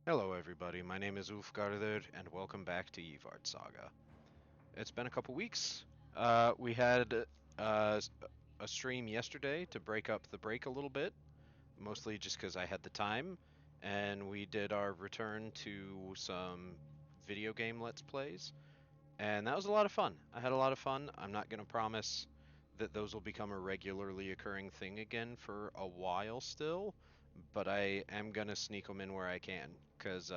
Hello, everybody. My name is Ulfgarður, and welcome back to Yvardsaga. It's been a couple weeks. We had a stream yesterday to break up the break a little bit, mostly just because I had the time, and we did our return to some video game Let's Plays, and that was a lot of fun. I had a lot of fun. I'm not going to promise that those will become a regularly occurring thing again for a while still, but I am going to sneak them in where I can because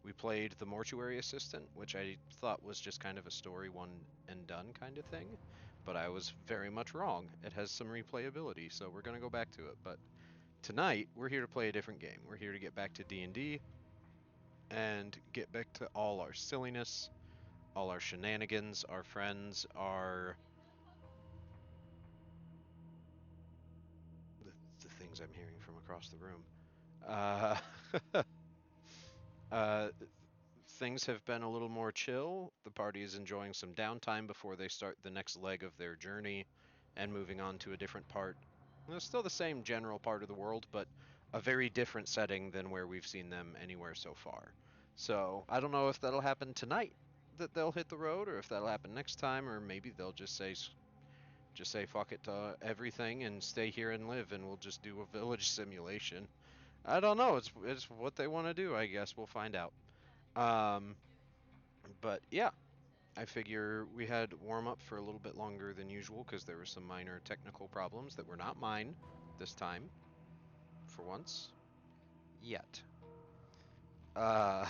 we played the Mortuary Assistant, which I thought was just kind of a story one and done kind of thing, but I was very much wrong. It has some replayability, so we're going to go back to it. But tonight, we're here to play a different game. We're here to get back to D&D and get back to all our silliness, all our shenanigans, our friends, the things I'm hearing from across the room. Uh, uh, things have been a little more chill. The party is enjoying some downtime before they start the next leg of their journey and moving on to a different part. It's still the same general part of the world, but a very different setting than where we've seen them anywhere so far. So I don't know if that'll happen tonight that they'll hit the road, or if that'll happen next time, or maybe they'll just say fuck it to everything and stay here and live, and we'll just do a village simulation. I don't know. It's what they want to do. I guess we'll find out. Um, but yeah, I figure we had warm up for a little bit longer than usual because there were some minor technical problems that were not mine this time, for once. Yet. Uh,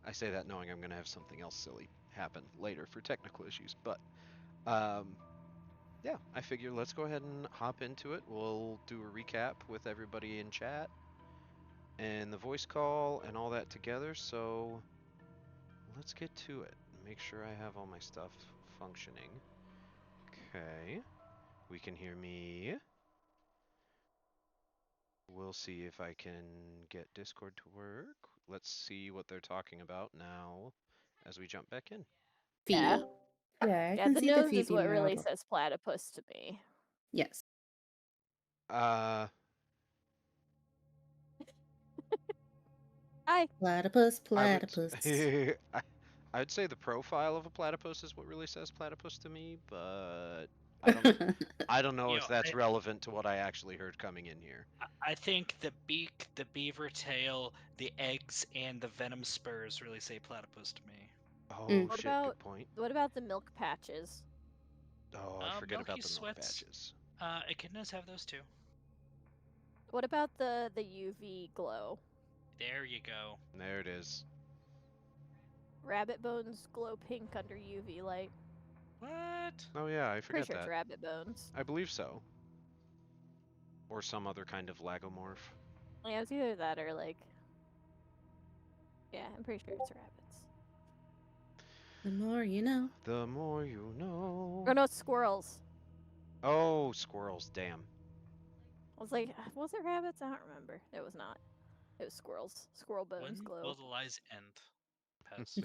I say that knowing I'm gonna have something else silly happen later for technical issues, but um, yeah, I figure let's go ahead and hop into it. We'll do a recap with everybody in chat and the voice call and all that together. So let's get to it. Make sure I have all my stuff functioning. Okay, we can hear me. We'll see if I can get Discord to work. Let's see what they're talking about now as we jump back in. Yeah. Feet. Yeah, I Yeah, can the see the nose feet is being what really rolled. says platypus to me. Yes. Uh, Hi. Platypus, I would platypus. I would say the profile of a platypus is what really says platypus to me, but I don't I don't know You if know, that's relevant to what I actually heard coming in here. I think the beak, the beaver tail, the eggs, and the venom spurs really say platypus to me. Oh What shit, about good point. the milk patches? Oh, I forget Milky about the milk sweats, patches. echidnas have those too. What about the UV glow? There you go. There it is. Rabbit bones glow pink under UV light. What? Oh yeah, I Pretty forget sure it's that. rabbit bones. I believe so. Or some other kind of lagomorph. Yeah, it's either that or yeah, I'm pretty sure it's rabbits. The more you know. The more you know. Oh no, it's squirrels. Oh, squirrels, damn. I was like, was it rabbits? I don't remember. It was not. It was squirrels. Squirrel bones When will glow. the lies end, Pez?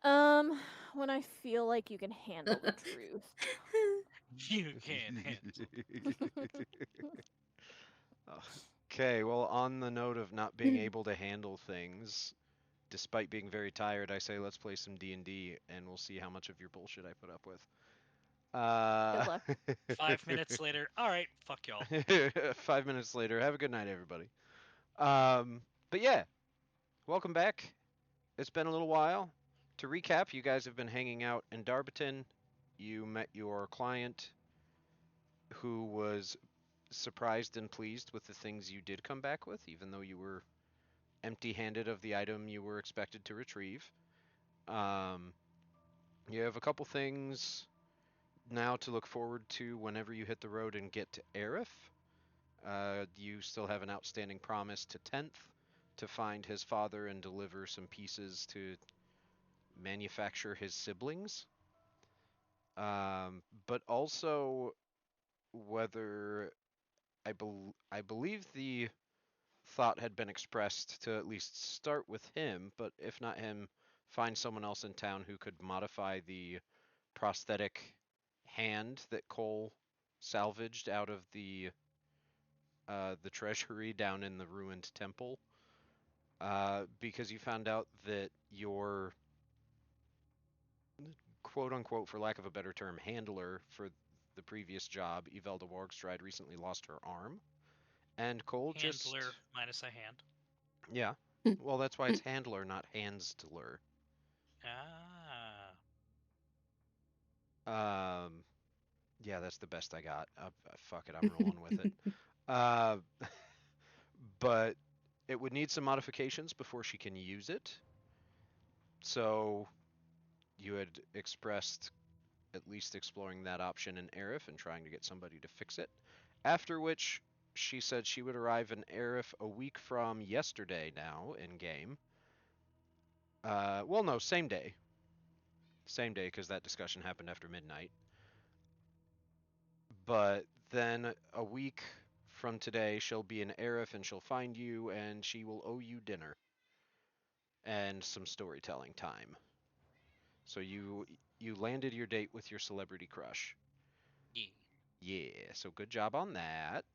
Um, when I feel like you can handle the truth. You can't handle. Okay, well, on the note of not being able to handle things, despite being very tired, I say let's play some D&D and we'll see how much of your bullshit I put up with. Good luck. 5 minutes later, all right, fuck y'all. 5 minutes later, have a good night, everybody. But yeah, welcome back. It's been a little while. To recap, you guys have been hanging out in Darbiton. You met your client who was surprised and pleased with the things you did come back with, even though you were empty handed of the item you were expected to retrieve. Um, you have a couple things now to look forward to whenever you hit the road and get to Aerith. You still have an outstanding promise to 10th to find his father and deliver some pieces to manufacture his siblings. But also whether I believe the thought had been expressed to at least start with him, but if not him, find someone else in town who could modify the prosthetic hand that Cole salvaged out of the treasury down in the ruined temple. because you found out that your quote unquote, for lack of a better term, handler for the previous job, Yvardsaga, recently lost her arm. And Cole Handler just. minus a hand. Yeah. Well, that's why it's handler, not handler. Ah. Yeah, that's the best I got. Fuck it, I'm rolling with it. Uh, but it would need some modifications before she can use it. So you had expressed at least exploring that option in Arif and trying to get somebody to fix it. After which she said she would arrive in Arif a week from yesterday now in game. Well, no, same day. Same day, because that discussion happened after midnight. But then a week from today, she'll be in Arif and she'll find you and she will owe you dinner and some storytelling time. So you landed your date with your celebrity crush. Yeah. Yeah, so good job on that.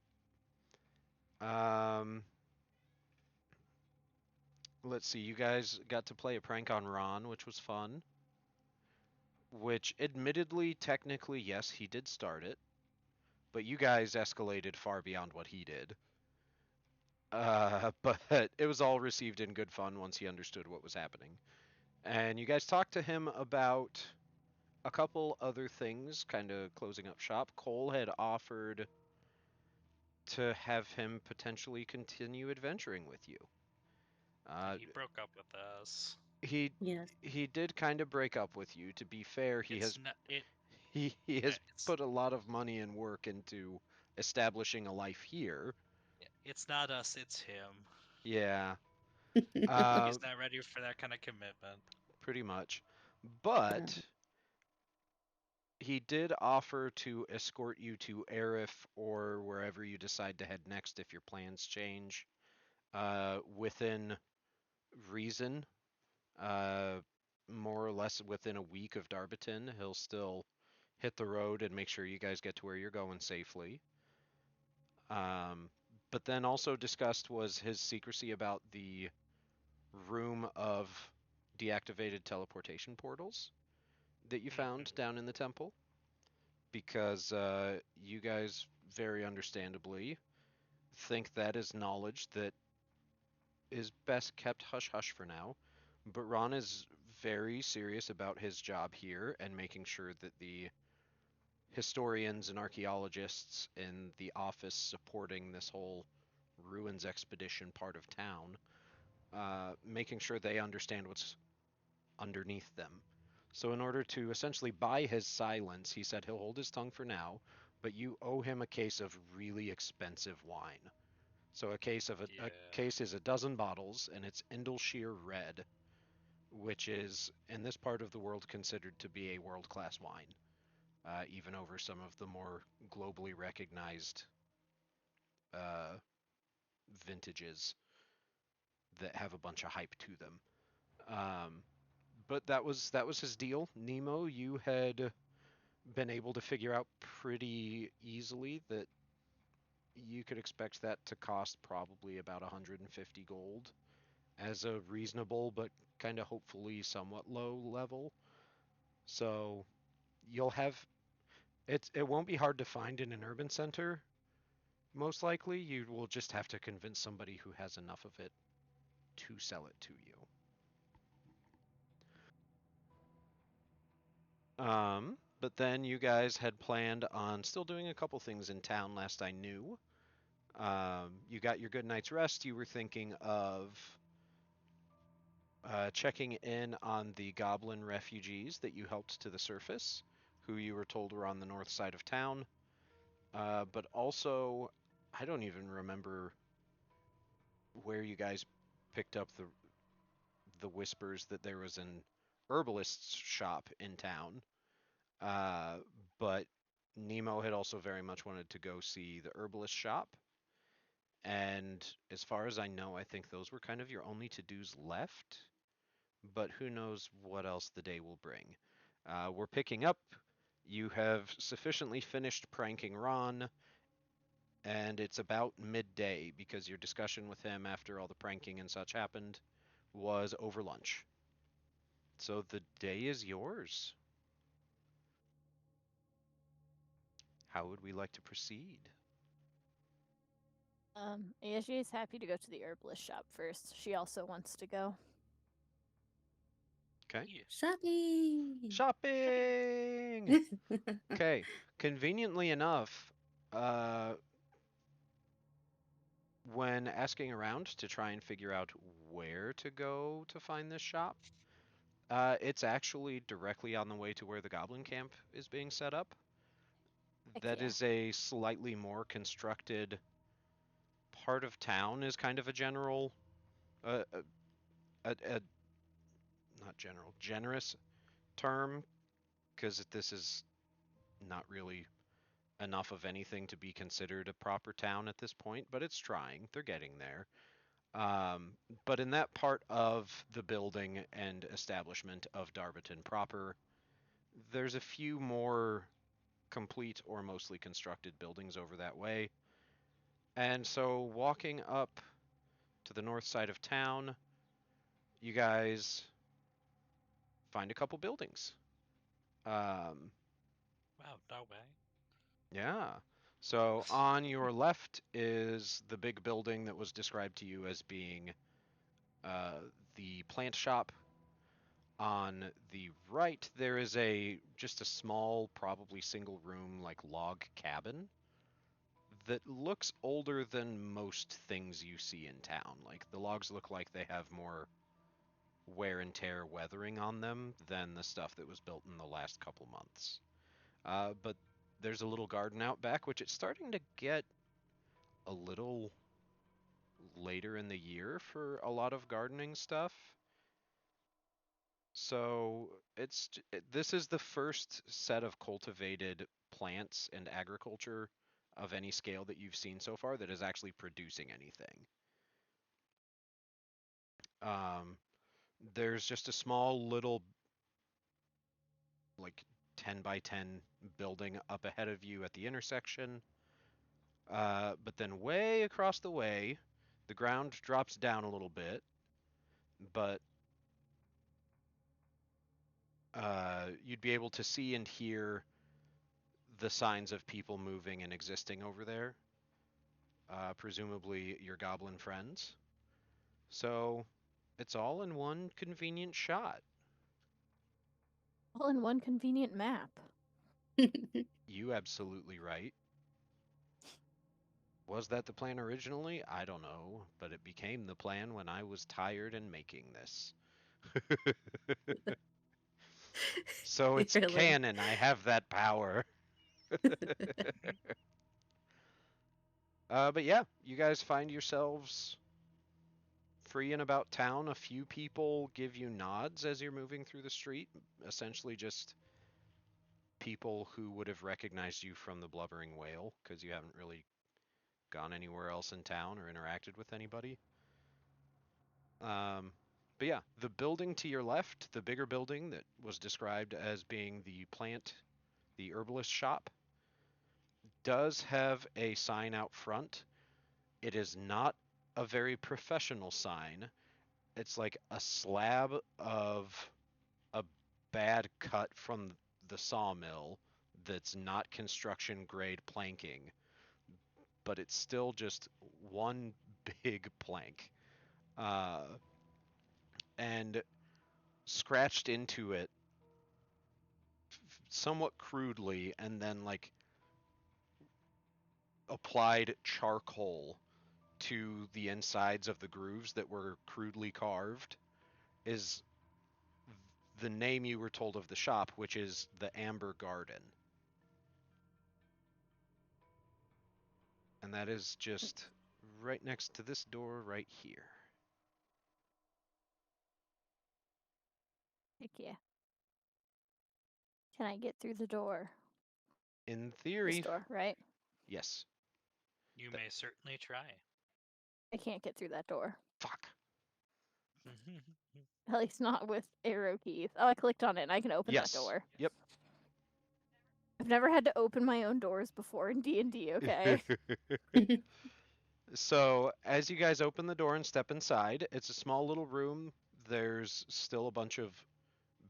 Um, let's see, you guys got to play a prank on Ron, which was fun. Which, admittedly, technically, yes, he did start it, but you guys escalated far beyond what he did. But it was all received in good fun once he understood what was happening. And you guys talked to him about a couple other things, kind of closing up shop. Cole had offered to have him potentially continue adventuring with you. Yeah, Uh, he broke up with us. he Yes. he did kind of break up with you. To be fair, It's not it. he has It's put a lot of money and work into establishing a life here. it's not us. It's him. Yeah, uh, He's not ready for that kind of commitment. pretty much. But he did offer to escort you to Arif or wherever you decide to head next if your plans change, within reason. Uh, More or less within a week of Darbiton, he'll still hit the road and make sure you guys get to where you're going safely. Um, but then also discussed was his secrecy about the room of deactivated teleportation portals that you found Hmm. down in the temple, because you guys very understandably think that is knowledge that is best kept hush hush for now. But Ron is very serious about his job here and making sure that the historians and archaeologists in the office supporting this whole ruins expedition part of town, making sure they understand what's underneath them. So, in order to essentially buy his silence, he said he'll hold his tongue for now, but you owe him a case of really expensive wine. So, a Yeah. case is a dozen bottles, and it's Indleshire Red, which is in this part of the world considered to be a world class wine, even over some of the more globally recognized uh, vintages that have a bunch of hype to them. Um, but that was his deal. Nemo, you had been able to figure out pretty easily that you could expect that to cost probably about 150 gold as a reasonable but kind of hopefully somewhat low level. So you'll have it won't be hard to find in an urban center. Most likely, you will just have to convince somebody who has enough of it to sell it to you. But then you guys had planned on still doing a couple things in town last I knew. You got your good night's rest. You were thinking of checking in on the goblin refugees that you helped to the surface, who you were told were on the north side of town. But also, I don't even remember where you guys picked up the whispers that there was an herbalist's shop in town. Uh, but Nemo had also very much wanted to go see the herbalist shop. And as far as I know, I think those were kind of your only to dos left. But who knows what else the day will bring. We're picking up. You have sufficiently finished pranking Ron and it's about midday because your discussion with him after all the pranking and such happened was over lunch. So the day is yours. How would we like to proceed? Asia is happy to go to the herbalist shop first. She also wants to go. Okay. Yeah. Shopping. Shopping! Okay. Conveniently enough, when asking around to try and figure out where to go to find this shop, it's actually directly on the way to where the goblin camp is being set up. Heck That yeah. is a slightly more constructed part of town, is kind of a general, uh, a not general, generous term, because this is not really enough of anything to be considered a proper town at this point, but it's trying. They're getting there. Um, but in that part of the building and establishment of Darbiton proper, there's a few more complete or mostly constructed buildings over that way. And so walking up to the north side of town, you guys find a couple buildings. Um, Wow, no way. yeah. So on your left is the big building that was described to you as being uh, the plant shop. On the right, there is just a small, probably single room, like log cabin that looks older than most things you see in town. Like the logs look like they have more wear and tear weathering on them than the stuff that was built in the last couple months. But there's a little garden out back, which it's starting to get a little later in the year for a lot of gardening stuff. So this is the first set of cultivated plants and agriculture of any scale that you've seen so far that is actually producing anything. Um, there's just a small little, like 10 by 10 building up ahead of you at the intersection. But then way across the way, the ground drops down a little bit, but you'd be able to see and hear the signs of people moving and existing over there. Presumably your goblin friends. So it's all in one convenient shot. All in one convenient map. You absolutely right. Was that the plan originally? I don't know, but it became the plan when I was tired and making this. So it's Clearly. canon. I have that power. But yeah, you guys find yourselves free and about town. A few people give you nods as you're moving through the street, essentially just people who would have recognized you from the Blubbering Whale because you haven't really gone anywhere else in town or interacted with anybody. Um, but yeah, the building to your left, the bigger building that was described as being the herbalist shop, does have a sign out front. It is not a very professional sign. It's like a slab of a bad cut from the sawmill that's not construction grade planking, but it's still just one big plank. Uh, and scratched into it somewhat crudely and then like applied charcoal to the insides of the grooves that were crudely carved is the name you were told of the shop, which is the Amber Garden. And that is just right next to this door right here. Heck yeah. Can I get through the door? In This theory, door, right? yes. You Th- may certainly try. I can't get through that door. Fuck. At least not with arrow keys. Oh, I clicked on it and I can open that Yes. door. Yep. I've never had to open my own doors before in D&D, okay? So, as you guys open the door and step inside, it's a small little room. There's still a bunch of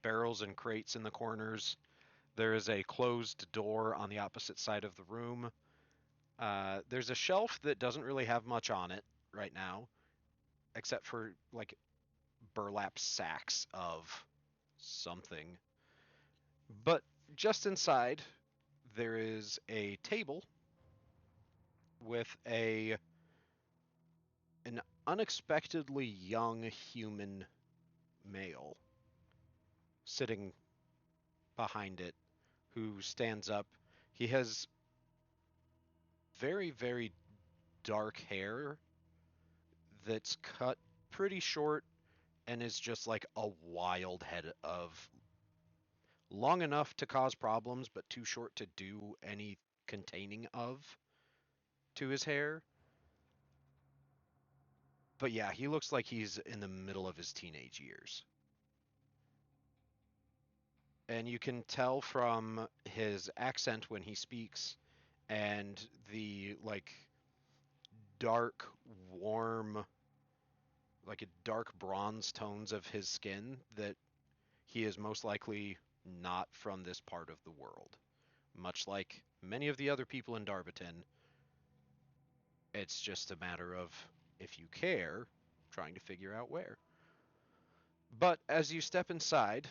barrels and crates in the corners. There is a closed door on the opposite side of the room. There's a shelf that doesn't really have much on it right now, except for like burlap sacks of something. But just inside, there is a table with an unexpectedly young human male sitting behind it who stands up. He has very, very dark hair that's cut pretty short and is just like a wild head of long enough to cause problems, but too short to do any containing of to his hair. But yeah, he looks like he's in the middle of his teenage years. And you can tell from his accent when he speaks and the like dark, warm, like a dark bronze tones of his skin that he is most likely not from this part of the world. Much like many of the other people in Darbiton, it's just a matter of, if you care, trying to figure out where. But as you step inside,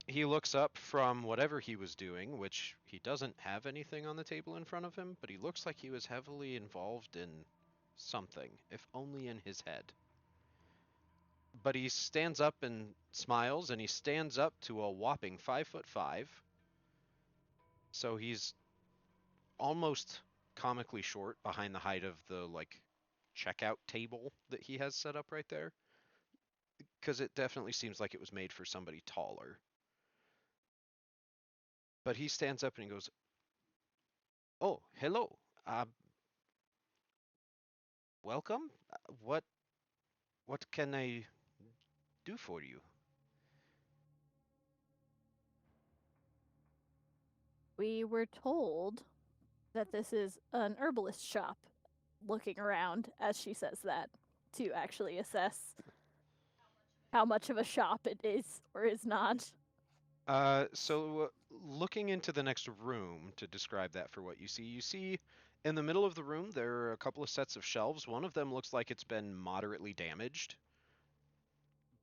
he looks up from whatever he was doing, which he doesn't have anything on the table in front of him, but he looks like he was heavily involved in something, if only in his head. But he stands up and smiles, and he stands up to a whopping 5'5". So he's almost comically short behind the height of the like checkout table that he has set up right there, because it definitely seems like it was made for somebody taller. But he stands up and he goes, "Oh, hello. Welcome. What can I do for you?" We were told that this is an herbalist shop, looking around as she says that to actually assess how much of a shop it is or is not. So looking into the next room to describe that for what you see in the middle of the room there are a couple of sets of shelves. One of them looks like it's been moderately damaged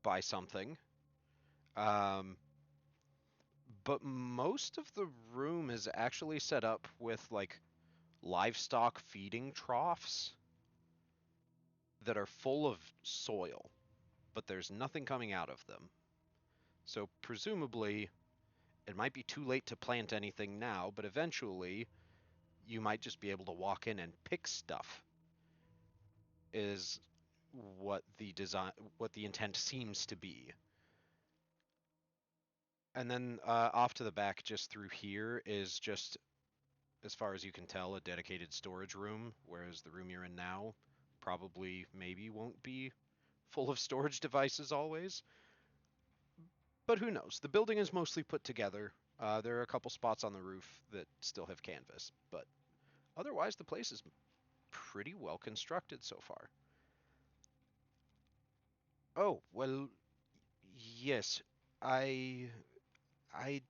by something. Um, but most of the room is actually set up with like livestock feeding troughs that are full of soil, but there's nothing coming out of them. So presumably it might be too late to plant anything now, but eventually you might just be able to walk in and pick stuff is what the intent seems to be. And then off to the back just through here is just, as far as you can tell, a dedicated storage room, whereas the room you're in now probably maybe won't be full of storage devices always. But who knows? The building is mostly put together. There are a couple spots on the roof that still have canvas, but otherwise the place is pretty well constructed so far. Oh, well, yes. I I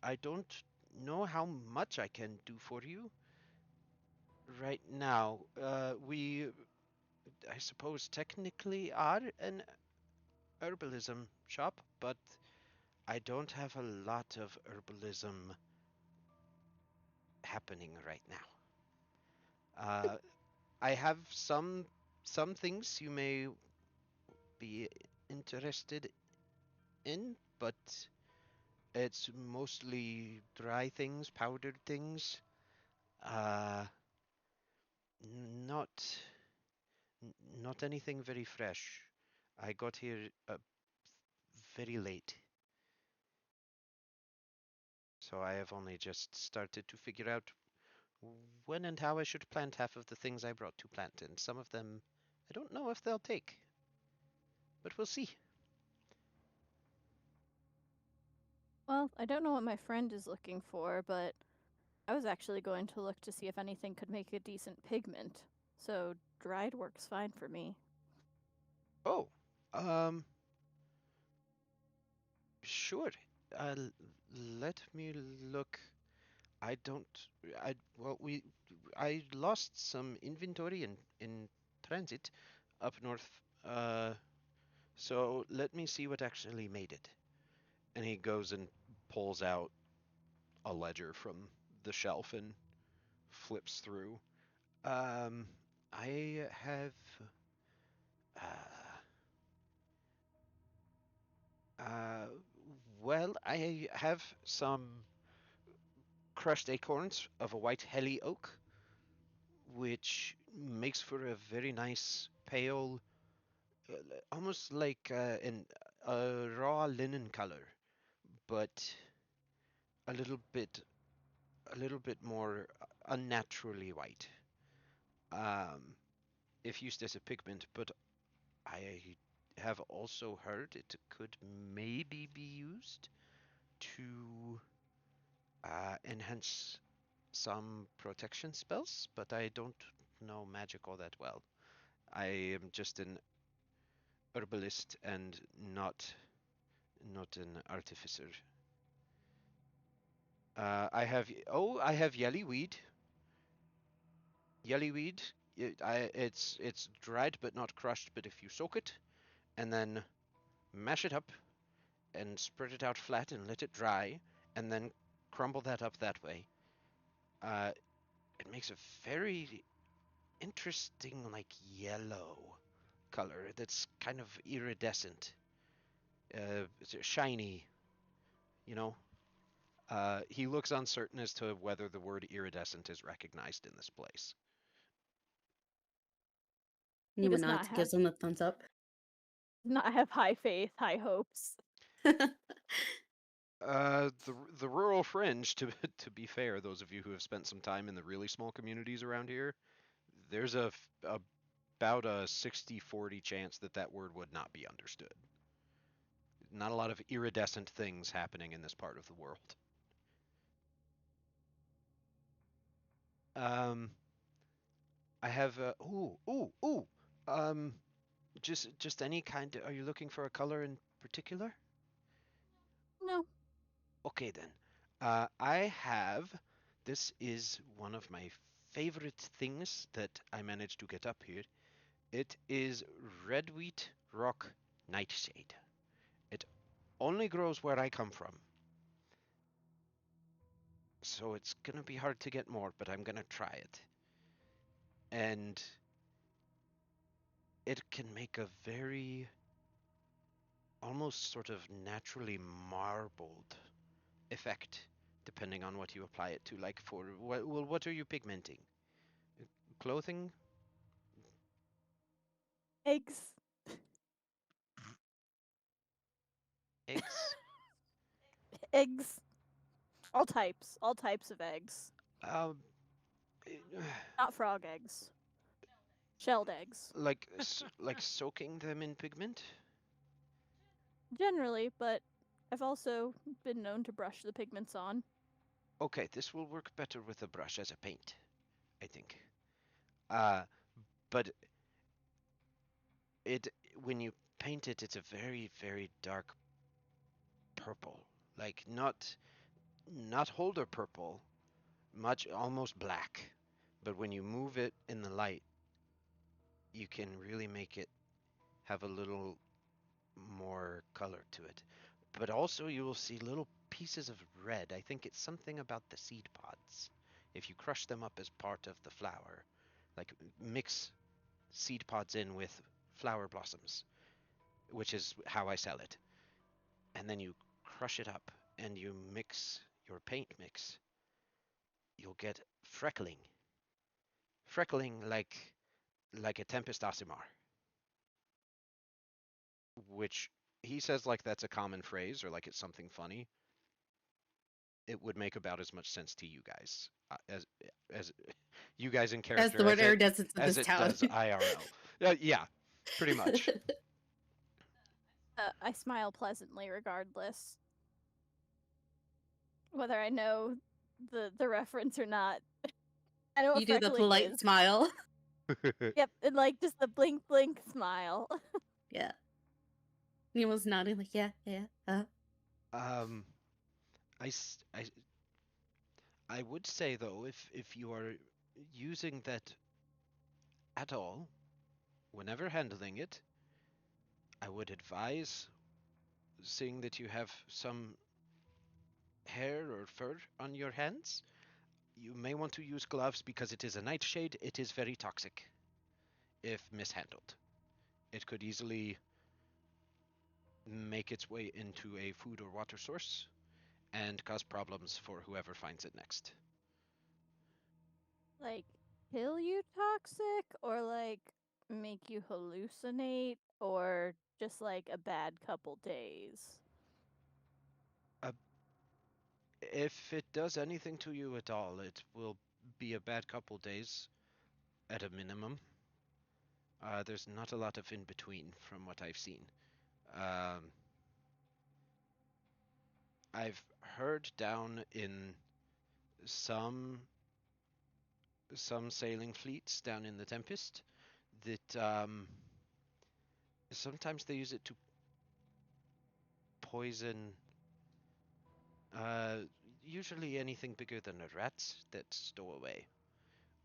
I don't know how much I can do for you right now. We, I suppose, technically are an herbalism shop, but I don't have a lot of herbalism happening right now. I have some things you may be interested in, but it's mostly dry things, powdered things. Uh, not not anything very fresh. I got here very late, so I have only just started to figure out when and how I should plant half of the things I brought to plant, and some of them I don't know if they'll take, but we'll see. Well, I don't know what my friend is looking for, but I was actually going to look to see if anything could make a decent pigment. So dried works fine for me. Oh, um, sure. Let me look. I don't. Well, I lost some inventory in transit up north. So let me see what actually made it. And he goes and pulls out a ledger from the shelf and flips through. Um, I have. Uh, uh, well, I have some crushed acorns of a white helly oak, which makes for a very nice pale, uh, almost like a raw linen color, but a little bit a little bit more unnaturally white. Um, if used as a pigment, but I have also heard it could maybe be used to enhance some protection spells, but I don't know magic all that well. I am just an herbalist and not an artificer. I have yellowweed. Yellowweed. It's dried but not crushed. But if you soak it and then mash it up and spread it out flat and let it dry, and then crumble that up that way, uh, it makes a very interesting like yellow color that's kind of iridescent, it's shiny. You know. He looks uncertain as to whether the word iridescent is recognized in this place. He Numa does not nods, have gives him a thumbs up. high faith, high hopes. The rural fringe, to to be fair, those of you who have spent some time in the really small communities around here, there's about a 60-40 chance that that word would not be understood. Not a lot of iridescent things happening in this part of the world. Um, I have ooh. Um, just any kind. Are you looking for a color in particular? No. Okay then. I have. This is one of my favorite things that I managed to get up here. It is red wheat rock nightshade. It only grows where I come from, so it's gonna be hard to get more, but I'm gonna try it. And it can make a very almost sort of naturally marbled effect, depending on what you apply it to. Like for what are you pigmenting? Clothing, Eggs. eggs. Eggs. All types of eggs. Um, Not frog eggs. Shelled eggs. like soaking them in pigment. Generally, but I've also been known to brush the pigments on. Okay, this will work better with a brush as a paint, I think. Uh, but it when you paint it, it's a very dark purple, like not holder purple, much almost black. But when you move it in the light, you can really make it have a little more color to it. But also you will see little pieces of red. I think it's something about the seed pods. If you crush them up as part of the flower, like mix seed pods in with flower blossoms, which is how I sell it, and then you crush it up and you mix your paint mix, you'll get freckling. Freckling like a Tempest Aasimar, which he says like that's a common phrase or like it's something funny. It would make about as much sense to you guys as you guys in That's the character word iridescence of as this it town. does IRL. Yeah, pretty much. I smile pleasantly regardless. whether I know the reference or not. I know You what do the freckling polite is. smile. Yep, and like just the blink blink smile. Yeah. He was nodding like, yeah, yeah. um, I would say though, if you are using that at all, whenever handling it, I would advise, seeing that you have some hair or fur on your hands, you may want to use gloves because it is a nightshade. It is very toxic if mishandled. It could easily make its way into a food or water source and cause problems for whoever finds it next. Like kill you toxic, or like make you hallucinate, or just like a bad couple days. Uh, if it does anything to you at all, it will be a bad couple days at a minimum. There's not a lot of in between from what I've seen. Um, I've heard down in some some sailing fleets down in the Tempest that sometimes they use it to poison uh, usually anything bigger than a rat that stow away.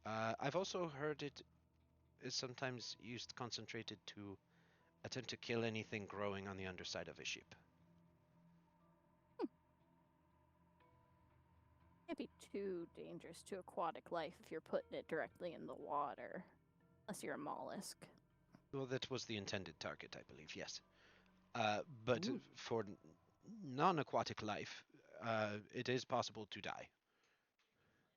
I've also heard it is sometimes used concentrated to attempt to kill anything growing on the underside of a ship. Can't be too dangerous to aquatic life if you're putting it directly in the water, unless you're a mollusk. Well, that was the intended target, I believe, yes. But Ooh. for non-aquatic life, it is possible to die.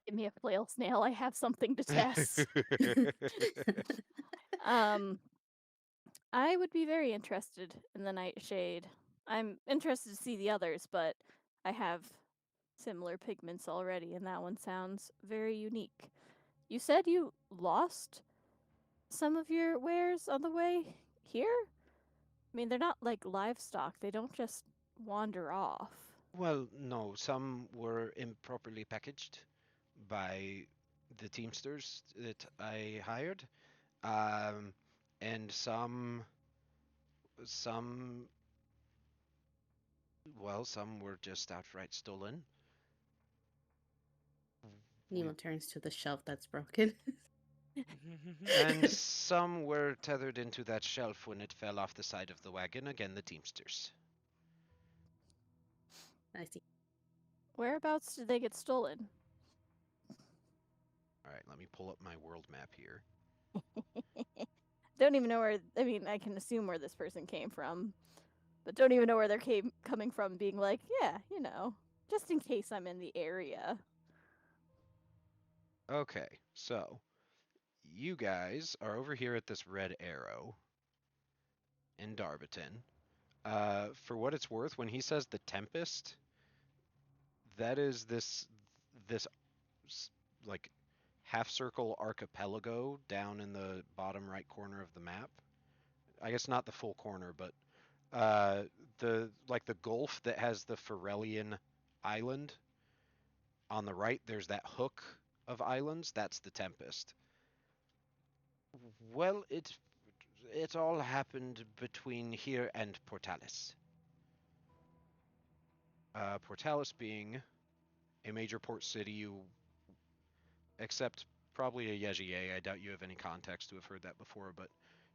Give me a flail snail. I have something to test. um, I would be very interested in the nightshade. I'm interested to see the others, but I have similar pigments already, and that one sounds very unique. You said you lost some of your wares on the way here? I mean, they're not like livestock, they don't just wander off. Well, no, some were improperly packaged by the Teamsters that I hired, um, and some, well, some were just outright stolen. We, Nemo turns to the shelf that's broken. and some were tethered into that shelf when it fell off the side of the wagon. Again, the Teamsters. I see. Whereabouts did they get stolen? All right, let me pull up my world map here. Don't even know where. I mean, I can assume where this person came from, but don't even know where they're coming from. Being like, yeah, just in case I'm in the area. Okay, so you guys are over here at this red arrow in Darbiton. For what it's worth, when he says the Tempest, that is this like half circle archipelago down in the bottom right corner of the map. I guess not the full corner, but uh, the gulf that has the Ferellian island on the right. There's that hook of islands. That's the Tempest. Well, it all happened between here and Portalis. Portalis being a major port city, you except probably a Yejier. I doubt you have any context to have heard that before, but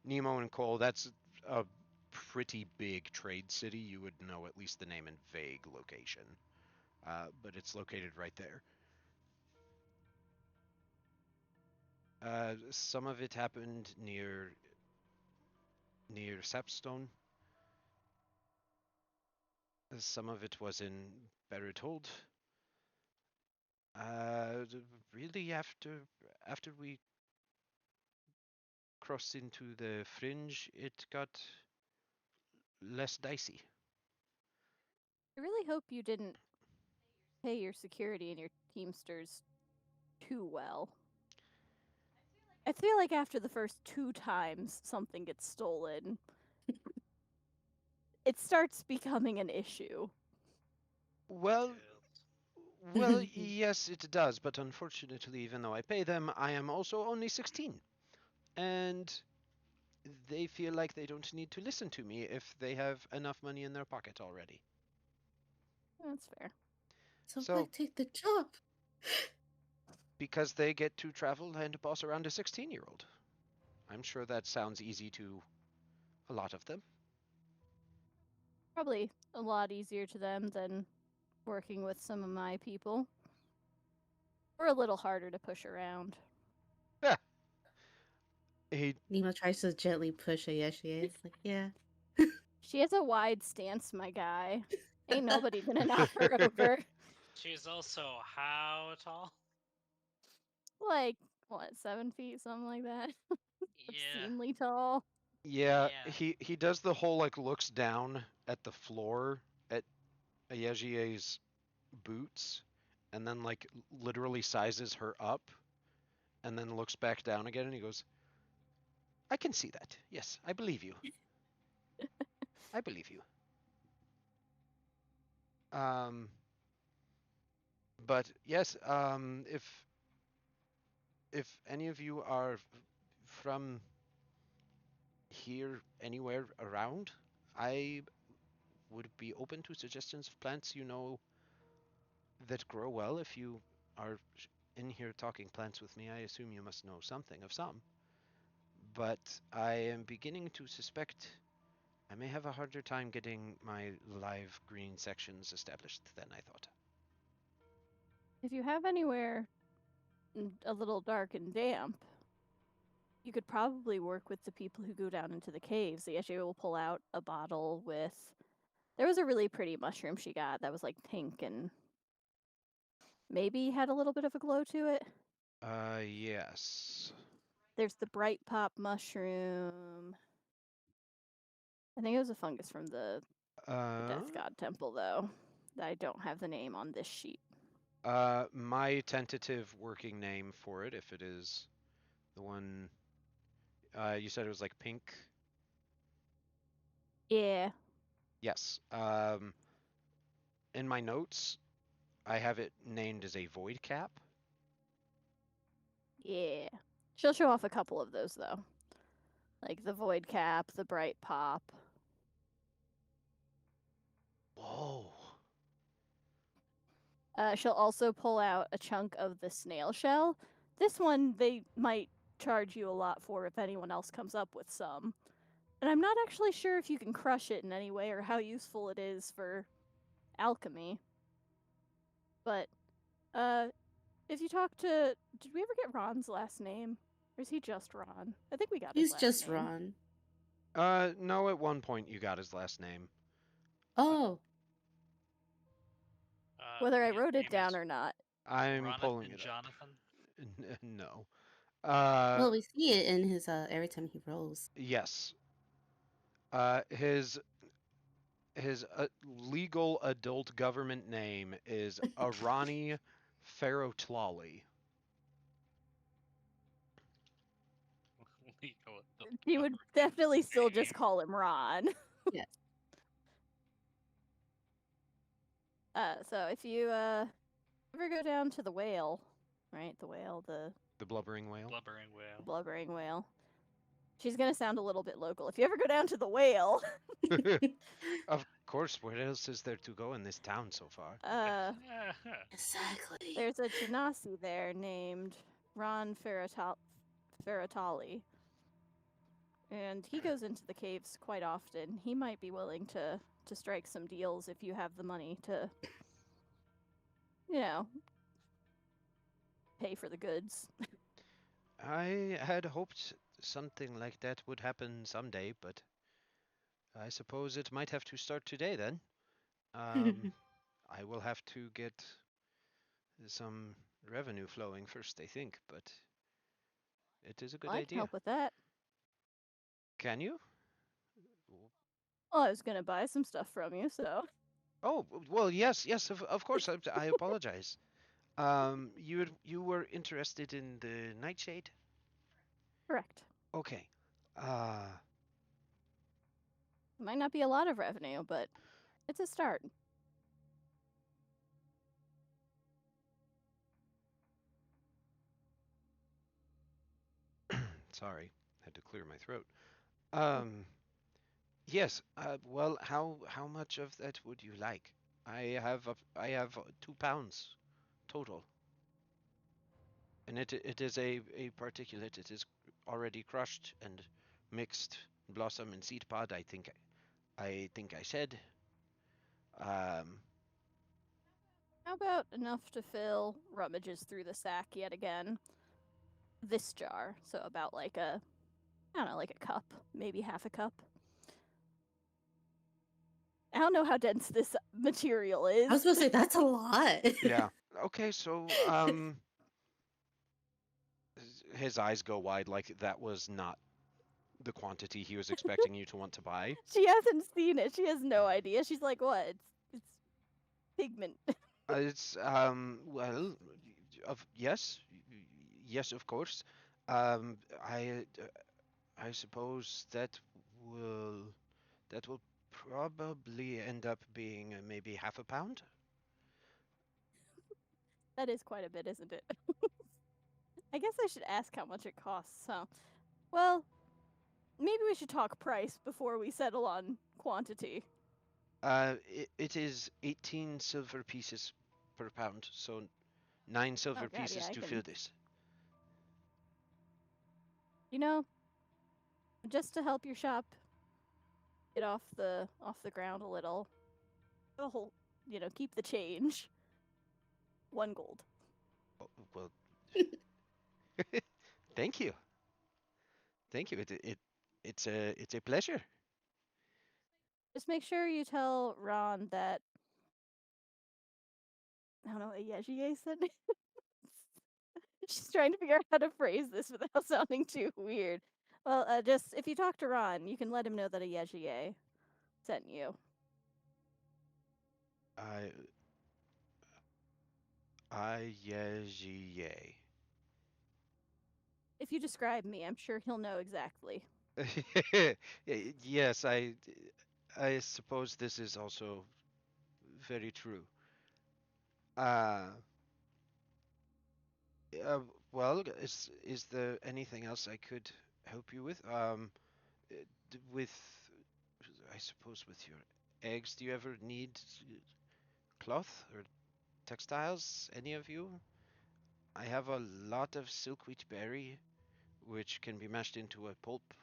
Nemo and Cole, that's a pretty big trade city. You would know at least the name and vague location, but it's located right there. Some of it happened near Sapstone. Some of it was in Beritold. Uh, really, after we crossed into the fringe, it got less dicey. I really hope you didn't pay your security and your teamsters too well. I feel like after the first 2 times something gets stolen, it starts becoming an issue. Well, Well, yes, it does, but unfortunately, even though I pay them, I am also only 16. And they feel like they don't need to listen to me if they have enough money in their pocket already. That's fair. So why So, take the job? because they get to travel and boss around a 16-year-old. I'm sure that sounds easy to a lot of them. Probably a lot easier to them than working with some of my people. We're a little harder to push around. Yeah. He, Nemo tries to gently push a yes, she is. Like, yeah. She has a wide stance, my guy. Ain't nobody gonna knock her over. She's also how tall? Like, what, 7 feet, something like that? Yeah. Obscenely tall. yeah, Yeah. he does the whole like looks down at the floor at Ayejie's boots and then like literally sizes her up and then looks back down again and he goes, I can see that. Yes, I believe you. I believe you. Um, but yes, if any of you are from here anywhere around, I would be open to suggestions of plants you know that grow well. If you are in here talking plants with me, I assume you must know something of some. But I am beginning to suspect I may have a harder time getting my live green sections established than I thought. If you have anywhere a little dark and damp, you could probably work with the people who go down into the caves. The SJ will pull out a bottle with. There was a really pretty mushroom she got that was like pink and maybe had a little bit of a glow to it. Yes. There's the bright pop mushroom. I think it was a fungus from the Death God Temple, though. I don't have the name on this sheet. My tentative working name for it, if it is the one, you said it was like pink. Yeah, Yes. In my notes, I have it named as a void cap. yeah. She'll show off a couple of those, though. Like the void cap, the bright pop. Whoa. She'll also pull out a chunk of the snail shell. This one they might charge you a lot for if anyone else comes up with some. And I'm not actually sure if you can crush it in any way or how useful it is for alchemy. But if you talk to, did we ever get Ron's last name? Or is he just Ron? I think we got his He's last just name. Ron. No, at one point you got his last name. Oh, Whether I His wrote it name down is or not. I'm pulling Ronathan it up. Jonathan. No. well, we see it in his every time he rolls. Yes. His legal adult government name is Arani Ferrotlali. We go with the He would government definitely still just name. call him Ron. Yes. So if you ever go down to the whale, right? The whale, the The blubbering whale. Blubbering whale. blubbering whale. She's gonna sound a little bit local. If you ever go down to the whale, Of course, where else is there to go in this town so far? Exactly. there's a genasi there named Ron Ferratali. And he goes into the caves quite often. He might be willing to strike some deals if you have the money to, you know, pay for the goods. I had hoped something like that would happen someday, but I suppose it might have to start today then. I will have to get some revenue flowing first, I think, but it is a good I can idea. help with that. Can you? Well, I was gonna buy some stuff from you, so Oh, well, yes, of course. I apologize. You were interested in the nightshade? correct. Okay. Might not be a lot of revenue, but it's a start. Sorry, had to clear my throat. Um, yes. Well, how much of that would you like? I have 2 pounds total, and it is a particulate. It is already crushed and mixed blossom and seed pod. I think I said. Um, How about enough to fill rummages through the sack yet again? This jar, so about like I don't know, like a cup, maybe half a cup. I don't know how dense this material is. I was supposed to say that's a lot. yeah. Okay. So his eyes go wide like that was not the quantity he was expecting you to want to buy. She hasn't seen it. She has no idea. She's like, what? It's pigment. It's well, yes, yes, of course. I suppose that will probably end up being maybe half a pound. That is quite a bit, isn't it? I guess I should ask how much it costs, huh? Well, maybe we should talk price before we settle on quantity. It is 18 silver pieces per pound, so 9 silver Oh god, yeah, pieces I to can. fill this. You know, just to help your shop get off the ground a little. The whole, keep the change. 1 gold. Oh, well, thank you, thank you. It's a pleasure. Just make sure you tell Ron that I don't know, a Yejiye sent me. She's trying to figure out how to phrase this without sounding too weird. Well, just if you talk to Ron, you can let him know that a Yejiye sent you. I yay. If you describe me, I'm sure he'll know exactly. Yes, I suppose this is also very true. Uh, uh well, is there anything else I could help you with? With I suppose with your eggs, do you ever need cloth or textiles? Any of you? I have a lot of silkweed berry, which can be mashed into a pulp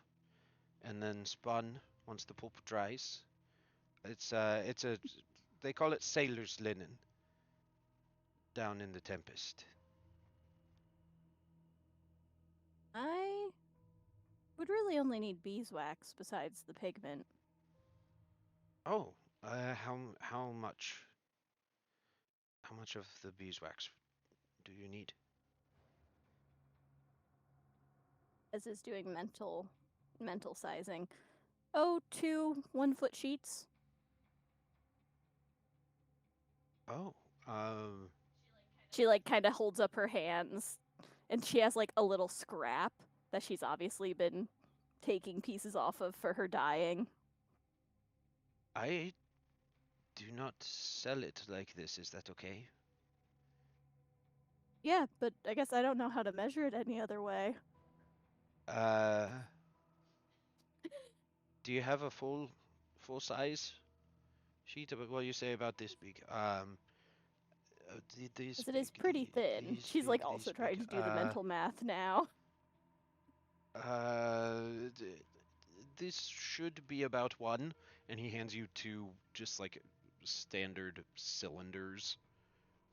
and then spun once the pulp dries. It's a they call it sailor's linen down in the Tempest. I would really only need beeswax besides the pigment. Oh, how much? How much of the beeswax do you need? As is doing mental sizing. Oh, 2 1-foot sheets. Oh, um, She like kind of holds up her hands, and she has like a little scrap that she's obviously been taking pieces off of for her dyeing. I do not sell it like this. Is that okay? Yeah, but I guess I don't know how to measure it any other way. Uh, do you have a full size sheet of what you say about this big? These Because it is big, pretty thin. these She's like big, also these trying big. to do the mental math now. This should be about one, and he hands you two just like standard cylinders,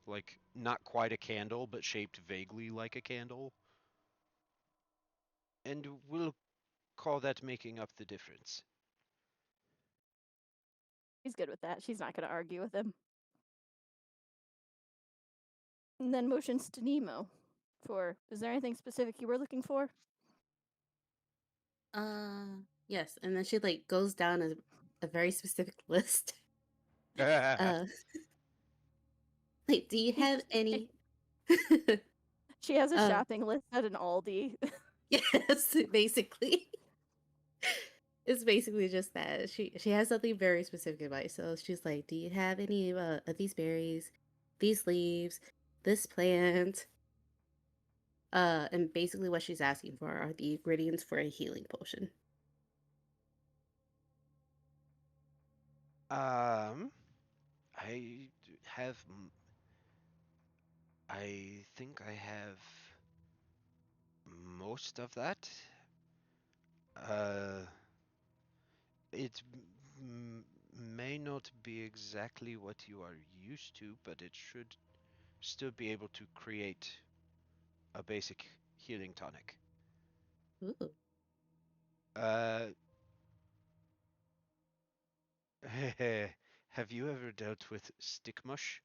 like not quite a candle, but shaped vaguely like a candle. And we'll call that making up the difference. She's good with that. She's not going to argue with him. And then motions to Nemo for, is there anything specific you were looking for? Yes, and then she like goes down a very specific list. I Uh, like, do you have any? She has a uh, shopping list at an Aldi. yes, basically. It's basically just that. She has something very specific in mind. So she's like, "Do you have any of these berries, these leaves, this plant?" And basically what she's asking for are the ingredients for a healing potion. I have. I think I have most of that. Uh, it may not be exactly what you are used to, but it should still be able to create a basic healing tonic. Ooh. Uh, have you ever dealt with stick mush?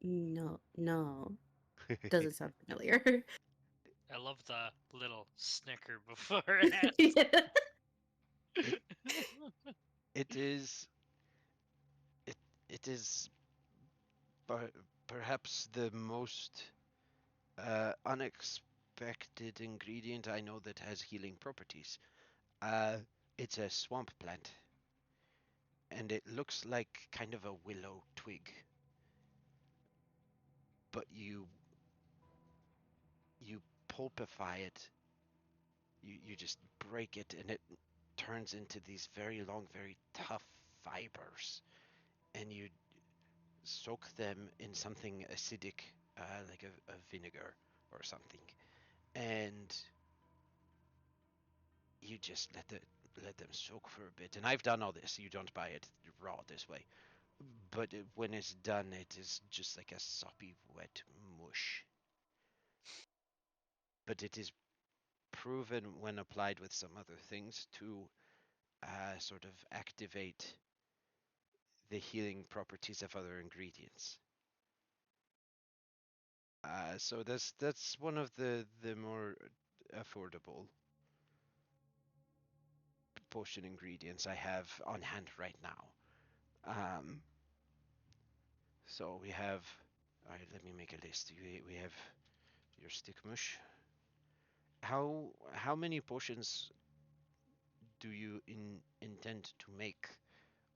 No, no. Doesn't sound familiar. I love the little snicker beforehand. Yeah. it it is it it is per, perhaps the most unexpected ingredient I know that has healing properties. Uh, it's a swamp plant, and it looks like kind of a willow twig, but you pulpify it. You just break it, and it turns into these very long, very tough fibers, and you soak them in something acidic, like a vinegar or something, and you just let them soak for a bit. And I've done all this. You don't buy it raw this way, but when it's done, it is just like a soppy, wet mush. But it is proven when applied with some other things to sort of activate the healing properties of other ingredients. So that's one of the more affordable potion ingredients I have on hand right now. Um, so we have. All right, let me make a list. We have your stick mush. How many potions do you intend to make,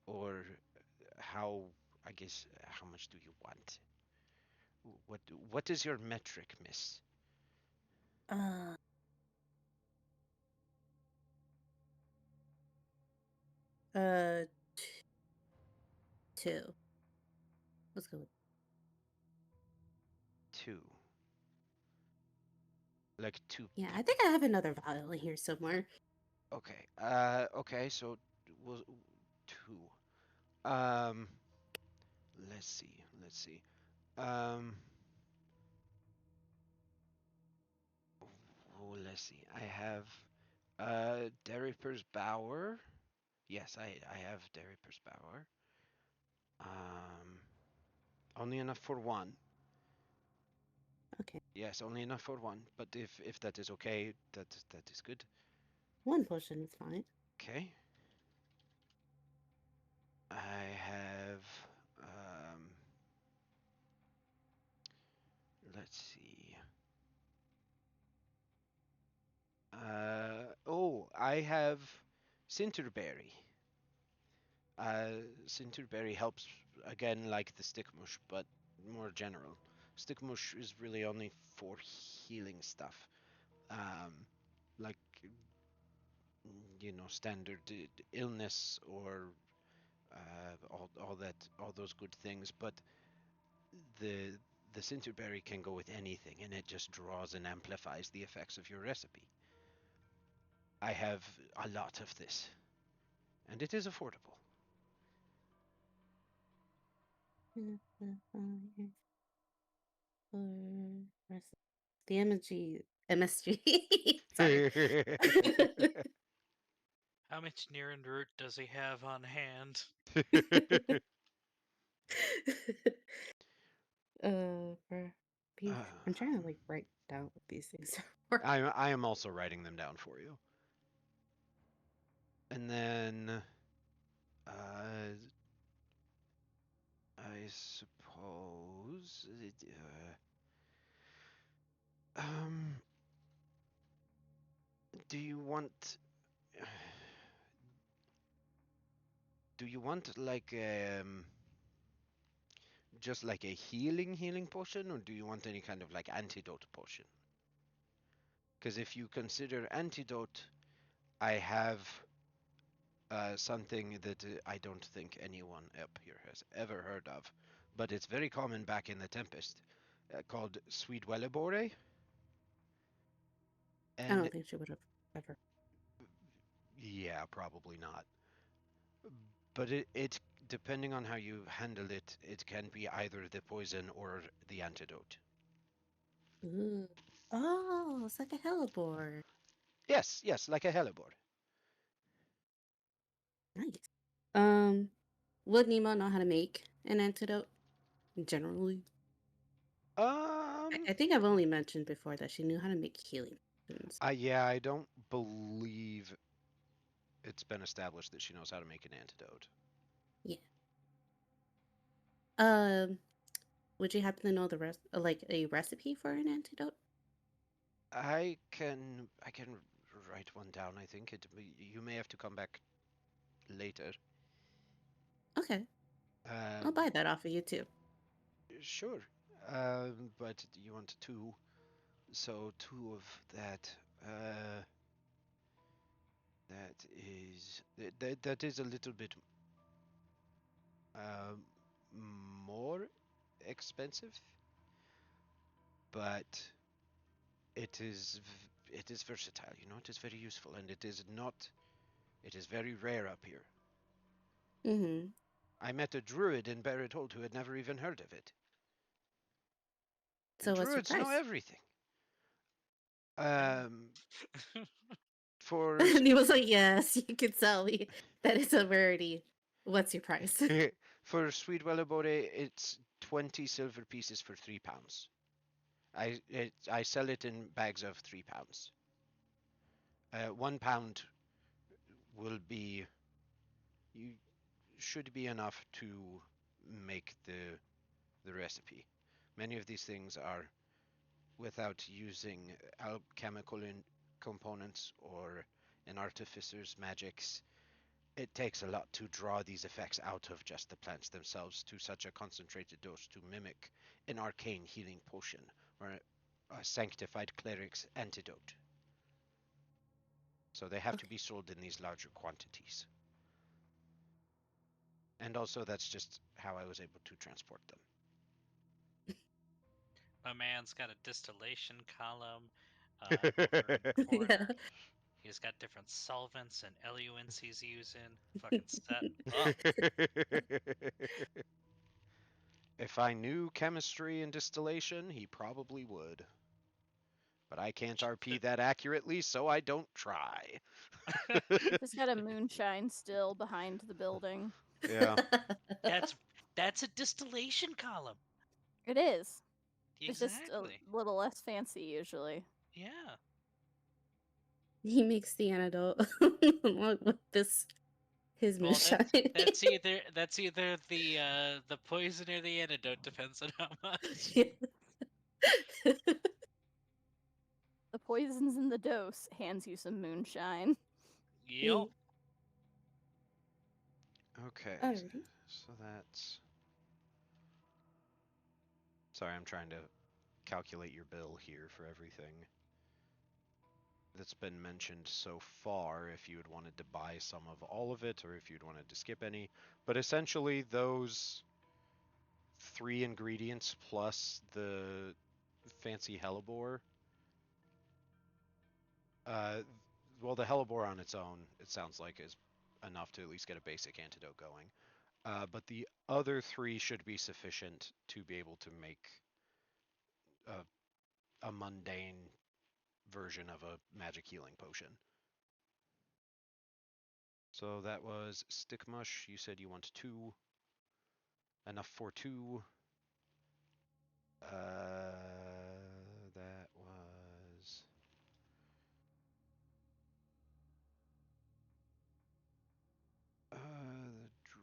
or how? I guess how much do you want? What is your metric, miss? uh, uh, two. Let's go with. Two. Like two. Yeah, I think I have another vial in here somewhere. Okay. Okay. So we'll two. Um. Let's see. Let's see. Um. Oh, let's see. I have Derriper's Bower. Yes, I have Derriper's Bower. Um. Only enough for one. Okay, Yes, only enough for one. But if that is okay, that is good. one potion is fine. Okay. I have let's see. Oh, I have Cinterberry. Cinterberry helps again like the stickmush, but more general. Stickmush is really only for healing stuff, um, like standard illness or all that, all those good things. But the the Cinterberry can go with anything, and it just draws and amplifies the effects of your recipe. I have a lot of this, and it is affordable. The MSG. Sorry. How much Niran root does he have on hand? For beef. I'm trying to like write down what these things are. I am also writing them down for you. And then I suppose um do you want do you want like just like a healing potion, or do you want any kind of like antidote potion? Because if you consider antidote, I have something that I don't think anyone up here has ever heard of, but it's very common back in the Tempest, called Sweet Wellebore. I And don't think she would have ever. yeah, probably not. But it depending on how you handle it, it can be either the poison or the antidote. Ooh. Oh, it's like a hellebore. Yes, yes, like a hellebore. Nice. Would Nemo know how to make an antidote generally? Um, I think I've only mentioned before that she knew how to make healing potions. yeah, I don't believe it's been established that she knows how to make an antidote. Yeah. Um, would you happen to know the rest, like a recipe for an antidote? I can write one down. I think you may have to come back later. Okay, Uh, I'll buy that off of you too. sure. But you want two, so two of that. Uh, that is a little bit um more expensive, but it is versatile. You know, it is very useful, and it is not. It is very rare up here. Mm-hmm. I met a druid in Barrett who had never even heard of it. And So what's your druids know price? everything. Yeah. Um, for And he was like, "Yes, you can sell me. That is a rarity. What's your price?" for sweet Wellebore, it's 20 silver pieces for £3. I sell it in bags of £3. £1 will be you should be enough to make the recipe. Many of these things are without using alchemical components or an artificer's magics. It takes a lot to draw these effects out of just the plants themselves to such a concentrated dose to mimic an arcane healing potion or a sanctified cleric's antidote. So they have to Okay. be sold in these larger quantities. And also, that's just how I was able to transport them. My man's got a distillation column over in the Yeah. corner. He's got different solvents and eluents he's using. Fucking set up. If I knew chemistry and distillation, he probably would. But I can't RP that accurately, so I don't try. Just got a moonshine still behind the building. Yeah. That's a distillation column. It is. It's just a Exactly. little less fancy usually. Yeah. He makes the antidote with this his Well, moonshine. that's either the poison or the antidote, depends on how much. Yeah. The poison's in the dose, hands you some moonshine. Yep. Okay. Alrighty. So that's. Sorry, I'm trying to calculate your bill here for everything that's been mentioned so far, if you had wanted to buy some of all of it or if you'd wanted to skip any. But essentially, those three ingredients plus the fancy hellebore. Uh, well, the hellebore on its own, it sounds like, is enough to at least get a basic antidote going. But the other three should be sufficient to be able to make a, a mundane version of a magic healing potion. So that was stick mush. You said you want two. Enough for two. That was. The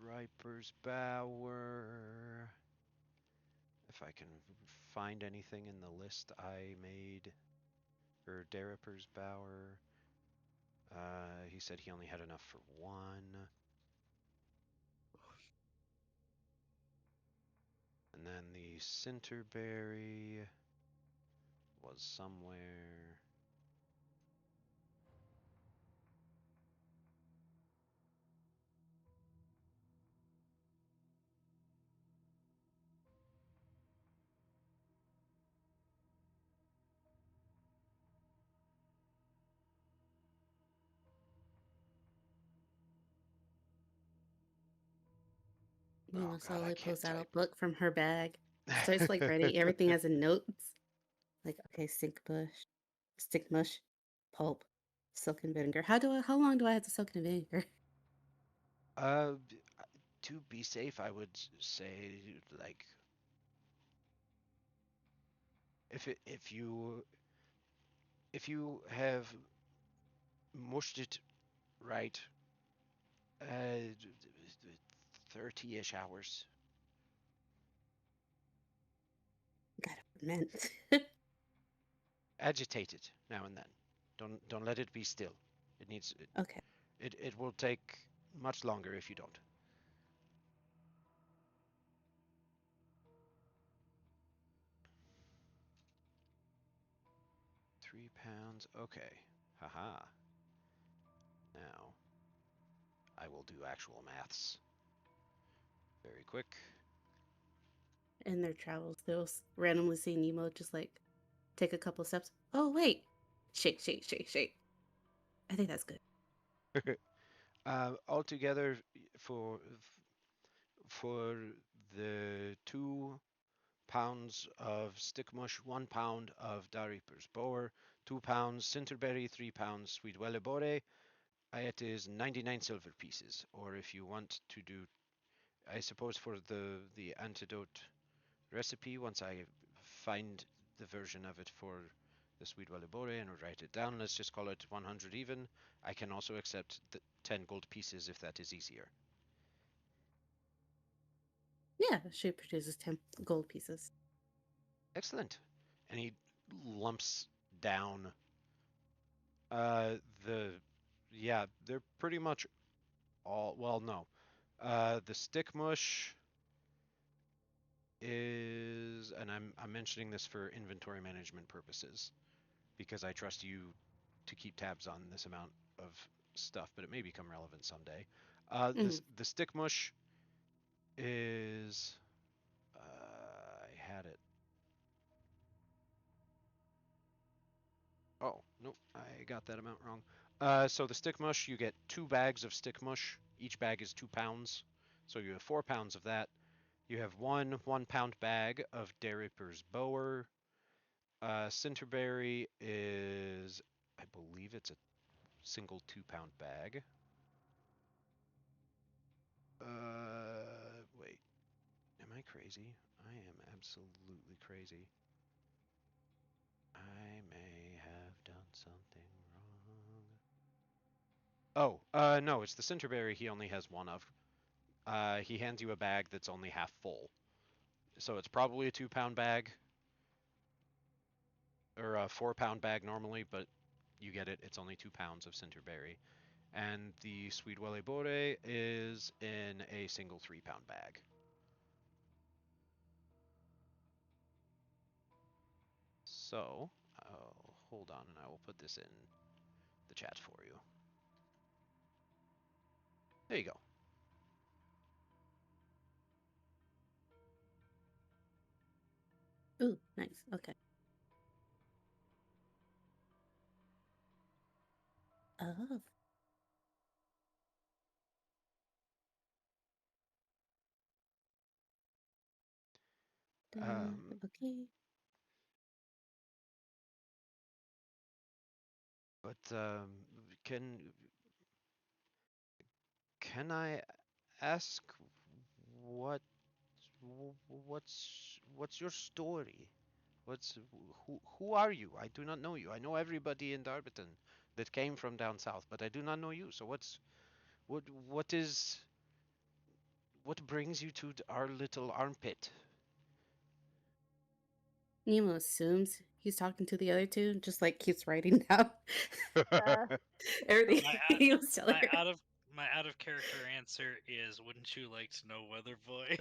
Driper's Bower. If I can find anything in the list I made. Or Dariper's Bower. He said he only had enough for one. And then the Cinterberry was somewhere. Oh Mila god, I slowly can't pulls out a type. book from her bag. Starts like writing everything as in notes. Like, okay, stick mush, pulp, silk and vinegar. How long do I have to soak in vinegar? Uh, to be safe, I would say like if you have mushed it right, 30-ish hours. Gotta ferment. Agitate it now and then. Don't let it be still. It needs Okay. it will take much longer if you don't. 3 pounds. Okay. Haha. Now I will do actual maths. Very quick. In their travels, they'll randomly see Nemo just like take a couple steps. Oh wait, shake, shake, shake, shake. I think that's good. Altogether, for for the 2 pounds of stick mush, 1 pound of Darriper's boar, 2 pounds Cinterberry, 3 pounds sweet wellebore. It is 99 silver pieces. Or if you want to do, I suppose for the antidote recipe, once I find the version of it for the sweet wellebore and write it down, let's just call it 100 even. I can also accept the 10 gold pieces if that is easier. Yeah, she produces 10 gold pieces. Excellent. And he lumps down uh the yeah, they're pretty much all, well, no. The stick mush is, and I'm mentioning this for inventory management purposes because I trust you to keep tabs on this amount of stuff, but it may become relevant someday. Mm. The stick mush is I had it. Oh, nope, I got that amount wrong. So the stick mush, you get 2 bags of stick mush. Each bag is 2 pounds. So you have 4 pounds of that. You have 1 1 pound bag of Derriper's Bower. Cinterberry is, I believe it's a single 2 pound bag. Wait, am I crazy? I am absolutely crazy. I may have done something wrong. Oh, no, it's the Cinterberry he only has one of. He hands you a bag that's only half full. So it's probably a 2 pound bag, or a 4 pound bag normally, but you get it. It's only 2 pounds of Cinterberry. And the Sweet Welle Bore is in a single 3 pound bag. So, hold on, and I will put this in the chat for you. There you go. Ooh, nice. Okay. Oh, Um, okay. but can can I ask what what's your story? Who are you? I do not know you. I know everybody in Darbiton that came from down south, but I do not know you. So what brings you to our little armpit? Nemo assumes he's talking to the other two, just like keeps writing down Uh, everything My he was telling my her. out of character answer is, "Wouldn't you like to know, Weather Boy?"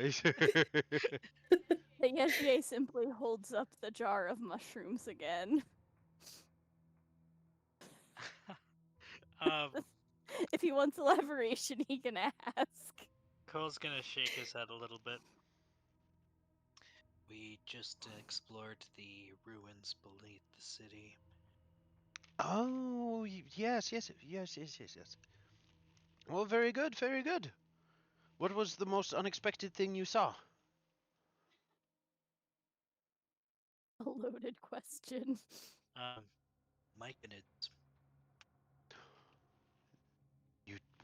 The Yejier simply holds up the jar of mushrooms again. um, If he wants elaboration, he can ask. Cole's gonna shake his head a little bit. We just explored the ruins beneath the city. Oh, yes, yes, yes, yes, yes, yes. Well, very good, very good. What was the most unexpected thing you saw? A loaded question. Myconids.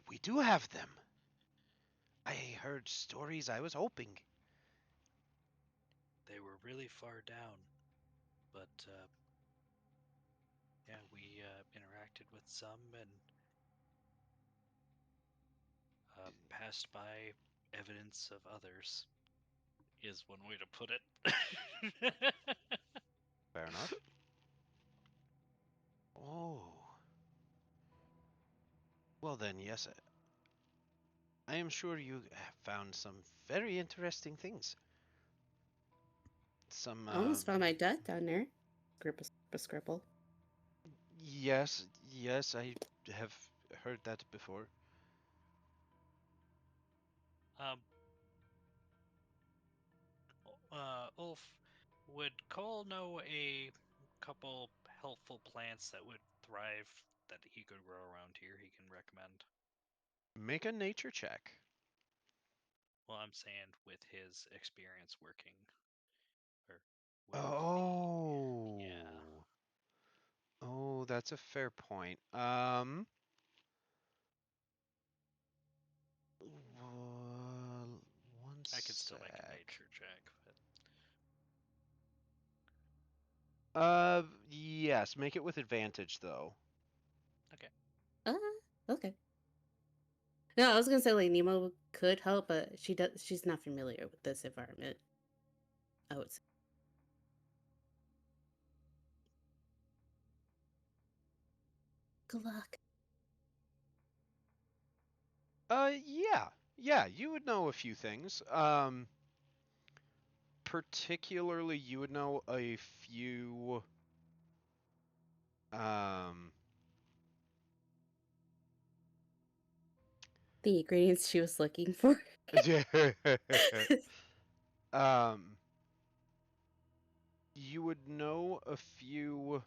We do have them. I heard stories. I was hoping. They were really far down, but yeah, we interacted with some and passed by evidence of others. Is one way to put it. Fair enough. Oh. Well then, yes. I am sure you have found some very interesting things. Some, I almost found my dad down there. Scribble. yes, yes, I have heard that before. um, Ulf, would Cole know a couple helpful plants that would thrive that he could grow around here? He can recommend. Make a nature check. Well, I'm saying with his experience working, or with the yeah. Oh. Oh, that's a fair point. One I could still make a sec. nature check, but Yes, make it with advantage though. okay. Uh, okay. No, I was gonna say like Nemo could help, but she's not familiar with this environment. I would say. Good luck. Yeah. Yeah, you would know a few things. Particularly you would know a few um The ingredients she was looking for. um you would know a few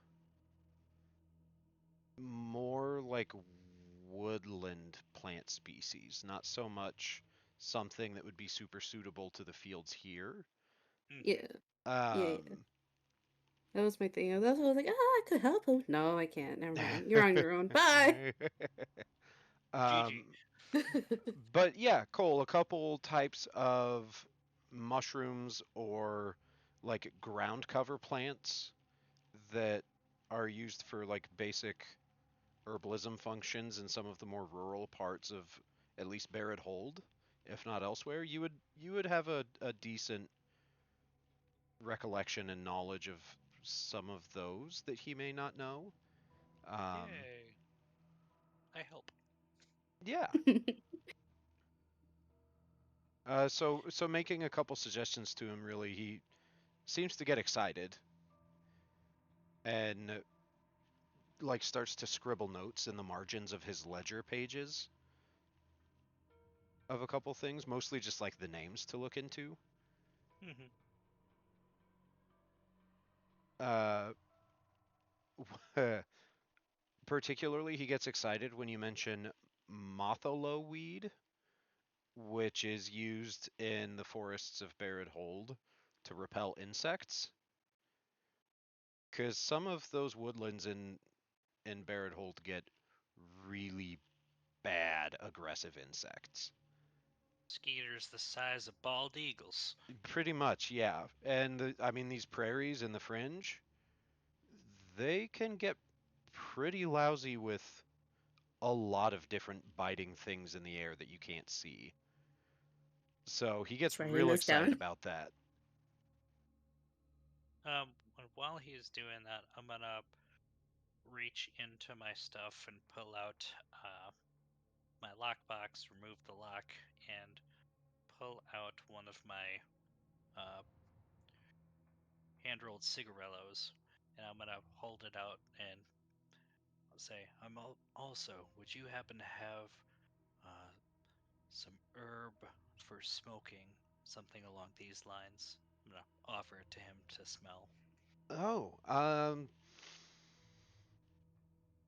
more like woodland plant species, not so much something that would be super suitable to the fields here. Yeah, yeah. Um, That was my thing. That's why I was like, I could help him. No, I can't. Never mind. You're on your own. Bye. GG. um, but yeah, Cole, a couple types of mushrooms or like ground cover plants that are used for like basic herbalism functions in some of the more rural parts of at least Barrett Hold, if not elsewhere, you would have a decent recollection and knowledge of some of those that he may not know. Um, Yay! I help. yeah. So making a couple suggestions to him, really, he seems to get excited and like starts to scribble notes in the margins of his ledger pages of a couple things, mostly just like the names to look into. Mhm. Uh, particularly, he gets excited when you mention Motholo weed, which is used in the forests of Barrett Hold to repel insects. Because some of those woodlands in Barrett Hold get really bad aggressive insects. Skeeters the size of bald eagles. Pretty much, yeah. And I mean, these prairies in the fringe, they can get pretty lousy with a lot of different biting things in the air that you can't see. So he gets Just writing real this excited down. about that. While he's doing that, I'm gonna reach into my stuff and pull out my lockbox, remove the lock, and pull out one of my uh, hand-rolled cigarillos, and I'm gonna hold it out and I'll say, Also, would you happen to have uh, some herb for smoking, something along these lines? I'm gonna offer it to him to smell. Oh,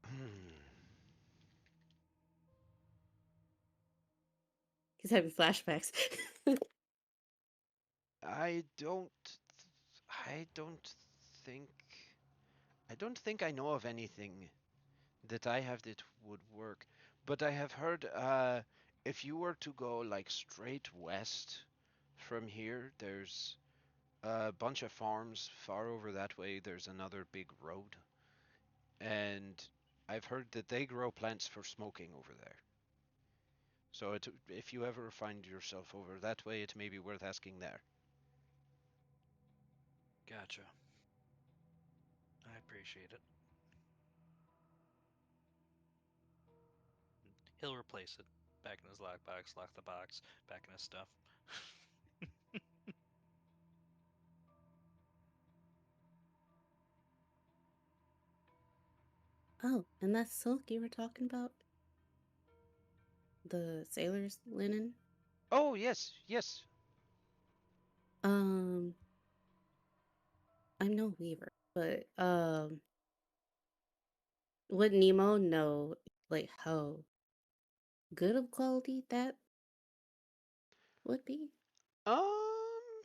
hmm. He's having flashbacks. I don't, I don't think, I don't think I know of anything that I have that would work. But I have heard, if you were to go like straight west from here, there's a bunch of farms far over that way. There's another big road, and I've heard that they grow plants for smoking over there. So if you ever find yourself over that way, it may be worth asking there. Gotcha. I appreciate it. He'll replace it. Back in his lockbox, lock the box, back in his stuff. Oh, and that silk you were talking about? The sailor's linen? Oh, yes, yes. Um, I'm no weaver, but would Nemo know like how good of quality that would be? Um,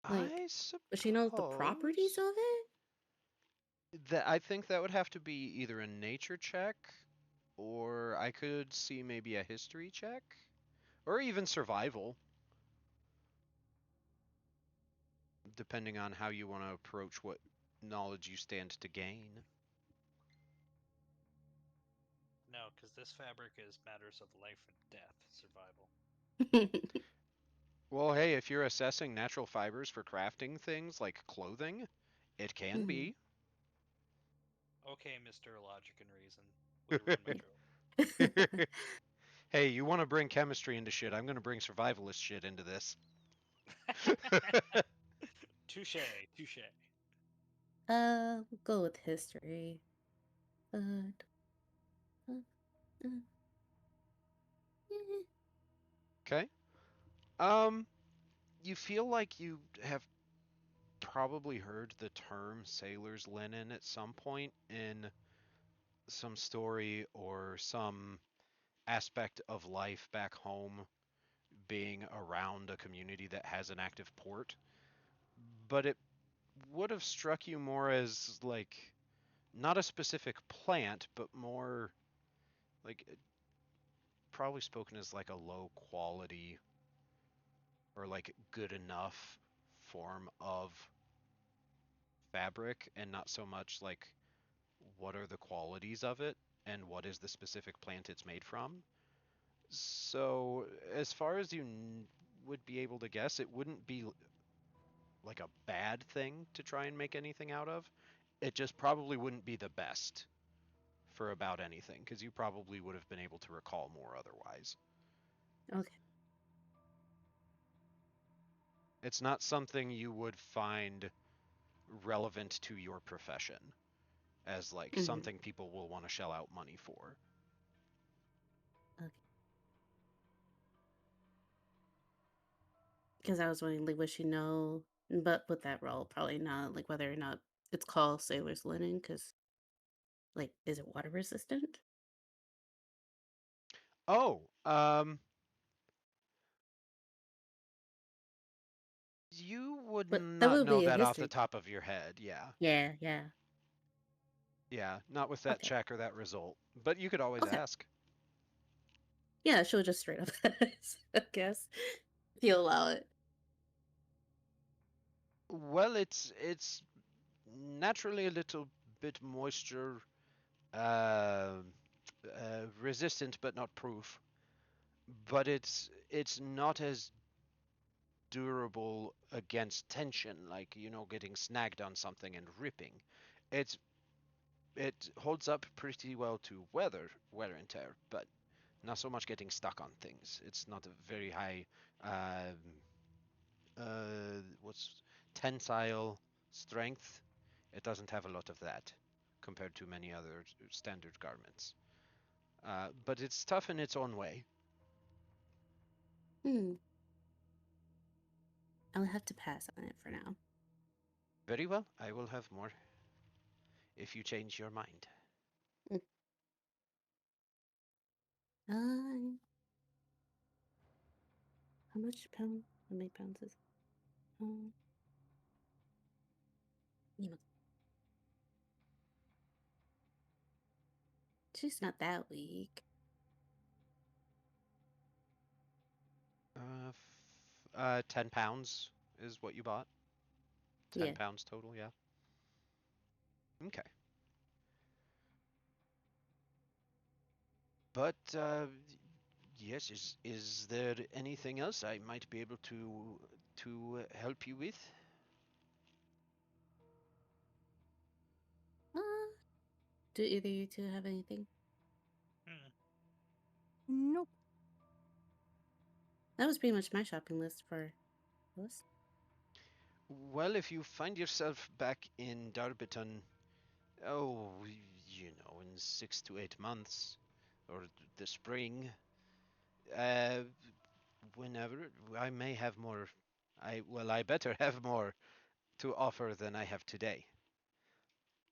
Like, I would she know the properties suppose of it? that I think that would have to be either a nature check, or I could see maybe a history check, or even survival, depending on how you want to approach what knowledge you stand to gain. No, because this fabric is matters of life and death, survival. Well, hey, if you're assessing natural fibers for crafting things like clothing, it can Mhm. be. Okay, Mr. Logic and Reason. Way to run my joke. Hey, you want to bring chemistry into shit? I'm going to bring survivalist shit into this. Touche, touche. We'll go with history. Uh, uh, uh, eh. Okay. Um, you feel like you have probably heard the term sailor's linen at some point in some story or some aspect of life back home, being around a community that has an active port. But it would have struck you more as like not a specific plant, but more like probably spoken as like a low quality or like good enough form of fabric, and not so much like what are the qualities of it and what is the specific plant it's made from. So, as far as you would be able to guess, it wouldn't be like a bad thing to try and make anything out of. It just probably wouldn't be the best for about anything, because you probably would have been able to recall more otherwise. Okay. It's not something you would find relevant to your profession as like Mhm. something people will want to shell out money for. Okay. Because I was wondering, like, would she know? But with that role, probably not. Like, whether or not it's called sailor's linen, because, like, is it water resistant? Oh, you would But that not would know be a that off the history. top of your head. Yeah. Yeah, yeah. Yeah, not with that Okay. check or that result. But you could always Okay. ask. Yeah, she'll just straight up ask, I guess, if you allow it. Well, it's naturally a little bit moisture uh, resistant, but not proof. But it's not as durable against tension, like getting snagged on something and ripping. It's it holds up pretty well to wear and tear, but not so much getting stuck on things. It's not a very high um what's tensile strength. It doesn't have a lot of that compared to many other standard garments. But it's tough in its own way. Hmm. I'll have to pass on it for now. Very well, I will have more if you change your mind. Uh, how much pound? How many pounds is? Um, she's not that weak. 10 pounds is what you bought. 10 Yeah. pounds total, yeah. Okay. But yes, is there anything else I might be able to help you with? Uh, do either you two have anything? Hmm. Nope. That was pretty much my shopping list for us. Well, if you find yourself back in Darbiton, oh, in 6 to 8 months, or the spring, uh, whenever, I may have more. I better have more to offer than I have today.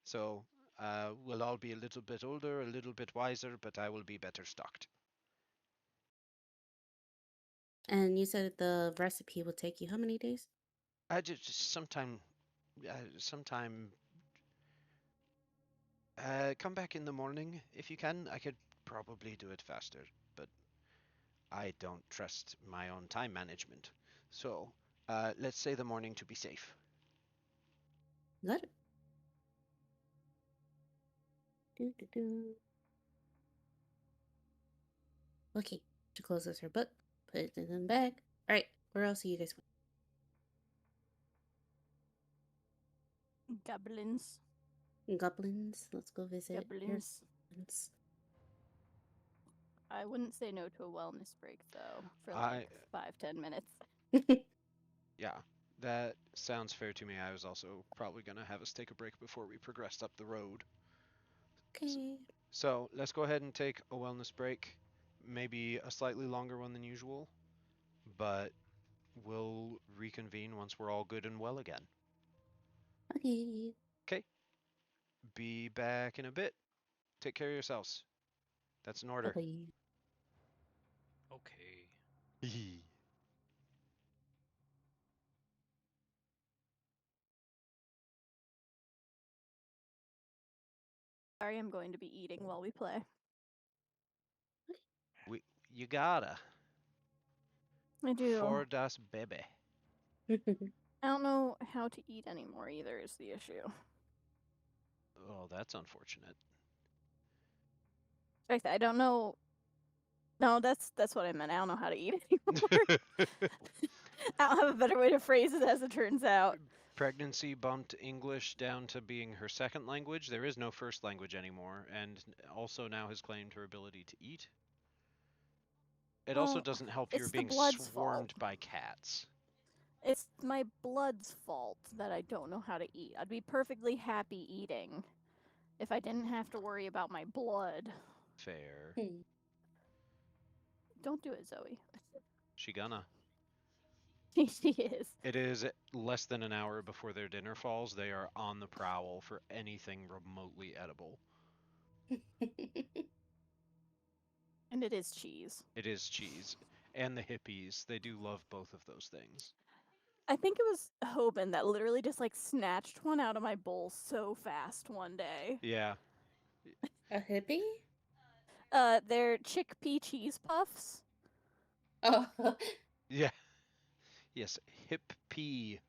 So, we'll all be a little bit older, a little bit wiser, but I will be better stocked. And you said the recipe will take you how many days? I just sometime come back in the morning if you can. I could probably do it faster, but I don't trust my own time management. So, let's say the morning to be safe. Got it. Do. Okay. She closes her book, put it in the bag. All right. Where else are you guys Goblins. going? Goblins. Let's go visit your Goblins. goblins. I wouldn't say no to a wellness break though, for I like 5-10 minutes. Yeah, that sounds fair to me. I was also probably gonna have us take a break before we progressed up the road. Okay. So let's go ahead and take a wellness break, maybe a slightly longer one than usual, but we'll reconvene once we're all good and well again. Okay. Okay, be back in a bit. Take care of yourselves. That's an order. Bye-bye. Okay. Sorry, I'm going to be eating while we play. You gotta. I do. For das Baby. I don't know how to eat anymore either is the issue. Oh, that's unfortunate. In fact, I don't know. No, that's what I meant. I don't know how to eat anymore. I don't have a better way to phrase it as it turns out. Pregnancy bumped English down to being her second language. There is no first language anymore, and also now has claimed her ability to eat. It also Well, doesn't help you're it's the being blood's fault. swarmed by cats. It's my blood's fault that I don't know how to eat. I'd be perfectly happy eating if I didn't have to worry about my blood. Fair. Don't do it, Zoe. She gonna. She is. It is less than an hour before their dinner falls. They are on the prowl for anything remotely edible. And it is cheese. It is cheese. And the hippies, they do love both of those things. I think it was Hoban that literally just like snatched one out of my bowl so fast one day. Yeah. A hippie? They're chickpea cheese puffs. Oh. Yeah. Yes, hip pea.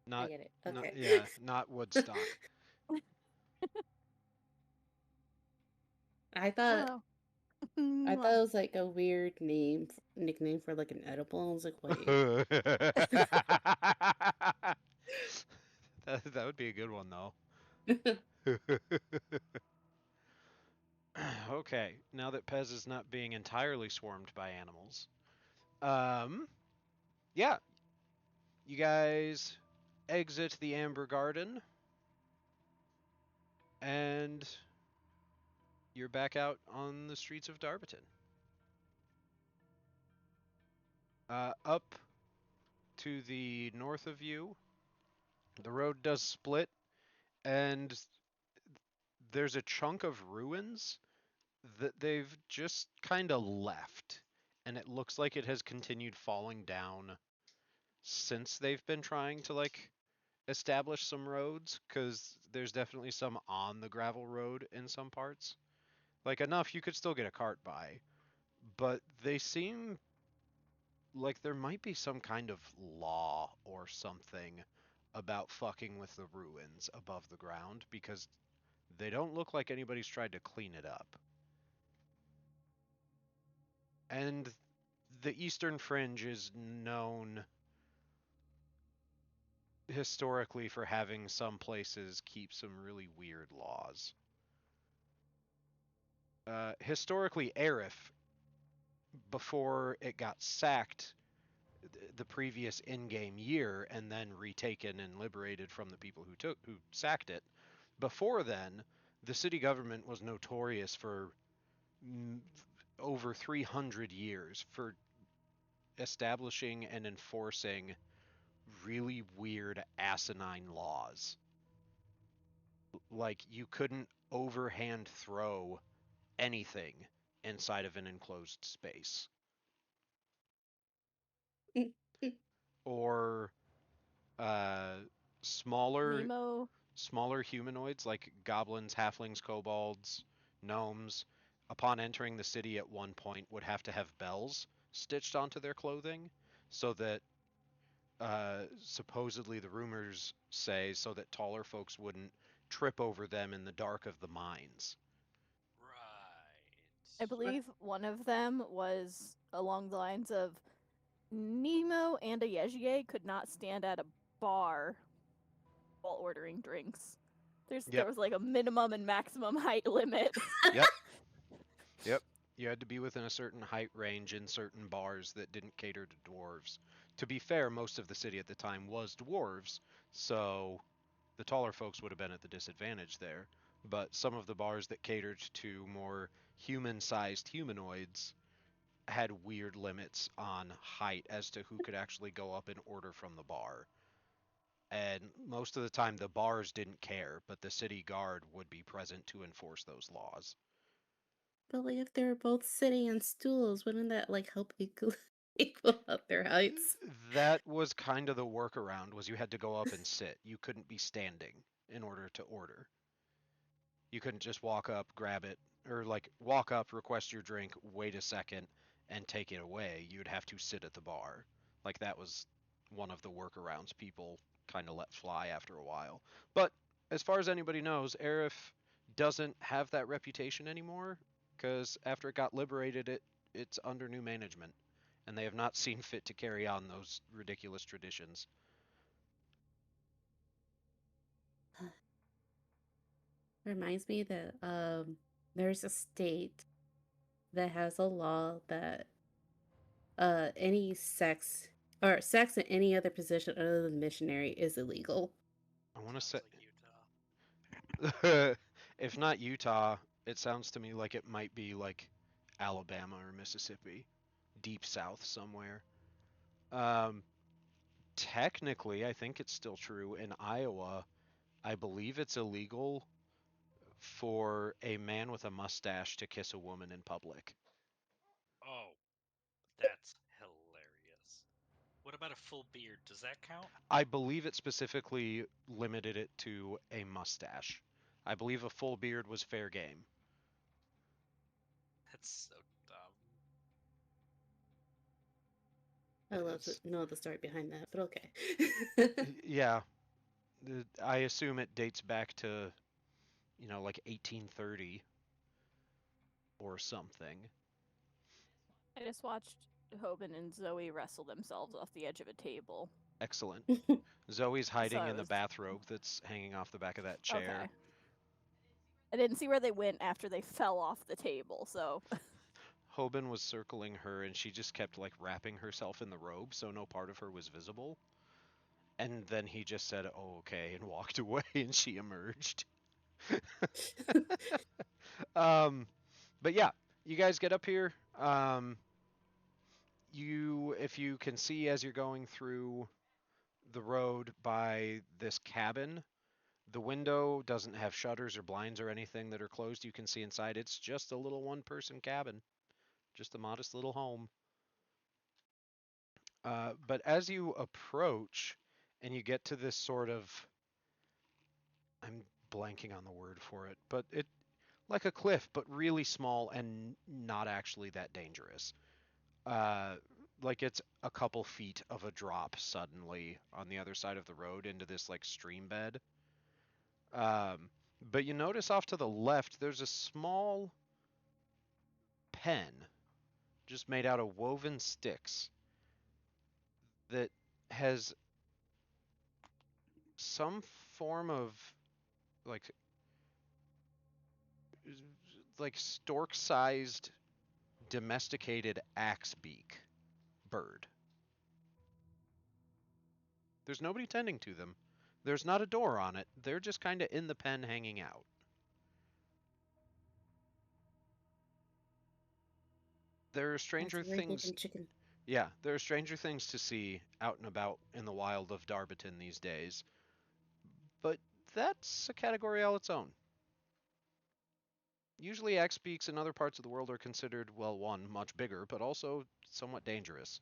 I Not, get it. not, Okay. yeah, not Woodstock. I thought Oh. I thought it was like a weird nickname for like an edible. I was like, wait. That would be a good one though. Okay, now that Pez is not being entirely swarmed by animals, um, Yeah, you guys exit the Amber Garden, and you're back out on the streets of Darbiton. Up to the north of you, the road does split, and there's a chunk of ruins that they've just kind of left. And it looks like it has continued falling down since they've been trying to, like, establish some roads, because there's definitely some on the gravel road in some parts. Like, enough you could still get a cart by, but they seem like there might be some kind of law or something about fucking with the ruins above the ground, because they don't look like anybody's tried to clean it up. And the Eastern Fringe is known historically for having some places keep some really weird laws. Historically, Arif, before it got sacked the previous in-game year and then retaken and liberated from the people who sacked it, before then, the city government was notorious for over 300 years for establishing and enforcing really weird asinine laws. Like, you couldn't overhand throw anything inside of an enclosed space. Or uh, smaller Nemo. smaller humanoids like goblins, halflings, kobolds, gnomes, upon entering the city at one point would have to have bells stitched onto their clothing so that supposedly the rumors say so that taller folks wouldn't trip over them in the dark of the mines. I Right. believe one of them was along the lines of Nemo and a Yejier could not stand at a bar while ordering drinks. There Yep. was like a minimum and maximum height limit. Yep. Yep. You had to be within a certain height range in certain bars that didn't cater to dwarves. To be fair, most of the city at the time was dwarves, so the taller folks would have been at the disadvantage there. But some of the bars that catered to more human sized humanoids had weird limits on height as to who could actually go up and order from the bar. And most of the time, the bars didn't care, but the city guard would be present to enforce those laws. But like, if they were both sitting on stools, wouldn't that like help equal out their heights? That was kind of the workaround, was you had to go up and sit. You couldn't be standing in order to order. You couldn't just walk up, grab it, or like walk up, request your drink, wait a second, and take it away. You'd have to sit at the bar. Like, that was one of the workarounds people kind of let fly after a while. But as far as anybody knows, Arif doesn't have that reputation anymore, because after it got liberated, it's under new management, and they have not seen fit to carry on those ridiculous traditions. Reminds me that there's a state that has a law that any sex or sex in any other position other than missionary is illegal. I want to Sounds say, like Utah. if not Utah, it sounds to me like it might be like Alabama or Mississippi, deep south somewhere. Um, Technically, I think it's still true in Iowa. I believe it's illegal for a man with a mustache to kiss a woman in public. Oh, that's hilarious. What about a full beard? Does that count? I believe it specifically limited it to a mustache. I believe a full beard was fair game. That's so dumb. I love to It's know the story behind that, but okay. yeah. I assume it dates back to, like 1830 or something. I just watched Hoban and Zoe wrestle themselves off the edge of a table. Excellent. Zoe's So hiding I in the was bathrobe that's hanging off the back of that chair. okay. I didn't see where they went after they fell off the table, so Hoban was circling her and she just kept like wrapping herself in the robe so no part of her was visible. And then he just said, "Oh, okay," and walked away and she emerged. But yeah, you guys get up here. If you can see as you're going through the road by this cabin, the window doesn't have shutters or blinds or anything that are closed. You can see inside. It's just a little one-person cabin, just a modest little home. But as you approach and you get to this sort of, I'm blanking on the word for it, but it like a cliff, but really small and not actually that dangerous. Uh, like it's a couple feet of a drop suddenly on the other side of the road into this like stream bed. Um, but you notice off to the left, there's a small pen just made out of woven sticks that has some form of like stork-sized domesticated axe beak bird. There's nobody tending to them. There's not a door on it. They're just kind of in the pen hanging out. There are That's stranger a very things. looking chicken. Yeah, there are stranger things to see out and about in the wild of Darbiton these days. But that's a category all its own. Usually, axe beaks in other parts of the world are considered, well, one, much bigger, but also somewhat dangerous.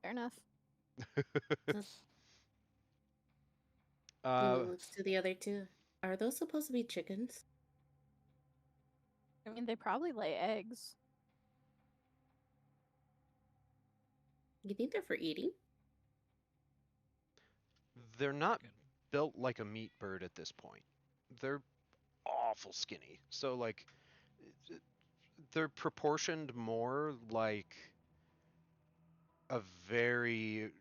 Fair enough. So uh, Luna looks to the other two. Are those supposed to be chickens? I mean, they probably lay eggs. You think they're for eating? they're not Good. built like a meat bird at this point. They're awful skinny. So, like, they're proportioned more like a very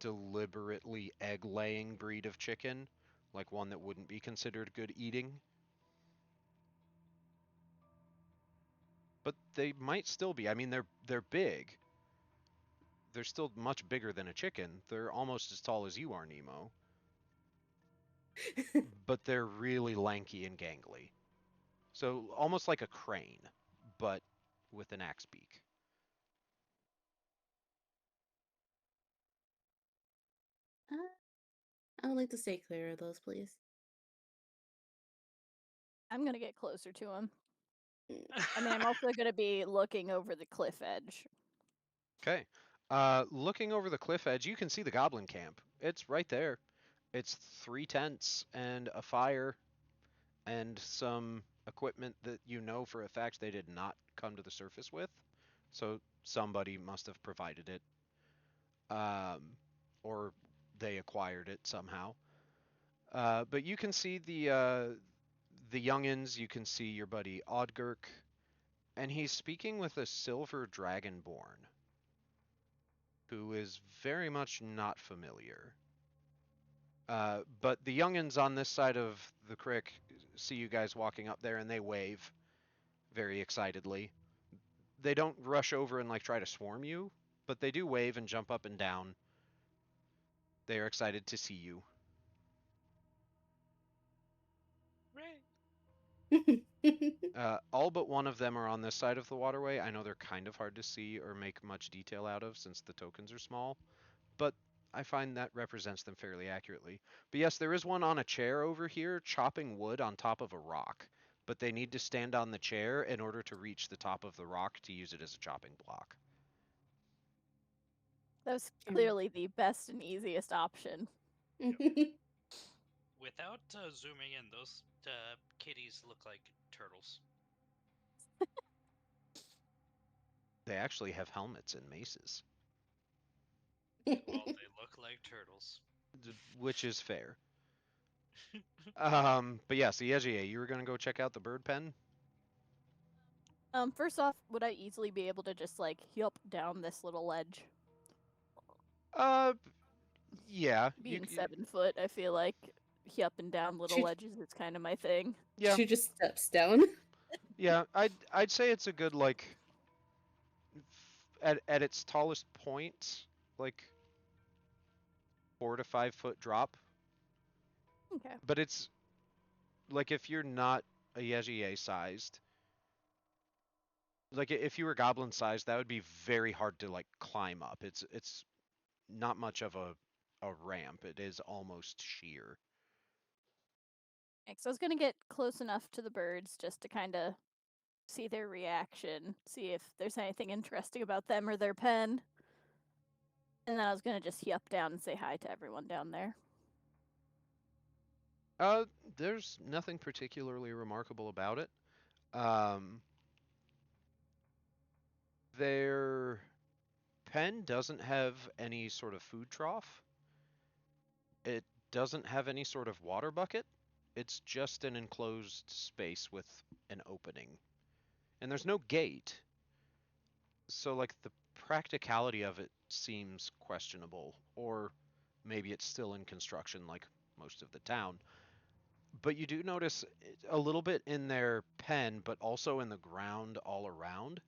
deliberately egg laying breed of chicken, like one that wouldn't be considered good eating. But they might still be. I mean, they're big. They're still much bigger than a chicken. They're almost as tall as you are, Nemo. But they're really lanky and gangly. So almost like a crane, but with an axe beak. Uh, I would like to stay clear of those, please. I'm gonna get closer to him. Mm. I mean, I'm also gonna be looking over the cliff edge. Okay. Looking over the cliff edge, you can see the goblin camp. It's right there. It's 3 tents and a fire and some equipment that you know for a fact they did not come to the surface with. So somebody must have provided it, um, or they acquired it somehow. But you can see the youngins. You can see your buddy Odgurk, and he's speaking with a silver dragonborn who is very much not familiar. But the youngins on this side of the creek see you guys walking up there, and they wave very excitedly. They don't rush over and like try to swarm you, but they do wave and jump up and down. They are excited to see you. Right. All but one of them are on this side of the waterway. I know they're kind of hard to see or make much detail out of since the tokens are small, but I find that represents them fairly accurately. But yes, there is one on a chair over here chopping wood on top of a rock, but they need to stand on the chair in order to reach the top of the rock to use it as a chopping block. That was Mm. clearly the best and easiest option. Without zooming in, those kitties look like turtles. They actually have helmets and maces, Well, they look like turtles. which is fair. But yeah, so Yeji, you were gonna go check out the bird pen? First off, would I easily be able to just like yup down this little ledge? Uh, yeah, Being 7 foot, I feel like up and down little She- ledges is kind of my thing. Yeah, She just steps down. yeah. I'd say it's a good like at its tallest point, like 4 to 5 foot drop. Okay. But it's like if you're not a Yejiye sized, like if you were goblin sized, that would be very hard to like climb up. It's not much of a ramp. It is almost sheer. So I was gonna get close enough to the birds just to kind of see their reaction, see if there's anything interesting about them or their pen. And then I was gonna just yup down and say hi to everyone down there. There's nothing particularly remarkable about it. Um, their pen doesn't have any sort of food trough. It doesn't have any sort of water bucket. It's just an enclosed space with an opening. And there's no gate. So, like, the practicality of it seems questionable. Or maybe it's still in construction, like most of the town. But you do notice a little bit in their pen, but also in the ground all around,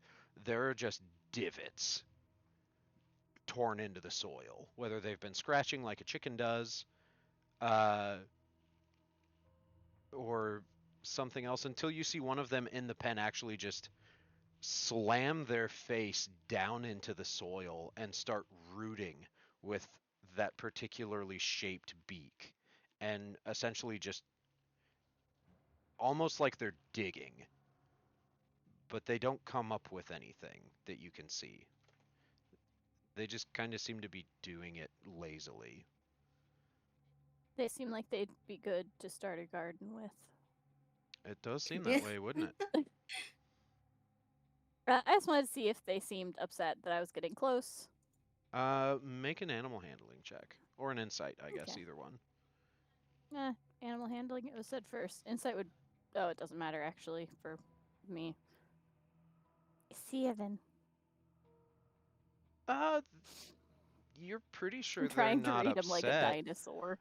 there are just divots torn into the soil, whether they've been scratching like a chicken does, uh, or something else, until you see one of them in the pen actually just slam their face down into the soil and start rooting with that particularly shaped beak, and essentially just almost like they're digging, but they don't come up with anything that you can see. They just kind of seem to be doing it lazily. They seem like they'd be good to start a garden with. It does seem Yeah. that way, wouldn't it? I just wanted to see if they seemed upset that I was getting close. Make an animal handling check or an insight, I guess, Okay. either one. Animal handling, it was said first. Insight would. Oh, it doesn't matter actually for me. 7. Uh, you're pretty sure I'm they're trying to not read him like a upset. dinosaur.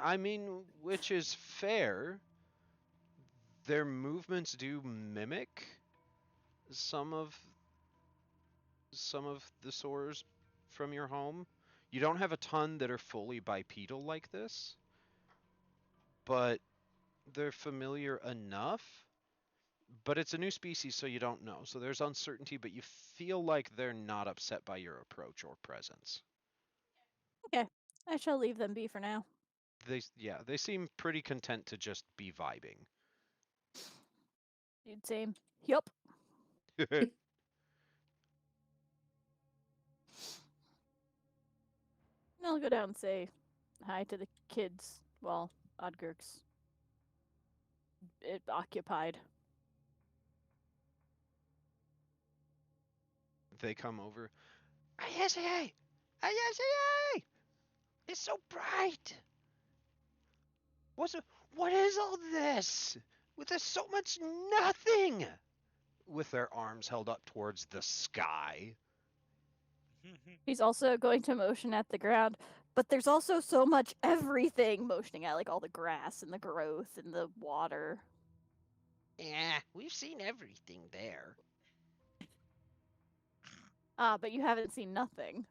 I mean, which is fair. Their movements do mimic some of the sores from your home. You don't have a ton that are fully bipedal like this, but they're familiar enough. But it's a new species, so you don't know. So there's uncertainty, but you feel like they're not upset by your approach or presence. Okay, I shall leave them be for now. They seem pretty content to just be vibing. Dude, same. Yup. I'll go down and say hi to the kids while Odgurk's occupied. They come over. Ayesei! Ayesei! It's so bright! What is all this? There's so much nothing! With their arms held up towards the sky. He's also going to motion at the ground, but there's also so much everything motioning at, like all the grass and the growth and the water. Yeah, we've seen everything there. Ah, but you haven't seen nothing.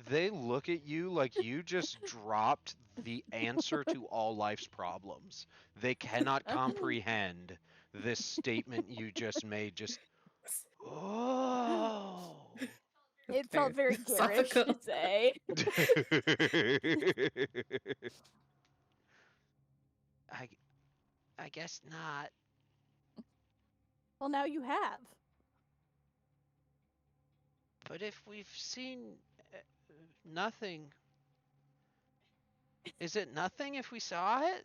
They look at you like you just dropped the answer to all life's problems. They cannot comprehend this statement you just made. Just, oh. It felt very garish to philosophical. say. I guess not. Well, now you have. But if we've seen nothing, is it nothing if we saw it?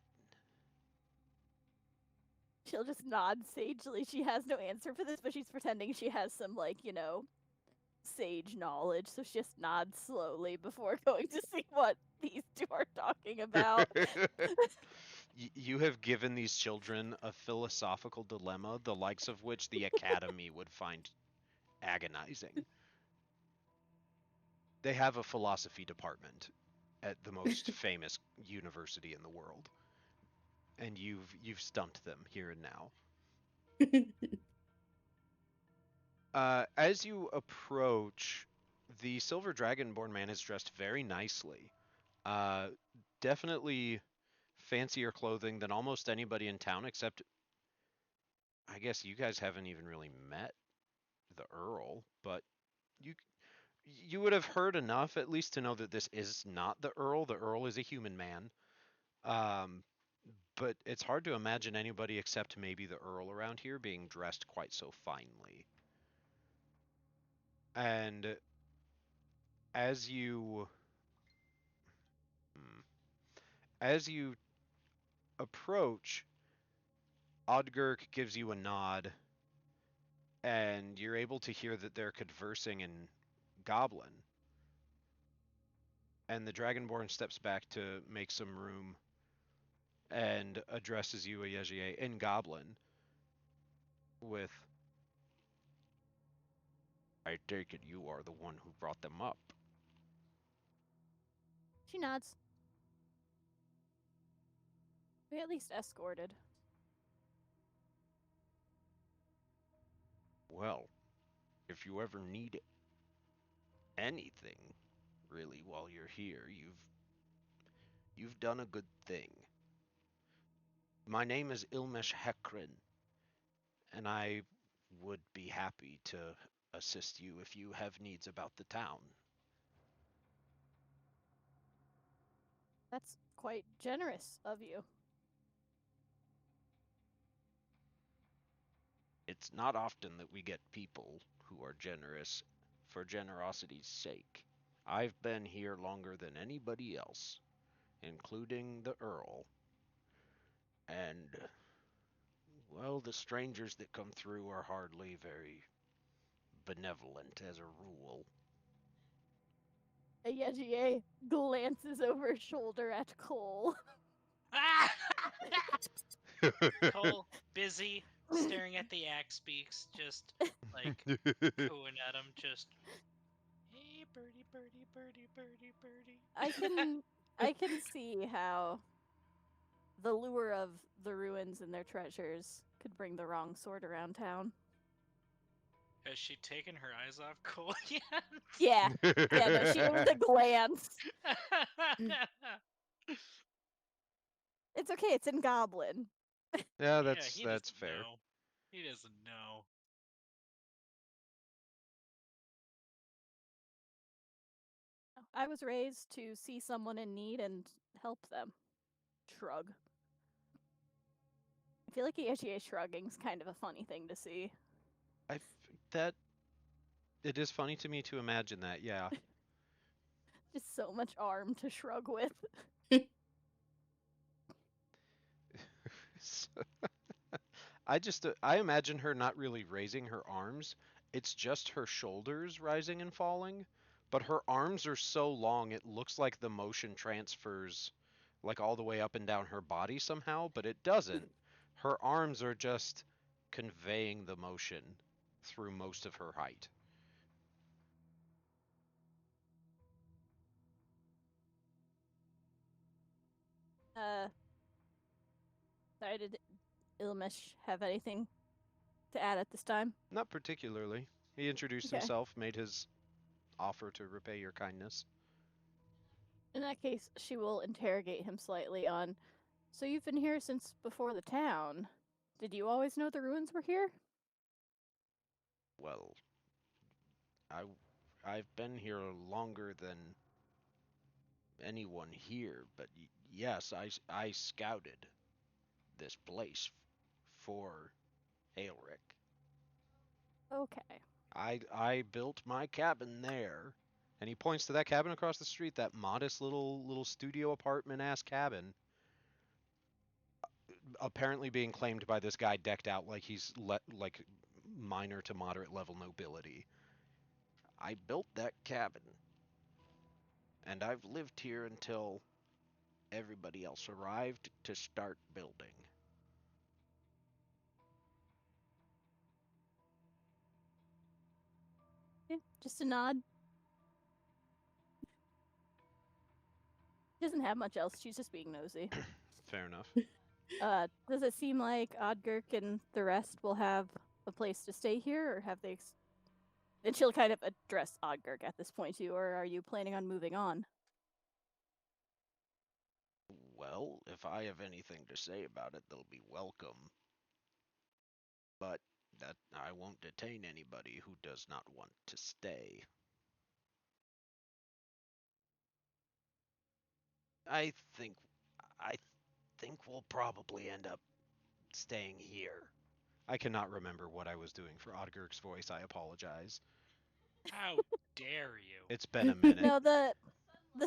She'll just nod sagely. She has no answer for this, but she's pretending she has some, like, sage knowledge. So she just nods slowly before going to see what these two are talking about. You have given these children a philosophical dilemma, the likes of which the Academy would find agonizing. They have a philosophy department at the most famous university in the world, and you've stumped them here and now. As you approach, the Silver Dragonborn man is dressed very nicely. Uh, Definitely fancier clothing than almost anybody in town, except I guess you guys haven't even really met the Earl, but you you would have heard enough at least to know that this is not the Earl. The Earl is a human man. Um, but it's hard to imagine anybody except maybe the Earl around here being dressed quite so finely. And as you hmm, as you approach, Odgurk gives you a nod, and you're able to hear that they're conversing in Goblin. And the Dragonborn steps back to make some room and addresses you, Ayejier, in Goblin with, I take it you are the one who brought them up. She nods. We at least escorted. Well, if you ever need anything, really, while you're here, you've done a good thing. My name is Ilmesh Hekrin, and I would be happy to assist you if you have needs about the town. That's quite generous of you. It's not often that we get people who are generous for generosity's sake. I've been here longer than anybody else, including the Earl, and, well, the strangers that come through are hardly very benevolent as a rule. Yejier glances over his shoulder at Cole. Cole, busy, staring at the axe beaks, just like cooing at him, just hey birdie, birdie, birdie, birdie, birdie. I can see how the lure of the ruins and their treasures could bring the wrong sort around town. Has she taken her eyes off Cole yet? Yeah. Yeah, no, she gave it a glance. It's okay, it's in Goblin. Yeah, Yeah, he that's doesn't fair. know. He doesn't know. I was raised to see someone in need and help them. Shrug. I feel like Yejier shrugging's kind of a funny thing to see. I that it is funny to me to imagine that. Yeah. Just so much arm to shrug with. I imagine her not really raising her arms. It's just her shoulders rising and falling, but her arms are so long it looks like the motion transfers like all the way up and down her body somehow, but it doesn't. Her arms are just conveying the motion through most of her height. Uh, sorry, did Ilmish have anything to add at this time? Not particularly. He introduced Okay. himself, made his offer to repay your kindness. In that case, she will interrogate him slightly on. So you've been here since before the town. Did you always know the ruins were here? Well, I I've been here longer than anyone here, but yes, I scouted this place for Aelric. Okay. I built my cabin there, and he points to that cabin across the street, that modest little studio apartment ass cabin, apparently being claimed by this guy decked out like he's like minor to moderate level nobility. I built that cabin, and I've lived here until everybody else arrived to start building. Yeah, just a nod. She doesn't have much else. She's just being nosy. Fair enough. Does it seem like Odgurk and the rest will have a place to stay here, or have they? And she'll kind of address Odgurk at this point too, or are you planning on moving on? Well, if I have anything to say about it, they'll be welcome. But that I won't detain anybody who does not want to stay. I think I think we'll probably end up staying here. I cannot remember what I was doing for Odgurk's voice. I apologize. How dare you? It's been a minute. No, the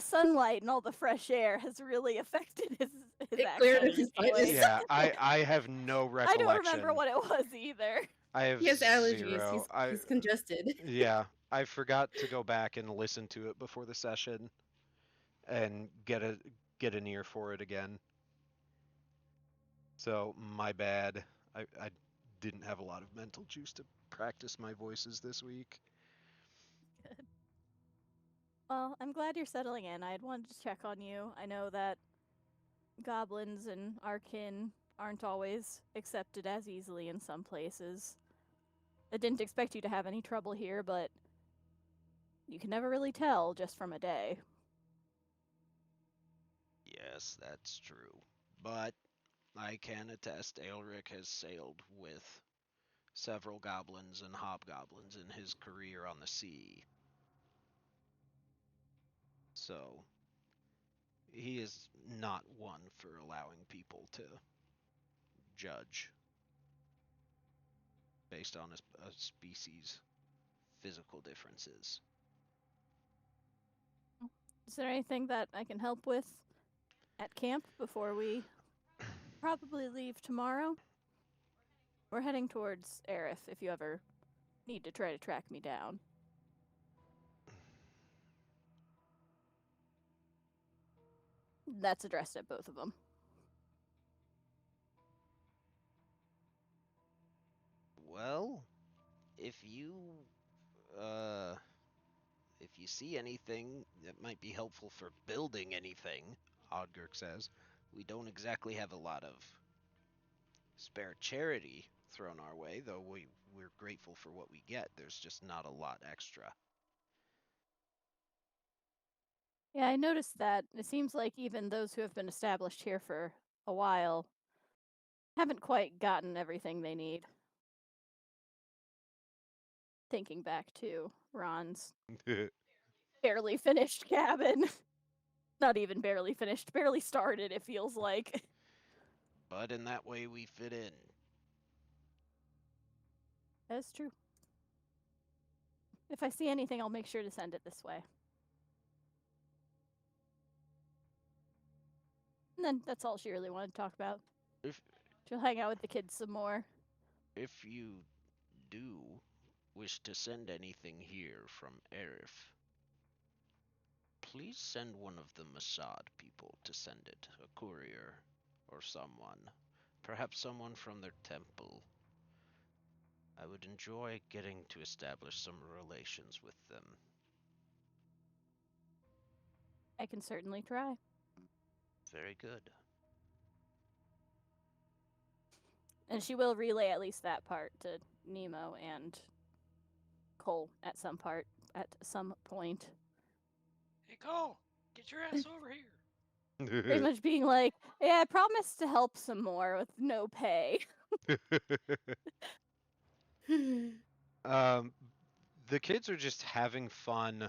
sunlight and all the fresh air has really affected his It accent cleared and his his voice. voice. Yeah, I have no I recollection. don't remember what it was either. I have He has allergies. zero. He's congested. Yeah, I forgot to go back and listen to it before the session and get an ear for it again. So my bad. I didn't have a lot of mental juice to practice my voices this week. Well, I'm glad you're settling in. I had wanted to check on you. I know that goblins and our kin aren't always accepted as easily in some places. I didn't expect you to have any trouble here, but you can never really tell just from a day. Yes, that's true. But I can attest Aelric has sailed with several goblins and hobgoblins in his career on the sea. So he is not one for allowing people to judge based on a species' physical differences. Is there anything that I can help with at camp before we probably leave tomorrow? We're heading towards Aerith if you ever need to try to track me down. That's addressed at both of them. Well, if you uh if you see anything that might be helpful for building anything, Odgurk says, we don't exactly have a lot of spare charity thrown our way, though we're grateful for what we get. There's just not a lot extra. Yeah, I noticed that. It seems like even those who have been established here for a while haven't quite gotten everything they need. Thinking back to Ron's barely finished cabin. Not even barely finished, barely started, it feels like. But in that way we fit in. That's true. If I see anything, I'll make sure to send it this way. And then that's all she really wanted to talk about. If She'll hang out with the kids some more. if you do wish to send anything here from Aerith, please send one of the Masad people to send it, a courier or someone, perhaps someone from their temple. I would enjoy getting to establish some relations with them. I can certainly try. Very good. And she will relay at least that part to Nemo and Cole at some point. Hey, Cole, get your ass over here. Pretty much being like, yeah, I promised to help some more with no pay. The kids are just having fun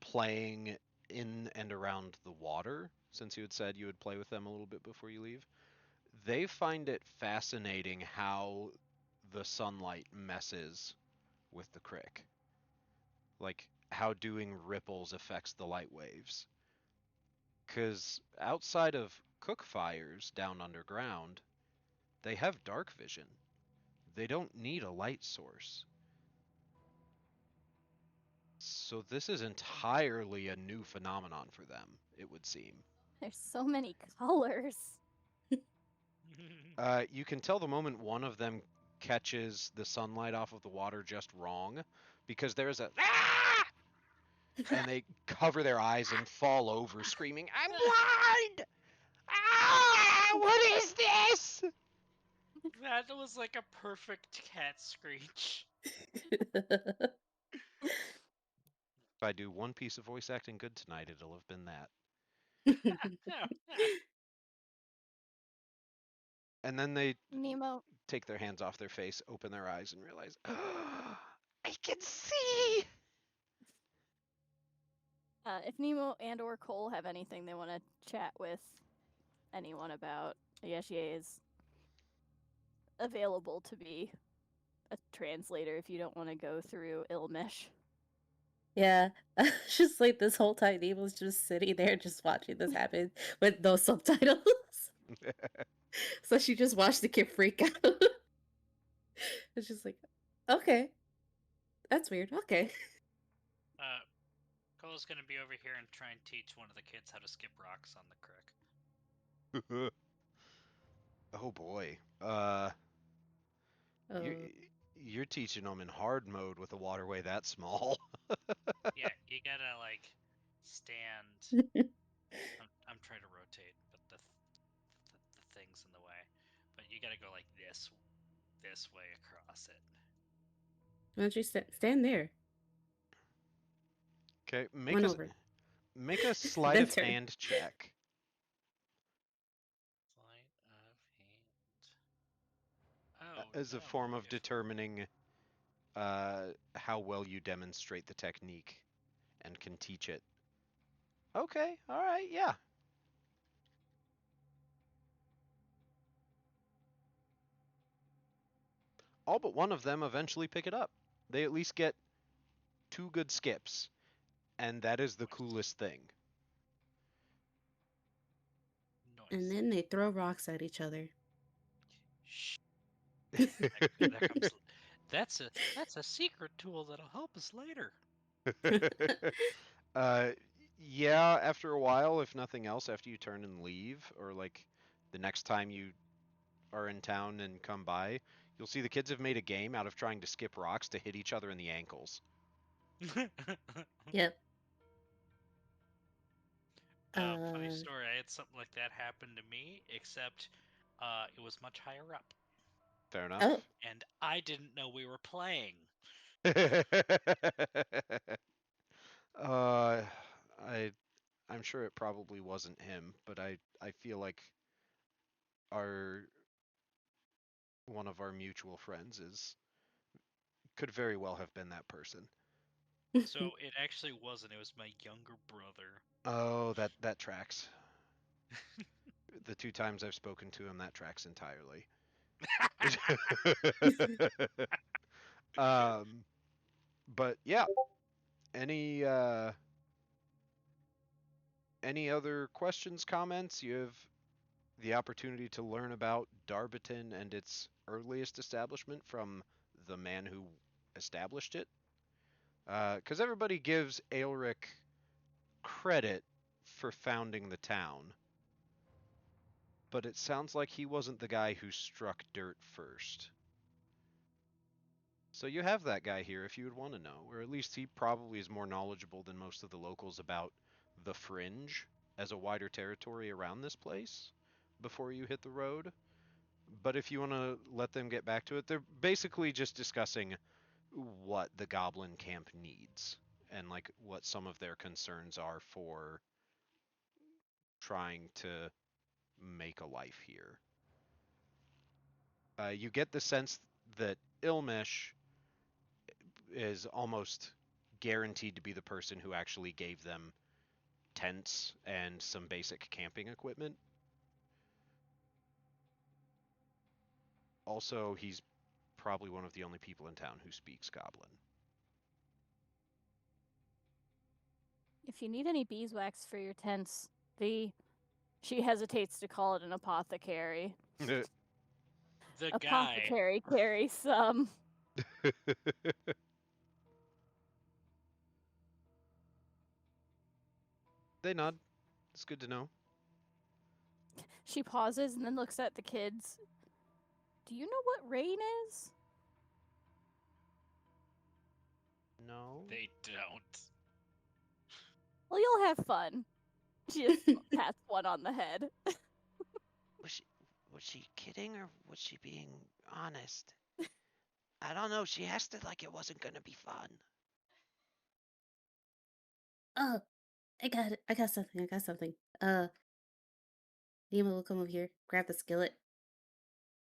playing in and around the water, since you had said you would play with them a little bit before you leave. They find it fascinating how the sunlight messes with the crick. Like how doing ripples affects the light waves. Because outside of cook fires down underground, they have dark vision. They don't need a light source. So this is entirely a new phenomenon for them, it would seem. There's so many colors. You can tell the moment one of them catches the sunlight off of the water just wrong, because there's a ah! and they cover their eyes and fall over, screaming, "I'm blind! Ah! What is this?" That was like a perfect cat screech. If I do one piece of voice acting good tonight, it'll have been that. And then they Nemo, take their hands off their face, open their eyes, and realize, I can see! if Nemo and or Cole have anything they want to chat with anyone about, Yeshier is available to be a translator if you don't want to go through Ilmish. Yeah, just like this whole time, Nemo's just sitting there, just watching this happen with no subtitles. So she just watched the kid freak out. It's just like, okay, that's weird. Okay. Cole's gonna be over here and try and teach one of the kids how to skip rocks on the creek. Oh boy. Oh, You're teaching them in hard mode with a waterway that small. Yeah, you gotta like stand. I'm trying to rotate, but the thing's in the way. But you gotta go like this way across it. why don't you stand there? Okay, One over. make a sleight Then of turn. hand check. Sleight of hand. Oh As a no! form of determining how well you demonstrate the technique and can teach it. Okay, all right, yeah. All but one of them eventually pick it up. They at least get 2 good skips, and that is the coolest thing. And Noise. then they throw rocks at each other. Shh. There comes. That's a secret tool that'll help us later. uh, yeah, after a while, if nothing else, after you turn and leave, or like the next time you are in town and come by, you'll see the kids have made a game out of trying to skip rocks to hit each other in the ankles. Yep. Funny story. I had something like that happen to me, except it was much higher up, Fair Oh, enough. and I didn't know we were playing. uh, I'm sure it probably wasn't him, but I feel like our one of our mutual friends could very well have been that person. So it actually wasn't. It was my younger brother. Oh, that tracks. The 2 times I've spoken to him, that tracks entirely. um, but yeah, any any other questions, comments? You have the opportunity to learn about Darbiton and its earliest establishment from the man who established it. Because everybody gives Aelric credit for founding the town, but it sounds like he wasn't the guy who struck dirt first. So you have that guy here if you would want to know, or at least he probably is more knowledgeable than most of the locals about the Fringe as a wider territory around this place before you hit the road. But if you want to let them get back to it, they're basically just discussing what the goblin camp needs and like what some of their concerns are for trying to make a life here. You get the sense that Ilmish is almost guaranteed to be the person who actually gave them tents and some basic camping equipment. Also, he's probably one of the only people in town who speaks Goblin. If you need any beeswax for your tents, she hesitates to call it an apothecary. The guy. Apothecary carries some. They nod. It's good to know. She pauses and then looks at the kids. Do you know what rain is? No. They don't. Well, you'll have fun. She just pats one on the head. Was she kidding or was she being honest? I don't know. She acted like it wasn't gonna be fun. Oh, I got it. I got something. Nemo will come over here, grab the skillet,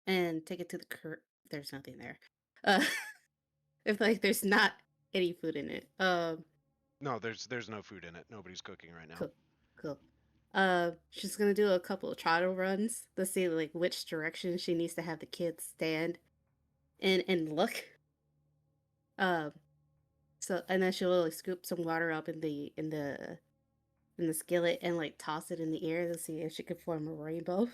and take it to the There's nothing there. Uh, if like there's not any food in it. No, there's no food in it. Nobody's cooking right now. Cool, cool. She's gonna do a couple of trottle runs to see like which direction she needs to have the kids stand and look. Um, so and then she'll like scoop some water up in the skillet and like toss it in the air to see if she could form a rainbow.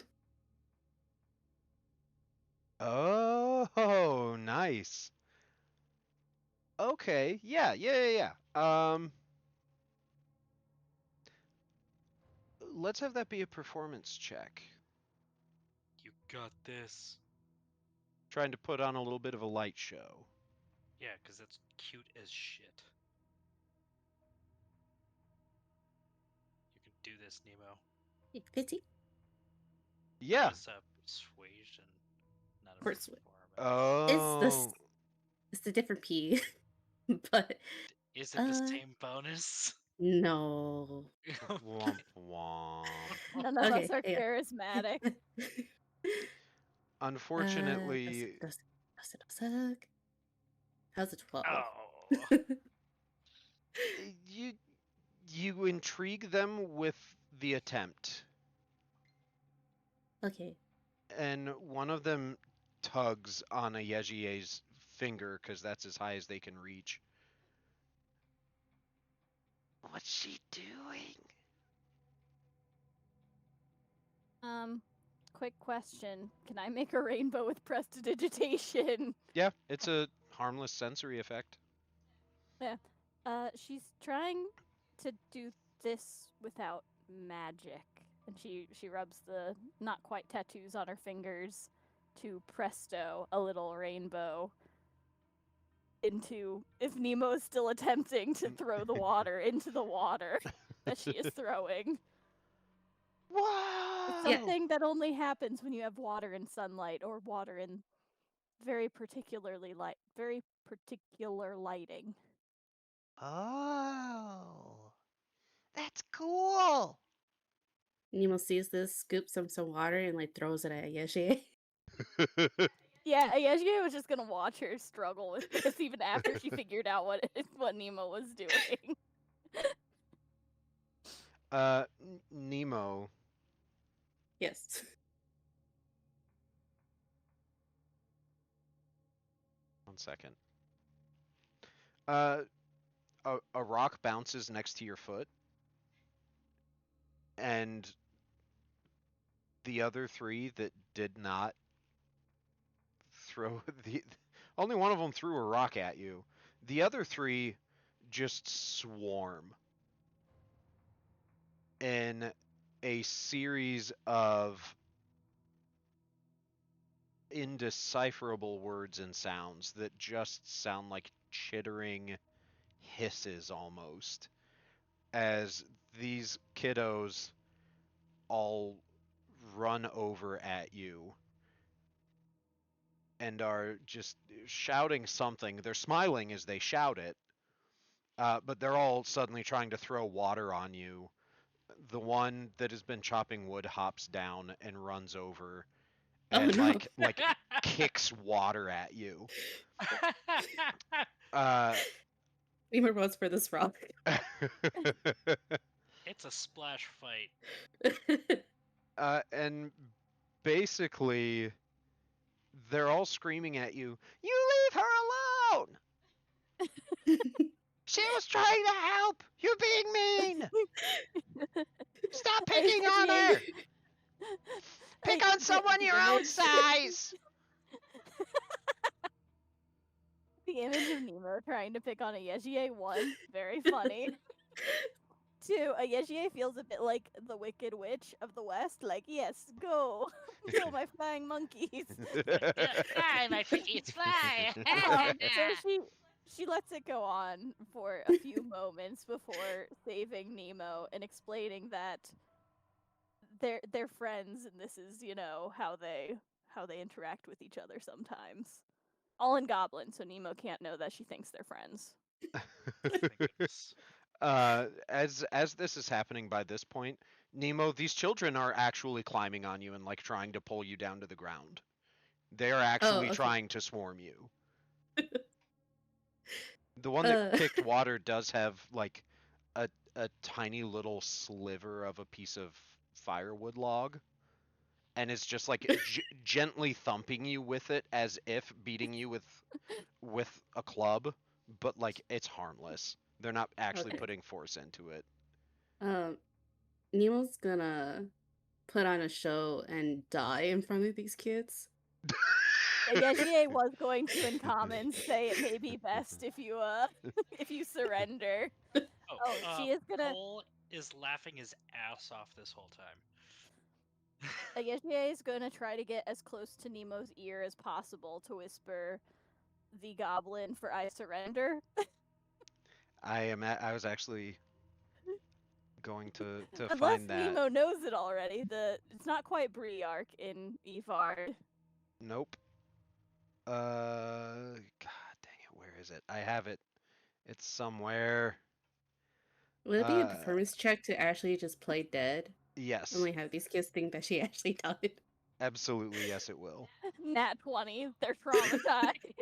Oh, nice. Okay, yeah. Let's have that be a performance check. You got this. Trying to put on a little bit of a light show. Yeah, because that's cute as shit. You can do this, Nemo. 50? Yeah. It's a persuasion, not a Persuade. performance. Oh. It's the different P, but Is it the same bonus? no. Womp womp. None of Okay, us are yeah. charismatic. Unfortunately, Suck. How's a 12? Oh. you intrigue them with the attempt, Okay. and one of them tugs on Ayejie's finger because that's as high as they can reach. What's she doing? Quick question. Can I make a rainbow with prestidigitation? Yeah, it's a harmless sensory effect. Yeah. She's trying to do this without magic. And she rubs the not quite tattoos on her fingers to presto a little rainbow into, if Nemo is still attempting to throw the water into the water that she is throwing. Wow! It's something that only happens when you have water and sunlight, or water in very particular lighting. Oh, that's cool. Nemo sees this, scoops some water, and like throws it at Yeshi. Yeah, Ayejie was just gonna watch her struggle with this even after she figured out what Nemo was doing. Nemo. Yes. 1 second. A rock bounces next to your foot, and the other three that did not throw the only one of them threw a rock at you. The other three just swarm in a series of indecipherable words and sounds that just sound like chittering hisses almost, as these kiddos all run over at you and are just shouting something. They're smiling as they shout it, but they're all suddenly trying to throw water on you. The one that has been chopping wood hops down and runs over and no. like kicks water at you. Nemo runs for this rock. It's a splash fight. And basically, they're all screaming at you, "You leave her alone! She was trying to help! You're being mean! Stop picking on her! Pick on someone your own size!" The image of Nemo trying to pick on Ayejie, 1, very funny. 2, Ayejie feels a bit like the Wicked Witch of the West, like, yes, go, kill my flying monkeys. Fly, my piggies, fly! So She lets it go on for a few moments before saving Nemo and explaining that they're friends and this is, how they interact with each other sometimes. All in Goblin, so Nemo can't know that she thinks they're friends. Thank goodness. As this is happening by this point, Nemo, these children are actually climbing on you and like trying to pull you down to the ground. They are Oh, actually okay. trying to swarm you. The one that Uh, picked water does have like a tiny little sliver of a piece of firewood log, and it's just like gently thumping you with it as if beating you with a club, but like it's harmless. They're not actually okay. putting force into it. Um, Nemo's gonna put on a show and die in front of these kids. Yejier was going to in comments say it may be best if you if you surrender. Oh, she is gonna Cole is laughing his ass off this whole time. Yejier is gonna try to get as close to Nemo's ear as possible to whisper the goblin for I surrender. I was actually going to Unless find that. Nemo knows it already. It's not quite Briarch in Yvard. Nope. God dang it, where is it? I have it. It's somewhere. Will it be a Uh, performance check to actually just play dead? And yes. we have these kids think that she actually died. Absolutely, yes, it will. Nat 20, they're traumatized.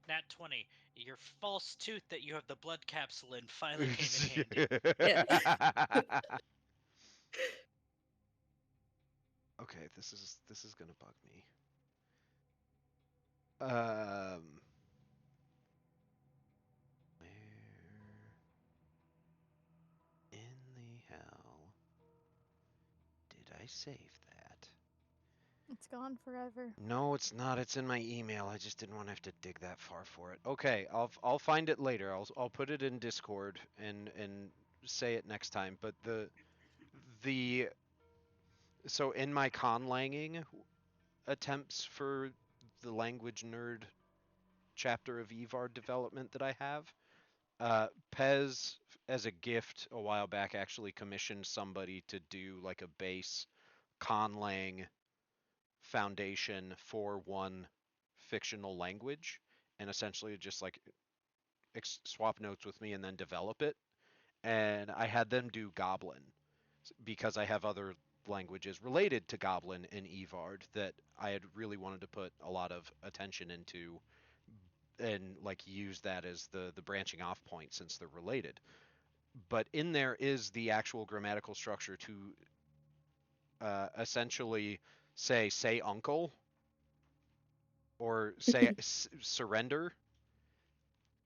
Nat 20, your false tooth that you have the blood capsule in finally came in handy. Yeah. Okay, this is gonna bug me. Um, where in the hell did I save that? It's gone forever. No, it's not. It's in my email. I just didn't want to have to dig that far for it. Okay, I'll find it later. I'll put it in Discord and say it next time. But the so in my conlanging attempts for the language nerd chapter of Evard development that I have, Pez, as a gift a while back, actually commissioned somebody to do like a base conlang foundation for one fictional language and essentially just like swap notes with me and then develop it. And I had them do Goblin because I have other languages related to Goblin and Evard that I had really wanted to put a lot of attention into and like use that as the branching off point since they're related. But in there is the actual grammatical structure to essentially say uncle or say surrender,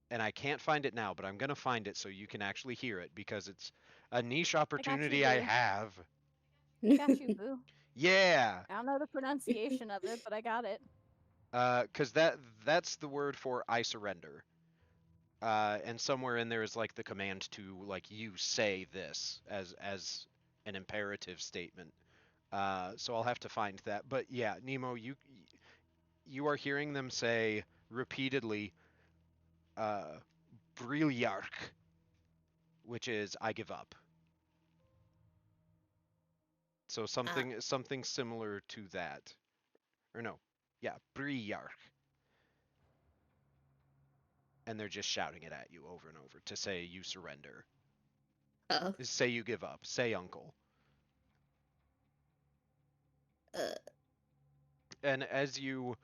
and I can't find it now, but I'm gonna find it so you can actually hear it because it's a niche I got you, opportunity I boo. have. I got you, boo. Yeah, I don't know the pronunciation of it, but I got it. because that's the word for I surrender. And somewhere in there is like the command to like you say this as an imperative statement. So I'll have to find that. But yeah, Nemo, you are hearing them say repeatedly, uh, Brillark, which is I give up. So Ah, something similar to that, or no, yeah, Brillark, and they're just shouting it at you over and over to say you surrender, uh, say you give up, say uncle. uh, And as you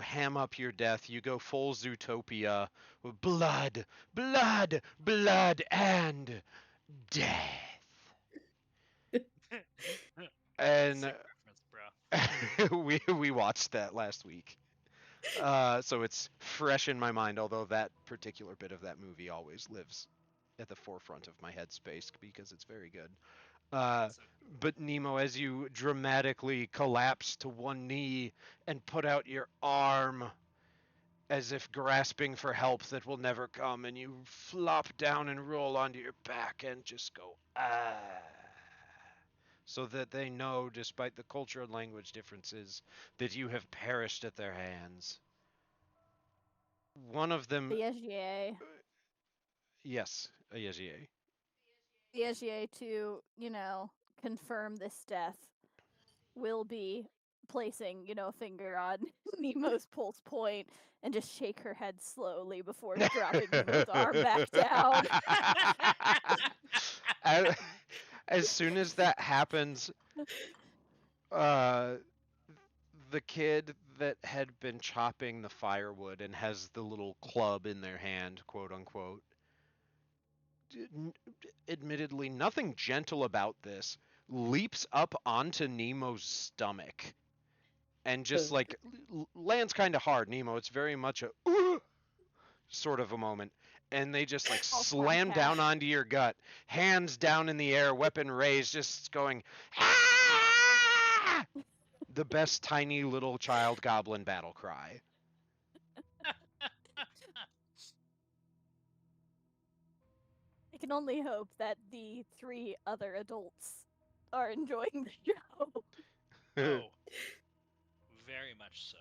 ham up your death, you go full Zootopia with blood, blood, blood, and death. Same And reference, bro. we watched that last week. So it's fresh in my mind, although that particular bit of that movie always lives at the forefront of my headspace because it's very good. Uh, So, but Nemo, as you dramatically collapse to one knee and put out your arm as if grasping for help that will never come, and you flop down and roll onto your back and just go, ah. so that they know, despite the culture and language differences, that you have perished at their hands. One of them, The SGA. yes, a Yezier. The SGA to, confirm this death will be placing, a finger on Nemo's pulse point and just shake her head slowly before dropping Nemo's arm back down. as, as soon as that happens, uh, the kid that had been chopping the firewood and has the little club in their hand, quote unquote, admittedly nothing gentle about this, leaps up onto Nemo's stomach and just like lands kind of hard. Nemo, it's very much a sort of a moment, and they just like All slam Tomcat. down onto your gut, hands down in the air, weapon raised, just going ah! The best tiny little child goblin battle cry. I can only hope that the 3 other adults are enjoying the show. Oh, very much so.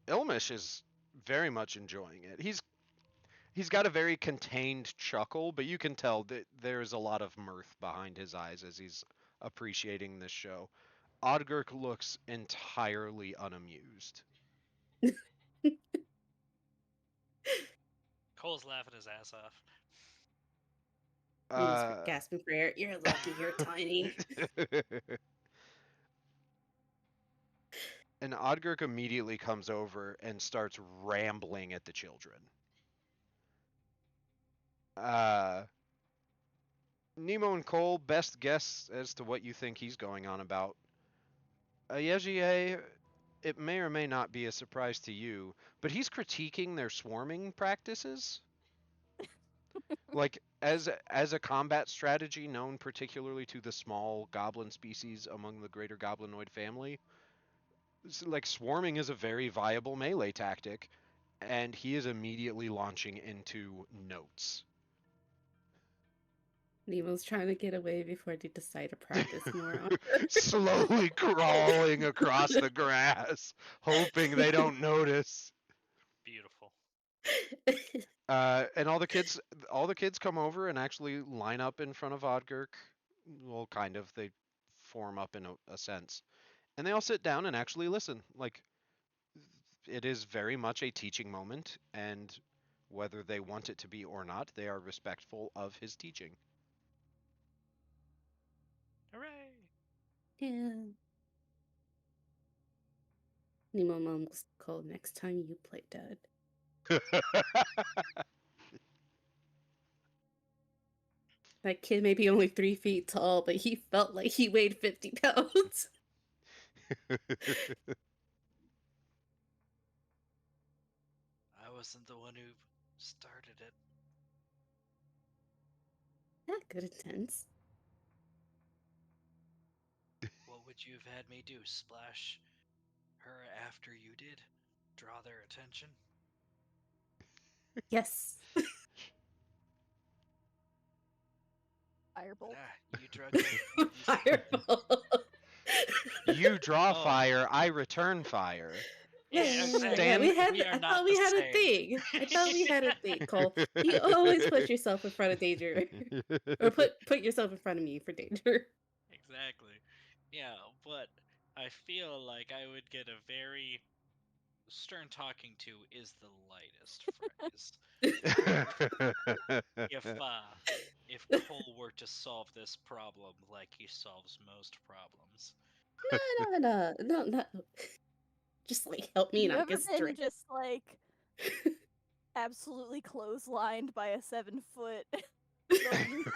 Ilmish is very much enjoying it. He's got a very contained chuckle, but you can tell that there's a lot of mirth behind his eyes as he's appreciating this show. Odgurk looks entirely unamused. Cole's laughing his ass off. Nemo's gasping for air. You're lucky you're tiny. And Odgurk immediately comes over and starts rambling at the children. Nemo and Cole, best guess as to what you think he's going on about. Yejier, it may or may not be a surprise to you, but he's critiquing their swarming practices. Like as a combat strategy known particularly to the small goblin species among the greater goblinoid family, like swarming is a very viable melee tactic, and he is immediately launching into notes. Nemo's trying to get away before they decide to practice more. Slowly crawling across the grass, hoping they don't notice. Beautiful. And all the kids come over and actually line up in front of Odgurk. Well, kind of. They form up in a sense, and they all sit down and actually listen. Like it is very much a teaching moment, and whether they want it to be or not, they are respectful of his teaching. Hooray! Yeah. Nemo mom's Cole, next time you play dead. That kid may be only 3 feet tall, but he felt like he weighed 50 pounds. I wasn't the one who started it. Not good intense. What would you have had me do? Splash her after you did? Draw their attention? Yes. Firebolt. You drug me. Fireball. You draw Oh. fire, I return fire. Yeah, exactly. Yeah, we had. We are I not thought we the had a same. thing. I thought we had a thing, Cole. You always put yourself in front of danger, or put yourself in front of me for danger. Exactly. Yeah, but I feel like I would get a very stern talking to is the lightest phrase. If Cole were to solve this problem like he solves most problems. No. Just like help me Have you not ever get been straight. just like absolutely clotheslined by a 7-foot rodent?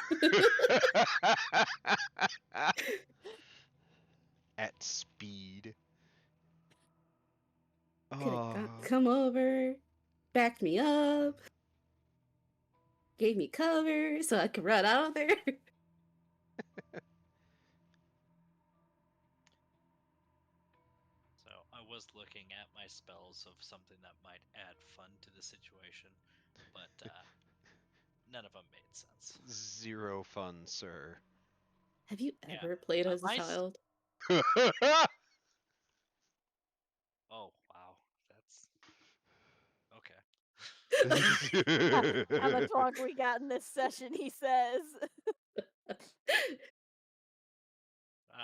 At speed. Could have Oh. come over, backed me up, gave me cover so I could run out of there. So I was looking at my spells of something that might add fun to the situation, but none of them made sense. Zero fun, sir. Have you Yeah. ever played as a My child? Oh wow, that's okay. How much longer we got in this session, he says. Um,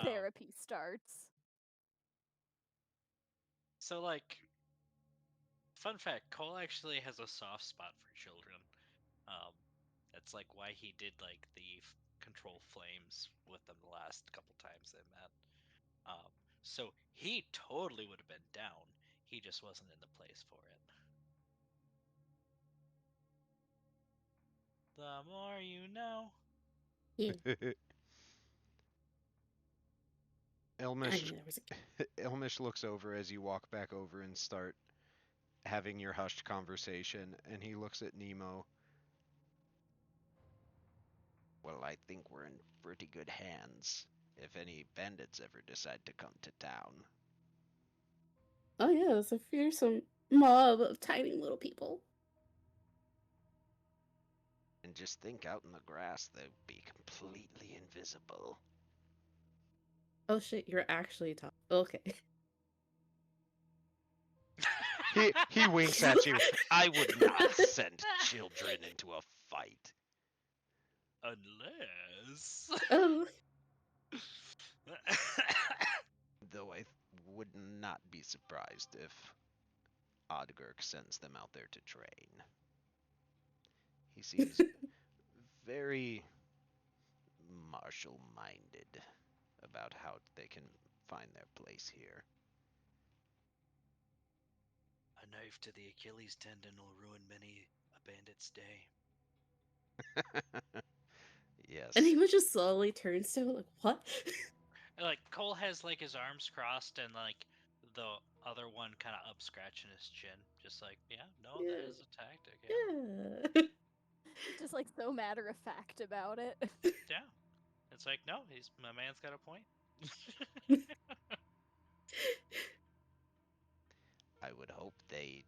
Therapy starts. so like, fun fact: Cole actually has a soft spot for children. Um, that's like why he did like the control flames with them the last couple times they met. Um, so he totally would have been down. He just wasn't in the place for it. The more you know. Yeah, I Elmish, knew there was a. Elmish looks over as you walk back over and start having your hushed conversation, and he looks at Nemo. Well, I think we're in pretty good hands if any bandits ever decide to come to town. Oh yeah, it's a fearsome mob of tiny little people. And just think, out in the grass, they'd be completely invisible. Oh shit, you're actually talking. Okay. He winks at you. I would not send children into a fight. Unless. Oh, Though I would not be surprised if Odgurk sends them out there to train. He seems very martial-minded about how they can find their place here. A knife to the Achilles tendon will ruin many a bandit's day. and Yes. he was just slowly turns to him like, what? And, like Cole has like his arms crossed and like the other one kind of up scratching his chin, just like, yeah, no, that Yeah, is a tactic. Yeah, yeah. Just like so matter of fact about it. yeah. It's like, no, he's my man's got a point. I would hope they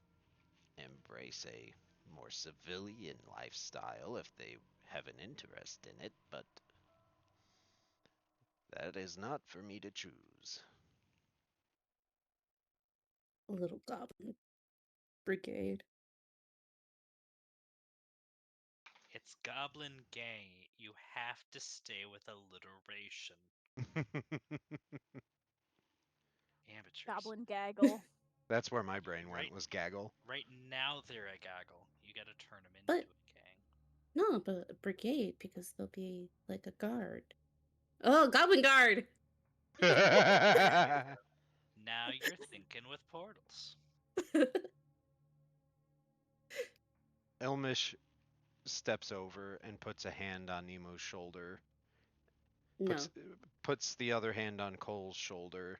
embrace a more civilian lifestyle if they have an interest in it, but that is not for me to choose. A little goblin brigade. It's Goblin Gang. You have to stay with alliteration. Amateurs. Goblin gaggle. That's where my brain went, Right, was gaggle. right now they're a gaggle. You got to turn them But into a gang. no, but a brigade because they'll be like a guard. Oh, goblin guard. Now you're thinking with portals. Elmish steps over and puts a hand on Nemo's shoulder, puts No. puts the other hand on Cole's shoulder.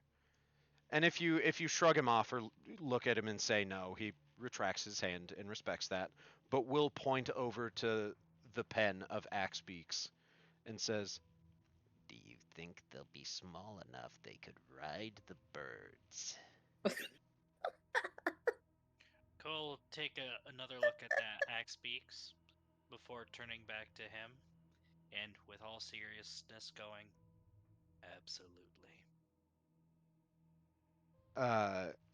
And if you shrug him off or look at him and say no, he retracts his hand and respects that, but will point over to the pen of axe beaks and says, "Do you think they'll be small enough they could ride the birds?" Cole will take another look at that axe beaks before turning back to him, and with all seriousness going, absolutely.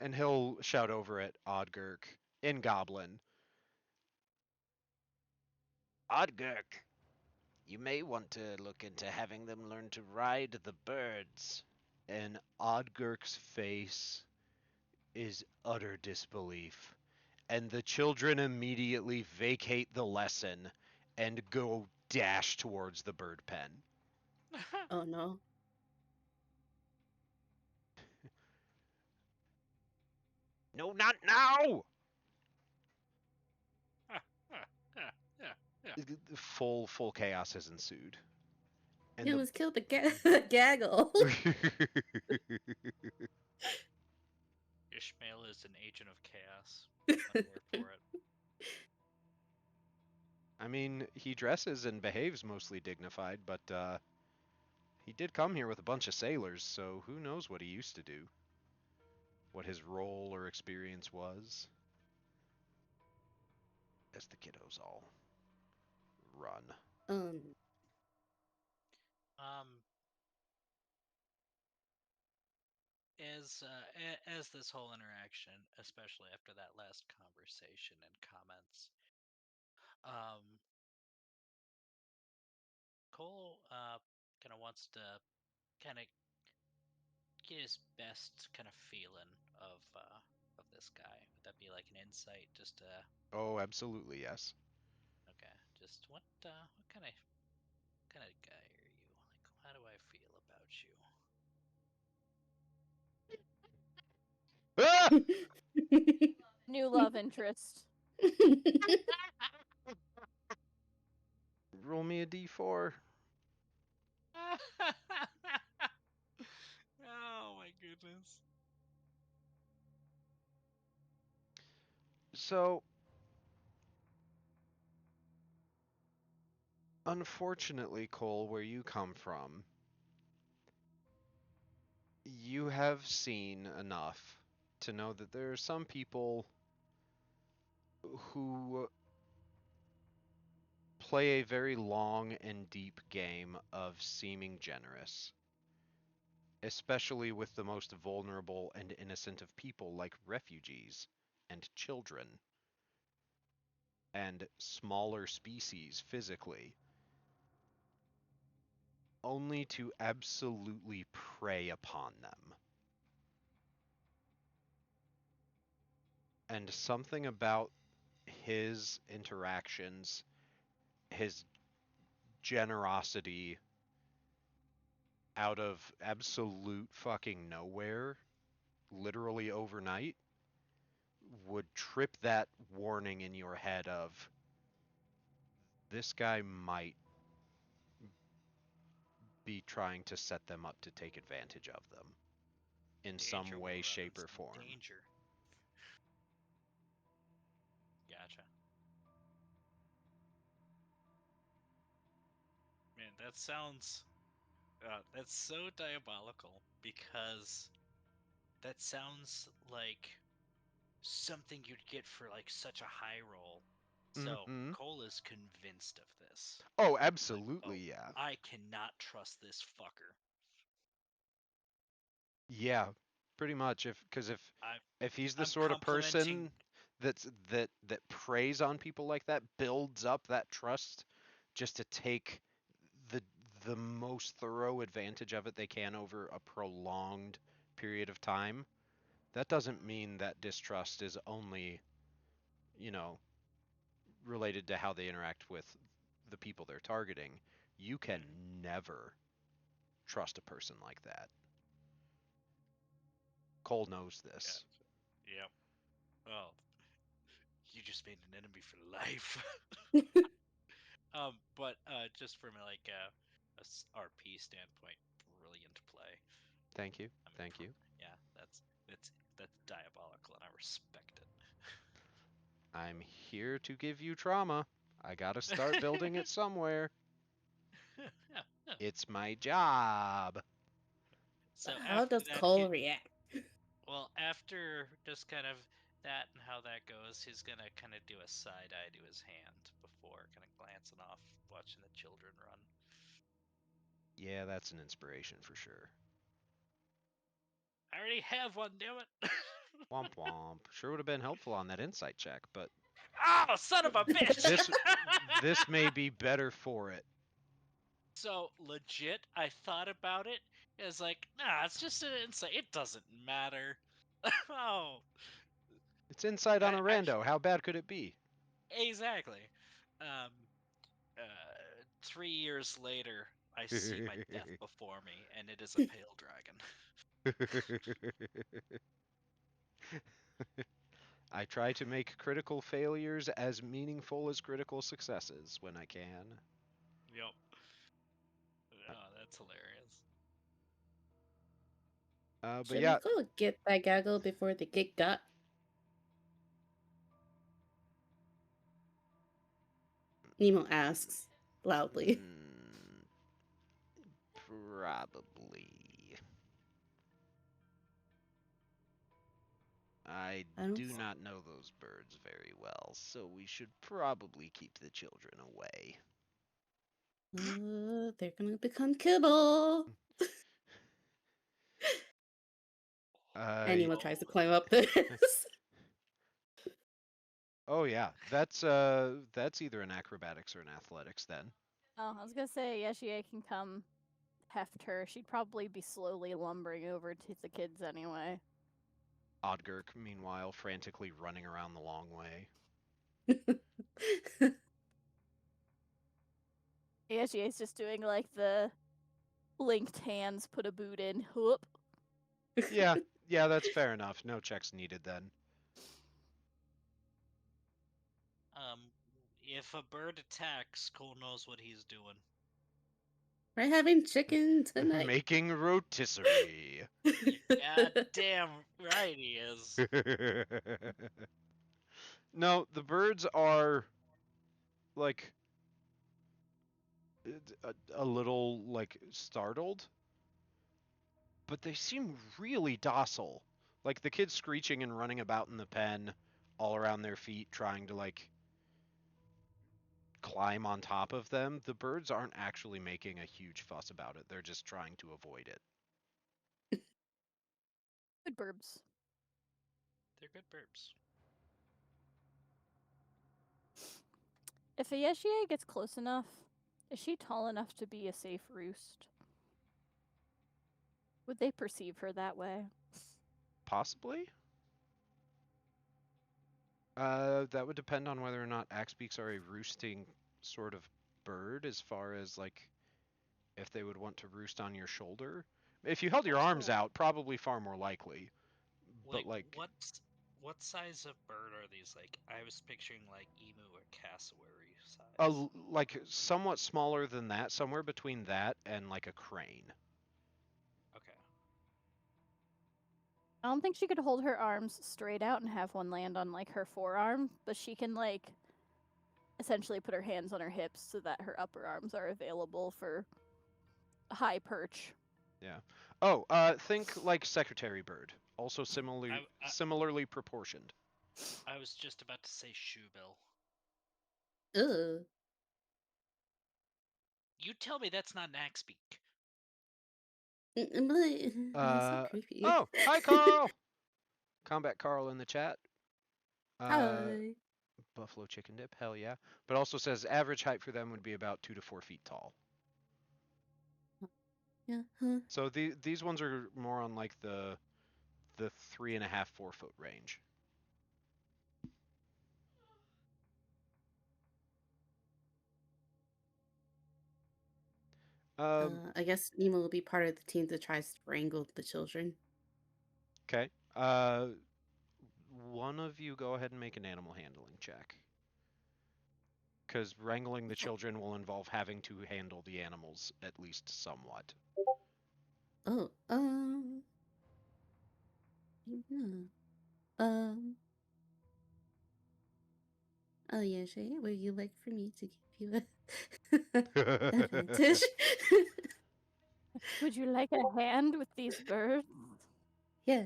And he'll shout over at Odgurk in Goblin. Odgurk, you may want to look into having them learn to ride the birds. And Odgurk's face is utter disbelief. And the children immediately vacate the lesson and go dash towards the bird pen. Oh no. No, not now! Yeah. Full chaos has ensued. And You the almost killed the gaggle. Ishmael is an agent of chaos. My word for it. I mean, he dresses and behaves mostly dignified, but he did come here with a bunch of sailors, so who knows what he used to do? What his role or experience was? As the kiddos all run. Um, Um, as this whole interaction, especially after that last conversation and comments, um, Cole kind of wants to kind of get his best kind of feeling of this guy. Would that be like an insight? Just Oh, absolutely, yes. okay. Just what kind of guy are you? Like, how do I feel about you? Ah! New love interest. Roll me a d4. Oh my goodness. So, unfortunately, Cole, where you come from, you have seen enough to know that there are some people who play a very long and deep game of seeming generous, especially with the most vulnerable and innocent of people like refugees and children and smaller species physically, only to absolutely prey upon them. And something about his interactions, his generosity out of absolute fucking nowhere, literally overnight, would trip that warning in your head of this guy might be trying to set them up to take advantage of them in Danger, some we're way, running shape, or some form. danger. Gotcha. Man, that's so diabolical because that sounds like something you'd get for like such a high roll. So Mm-hmm. Cole is convinced of this. Oh, Like, absolutely, oh, yeah. I cannot trust this fucker. Yeah, pretty much. If he's the I'm sort of complimenting. person that preys on people like that, builds up that trust just to take the the most thorough advantage of it they can over a prolonged period of time, that doesn't mean that distrust is only, you know, related to how they interact with the people they're targeting. You can never trust a person like that. Cole knows this. Gotcha. Yep. Well, you just made an enemy for life. But just from like a RP standpoint, brilliant play. Thank you. I'm Thank you. yeah, that's diabolical, and I respect it. I'm here to give you trauma. I gotta start building it somewhere. Yeah, yeah. It's my job. So how after does that, Cole react? after just kind of that and how that goes, he's gonna kind of do a side eye to his hand before kind of glancing off, watching the children run. Yeah, that's an inspiration for sure. I already have one, damn it! Womp womp. Sure would have been helpful on that insight check, but Oh, son of a bitch! this this may be better for it. So legit, I thought about it. It's like, nah, it's just an insight. It doesn't matter. Oh, It's insight on a actually, rando. How bad could it be? exactly. Um, 3 years later, I see my death before me, and it is a pale dragon. I try to make critical failures as meaningful as critical successes when I can. Yep. Oh, that's hilarious. But Should we yeah, go get that gaggle before they get got? Nemo asks loudly. mm, probably. I I don't. do not know those birds very well, so we should probably keep the children away. They're gonna become kibble. Uh, Anima tries to climb up this. oh yeah, that's either an acrobatics or an athletics then. Oh, I was gonna say Yeshie can come heft her. She'd probably be slowly lumbering over to the kids anyway. Odgurk, meanwhile, frantically running around the long way. Yeshie's just doing like the linked hands, put a boot in, whoop. Yeah, yeah, that's fair enough. No checks needed then. If a bird attacks, Cole knows what he's doing. We're having chicken tonight. Making rotisserie. God damn right he is. No, the birds are like a little like startled, but they seem really docile. Like the kids screeching and running about in the pen all around their feet trying to like climb on top of them. The birds aren't actually making a huge fuss about it. They're just trying to avoid it. Good burbs. They're good burps. If a Yeshie gets close enough, is she tall enough to be a safe roost? Would they perceive her that way? Possibly. That would depend on whether or not axbeaks are a roosting sort of bird, as far as like if they would want to roost on your shoulder. If you held your arms Also, out, probably far more likely. But like, like what size of bird are these? Like, I was picturing like emu or cassowary a size. like somewhat smaller than that, somewhere between that and like a crane. Okay. I don't think she could hold her arms straight out and have one land on like her forearm, but she can like essentially put her hands on her hips so that her upper arms are available for a high perch. Yeah. Oh, think like secretary bird. Also similarly proportioned. I was just about to say shoebill. Ugh. You tell me that's not an axbeak. That's so creepy. Oh, hi Carl. Combat Carl in the chat. Uh, Hi. Buffalo chicken dip, hell yeah. But also says average height for them would be about 2 to 4 feet tall. Yeah. Huh. So these ones are more on like the 3.5, 4 foot range. I guess Nemo will be part of the team that tries to wrangle the children. Okay. One of you go ahead and make an animal handling check. Because wrangling the children will involve having to handle the animals at least somewhat. Oh, yeah. Oh yeah, Shay, would you like for me to give you a advantage? Would you like a hand with these birds? Yeah.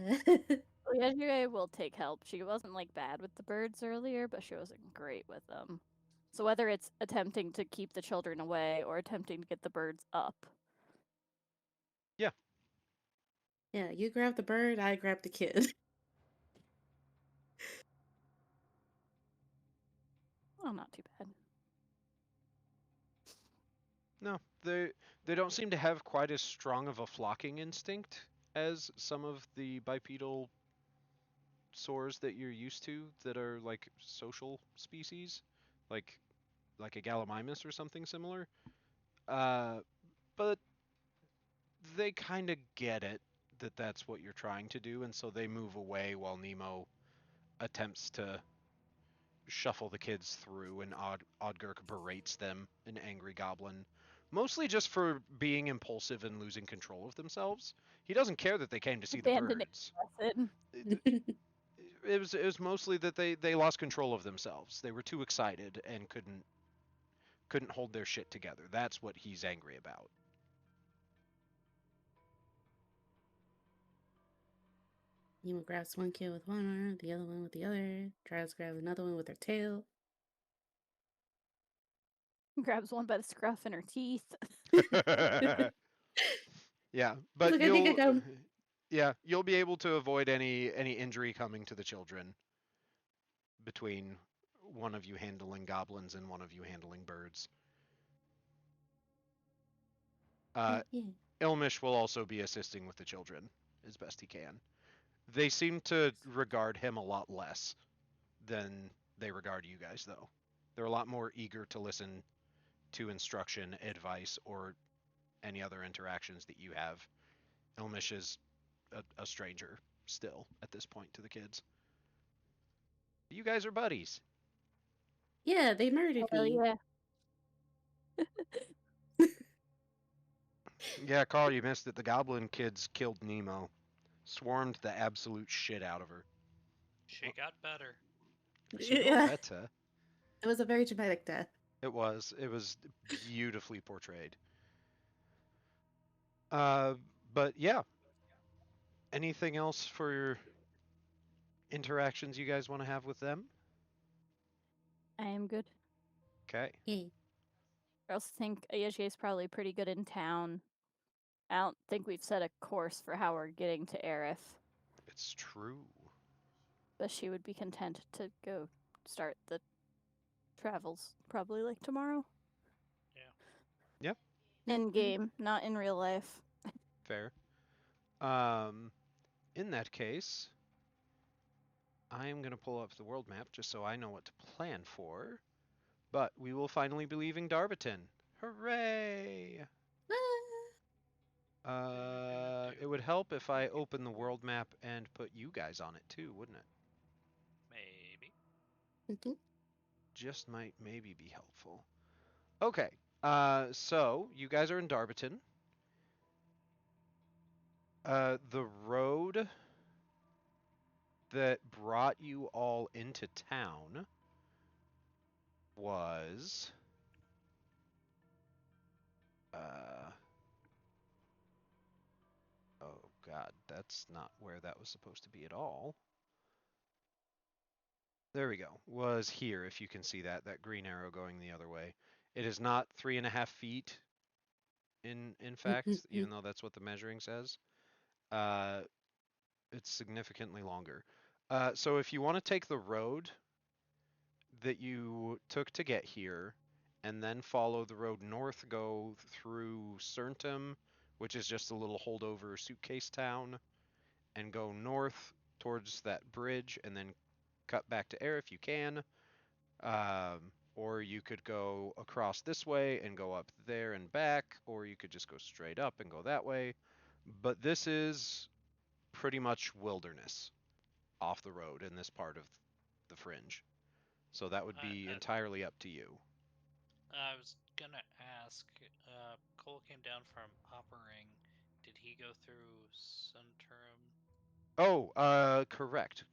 Yeshie will take help. She wasn't like bad with the birds earlier, but she wasn't great with them. So whether it's attempting to keep the children away or attempting to get the birds up. Yeah. Yeah, you grab the bird, I grab the kid. Oh, not too bad. No, they don't seem to have quite as strong of a flocking instinct as some of the bipedal soars that you're used to that are like social species, like a Gallimimus or something similar. Uh, but they kind of get it that that's what you're trying to do, and so they move away while Nemo attempts to shuffle the kids through, and Odgurk berates them, an angry goblin, mostly just for being impulsive and losing control of themselves. He doesn't care that they came to see the Abandoning birds. lesson. It was mostly that they lost control of themselves. They were too excited and couldn't hold their shit together. That's what he's angry about. Nemo grabs one kid with one arm, the other one with the other, tries to grab another one with her tail. Grabs one by the scruff in her teeth. Yeah, He's but like, I think I got him. you'll be able to avoid any injury coming to the children between one of you handling goblins and one of you handling birds. Uh, Yeah. Ilmish will also be assisting with the children as best he can. They seem to regard him a lot less than they regard you guys, though. They're a lot more eager to listen to instruction, advice, or any other interactions that you have. Ilmish is a stranger still at this point to the kids. You guys are buddies. Yeah, they murdered Hell me. yeah. Yeah, Carl, you missed it. The goblin kids killed Nemo. Swarmed the absolute shit out of her. She got better. She got Yeah. better. It was a very dramatic death. It was. It was beautifully portrayed. But yeah. Anything else for your interactions you guys want to have with them? I am good. Okay. Yay. I also think Ayeshe is probably pretty good in town. I don't think we've set a course for how we're getting to Aerith, It's true. but she would be content to go start the travels probably like tomorrow. Yeah. In game, not in real life. Fair. Um, in that case, I am going to pull up the world map just so I know what to plan for. But we will finally be leaving Darbiton. Hooray! It would help if I open the world map and put you guys on it too, wouldn't it? Maybe. Just might maybe be helpful. Okay. So you guys are in Darbiton. The road that brought you all into town was uh oh god, that's not where that was supposed to be at all. There we go. Was here, if you can see that green arrow going the other way. It is not 3.5 feet in fact, even though that's what the measuring says. Uh, it's significantly longer. So if you want to take the road that you took to get here, and then follow the road north, go through Cerntum, which is just a little holdover suitcase town, and go north towards that bridge, and then cut back to air if you can. Or you could go across this way and go up there and back, or you could just go straight up and go that way. But this is pretty much wilderness off the road in this part of the fringe. So that would I, be I, entirely up to you. I was gonna ask. Cole came down from Oppering. Did he go through Sunterum? Oh, correct.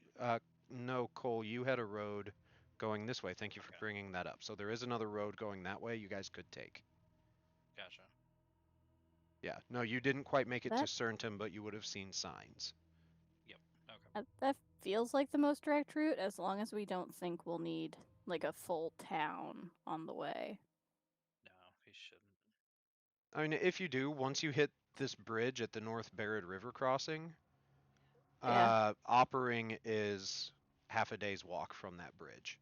No, Cole, you had a road going this way. Thank you for Okay, bringing that up. So there is another road going that way you guys could take. gotcha. Yeah. No, you didn't quite make it to That Cerntum, but you would have seen signs. Yep. Okay. that feels like the most direct route, as long as we don't think we'll need like a full town on the way. No, he shouldn't. I mean, if you do, once you hit this bridge at the North Barrett River crossing, Yeah. Oppering is half a day's walk from that bridge,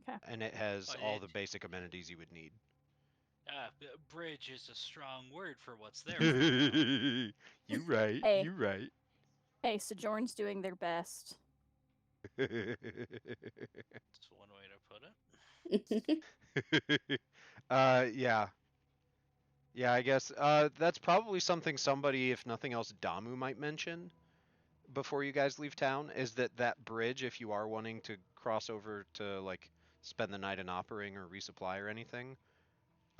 Okay. and it has Well, all the basic amenities you would need. bridge is a strong word for what's there for now. You right. Hey, You right. hey, Sojourn's doing their best. That's one way to put it. Yeah. Yeah, I guess that's probably something somebody, if nothing else, Damu might mention before you guys leave town, is that bridge, if you are wanting to cross over to like spend the night in Oppering or resupply or anything,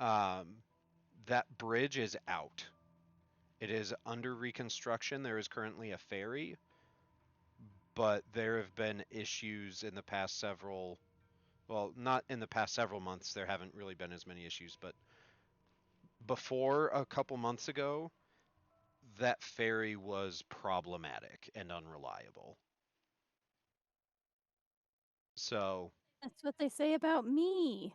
um, that bridge is out. It is under reconstruction. There is currently a ferry, but there have been issues in the past several, well, not in the past several months, there haven't really been as many issues, but before a couple months ago, that ferry was problematic and unreliable. So, That's what they say about me.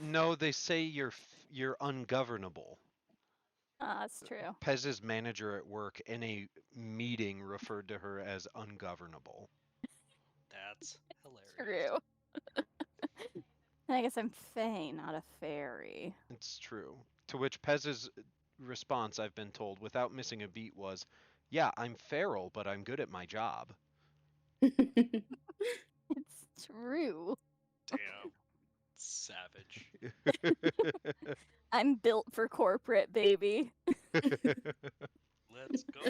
No, they say you're ungovernable. That's true. Pez's manager at work in a meeting referred to her as ungovernable. That's hilarious. True. I guess I'm Fae, not a fairy. It's true. To which Pez's response, I've been told, without missing a beat, was, "Yeah, I'm feral, but I'm good at my job." It's true. Damn. Savage. I'm built for corporate, baby. Let's go.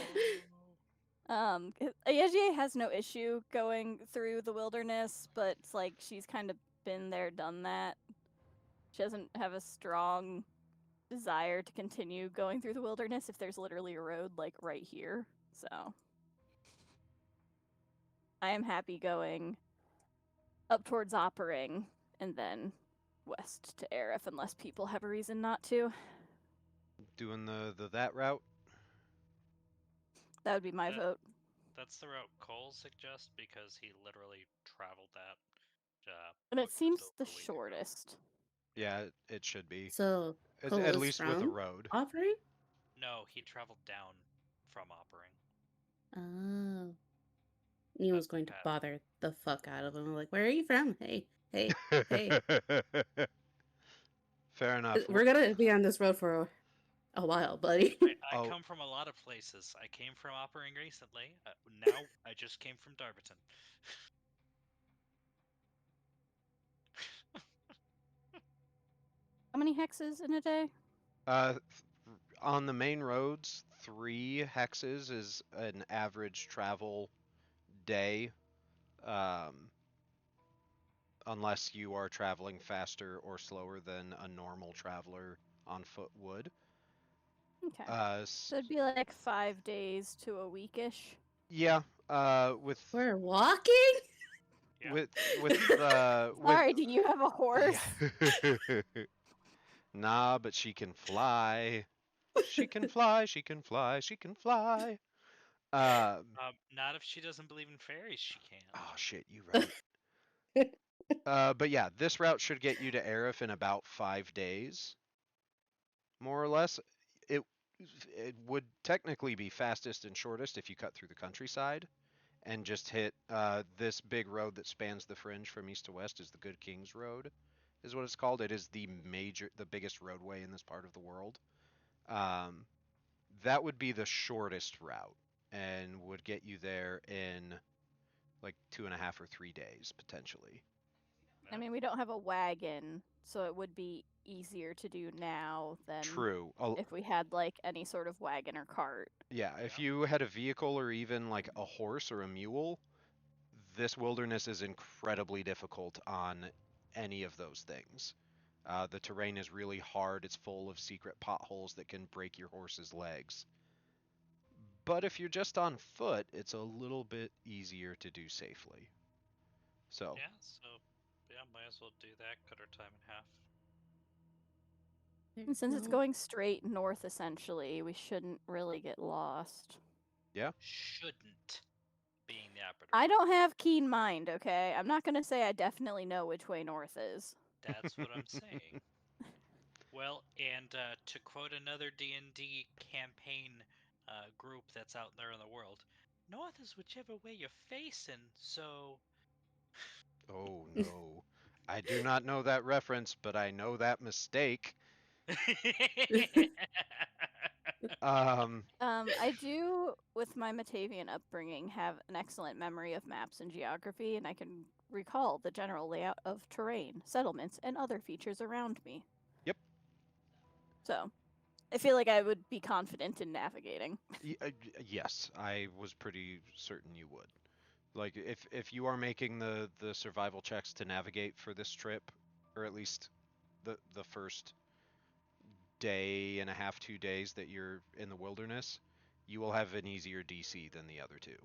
Ayejie has no issue going through the wilderness, but it's like she's kind of been there, done that. She doesn't have a strong desire to continue going through the wilderness if there's literally a road like right here. So I am happy going up towards Oppering and then west to Aerith unless people have a reason not to. Doing the that route. That would be my That- vote. That's the route Cole suggests because he literally traveled that. And it just seems over the a week ago. shortest. Yeah, it should be. So Cole At is least with a from road. Offering? No, he traveled down from Oppering. Oh. He was That's going to bad. bother the fuck out of him. Like, where are you from? Hey, hey, hey. Fair enough. We're gonna be on this road for a while, buddy. I Oh. come from a lot of places. I came from Oppering recently. Now I just came from Darbiton. How many hexes in a day? On the main roads, 3 hexes is an average travel day, unless you are traveling faster or slower than a normal traveler on foot would. Okay. Uh, So it'd be like 5 days to a weekish. yeah, with We're walking? Yeah. with Sorry, do you have a horse? Yeah. Nah, but she can fly. She can fly. She can fly. She can fly. Not if she doesn't believe in fairies. She can. Oh shit, you right. But yeah, this route should get you to Aerith in about 5 days, more or less. It it would technically be fastest and shortest if you cut through the countryside and just hit this big road that spans the fringe from east to west is the Good King's Road, is what it's called. It is the biggest roadway in this part of the world. Um, that would be the shortest route and would get you there in like 2.5 or 3 days potentially. I mean, we don't have a wagon, so it would be easier to do now than True. if we had like any sort of wagon or cart. Yeah, if Yeah. you had a vehicle or even like a horse or a mule, this wilderness is incredibly difficult on any of those things. The terrain is really hard. It's full of secret potholes that can break your horse's legs. But if you're just on foot, it's a little bit easier to do safely. So, Yeah. So yeah, might as well do that. Cut our time in half. And since it's going straight north, essentially, we shouldn't really get lost. yeah. Shouldn't being the operative. I don't have keen mind, okay? I'm not gonna say I definitely know which way north is. That's what I'm saying. Well, and to quote another D&D campaign group that's out there in the world, north is whichever way you're facing. So. Oh no. I do not know that reference, but I know that mistake. I do, with my Matavian upbringing, have an excellent memory of maps and geography, and I can recall the general layout of terrain, settlements, and other features around me. Yep. So, I feel like I would be confident in navigating. Yes, I was pretty certain you would. Like if you are making the survival checks to navigate for this trip, or at least the first day and a half, 2 days that you're in the wilderness, you will have an easier DC than the other two.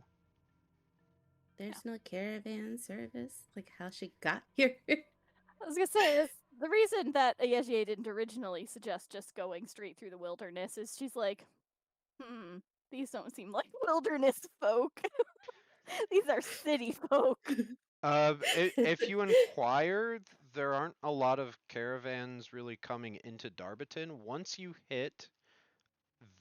There's no caravan service. Like how she got here. I was gonna say this. The reason that Ayejie didn't originally suggest just going straight through the wilderness is she's like, these don't seem like wilderness folk. These are city folk. If you inquire, there aren't a lot of caravans really coming into Darbiton. Once you hit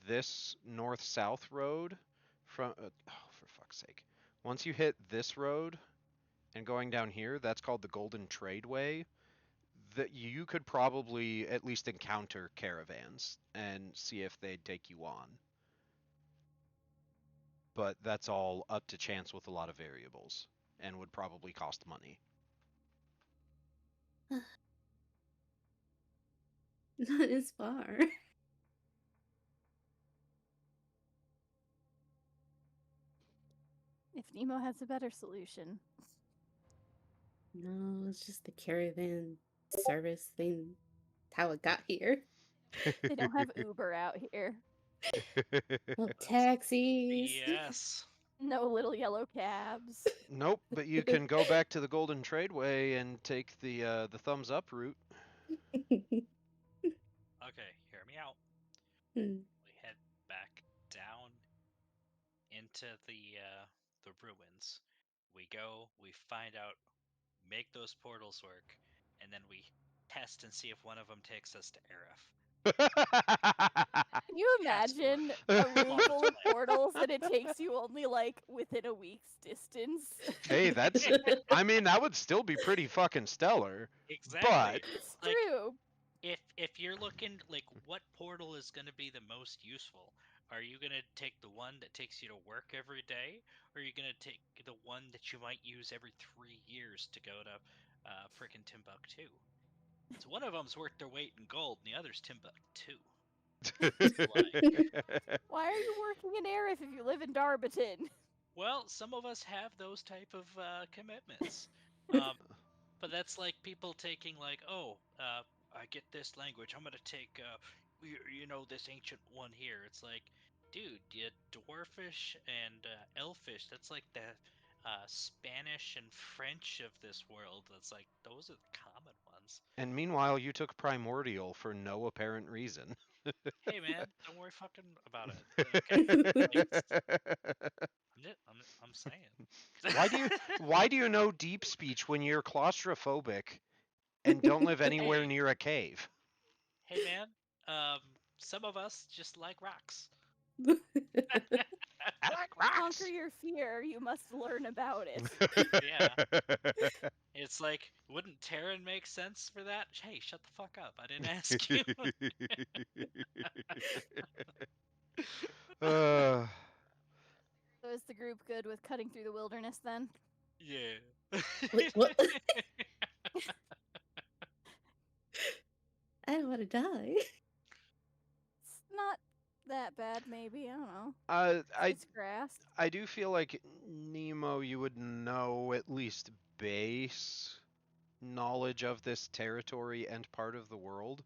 this north-south road from oh, for fuck's sake. Once you hit this road and going down here, that's called the Golden Tradeway. That you could probably at least encounter caravans and see if they'd take you on. But that's all up to chance with a lot of variables and would probably cost money. Not as far. If Nemo has a better solution. No, it's just the caravan service thing. How it got here. They don't have Uber out here. No That's taxis. BS. No little yellow cabs. Nope, but you can go back to the Golden Tradeway and take the thumbs up route. Okay, hear me out. Hmm. We head back down into the ruins. We go, we find out, make those portals work, and then we test and see if one of them takes us to Aerith. Can you That's imagine right. a room Longest full of plan. portals and it takes you only like within a week's distance? Hey, that's. I mean, that would still be pretty fucking stellar. Exactly. But It's Like, true. if you're looking like what portal is going to be the most useful, are you going to take the one that takes you to work every day, or are you going to take the one that you might use every 3 years to go to frickin' Timbuktu? So one of them's worth their weight in gold, and the other's Timbuktu. Why are you working in Aerith if you live in Darbiton? Well, some of us have those type of commitments. But that's like people taking like, oh, I get this language. I'm gonna take, this ancient one here. It's like, dude, dwarfish and elfish. That's like the Spanish and French of this world. That's like those are the common ones. and meanwhile, you took Primordial for no apparent reason. Hey man, don't worry fucking about it. Okay, like, I'm saying. Why do you know deep speech when you're claustrophobic and don't live anywhere Hey, near a cave? hey man, some of us just like rocks. I like To conquer rocks. your fear, you must learn about it. Yeah. It's like, wouldn't Terran make sense for that? Hey, shut the fuck up. I didn't ask you. uh, So is the group good with cutting through the wilderness then? Yeah. Wait, what? I don't want to die. It's not that bad, maybe. I don't know. I It's grass. I do feel like Nemo, you would know at least base knowledge of this territory and part of the world.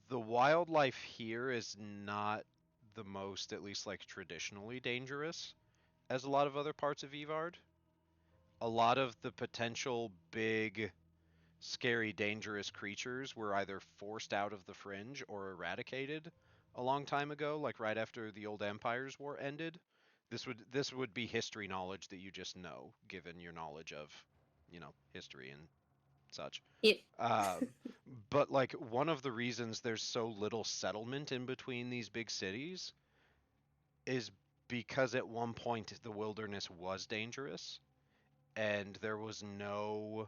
The wildlife here is not the most, at least like traditionally dangerous as a lot of other parts of Evard. A lot of the potential big, scary, dangerous creatures were either forced out of the fringe or eradicated a long time ago, like right after the old Empire's War ended. This would be history knowledge that you just know, given your knowledge of, history and such. It. Um, but like one of the reasons there's so little settlement in between these big cities is because at one point the wilderness was dangerous and there was no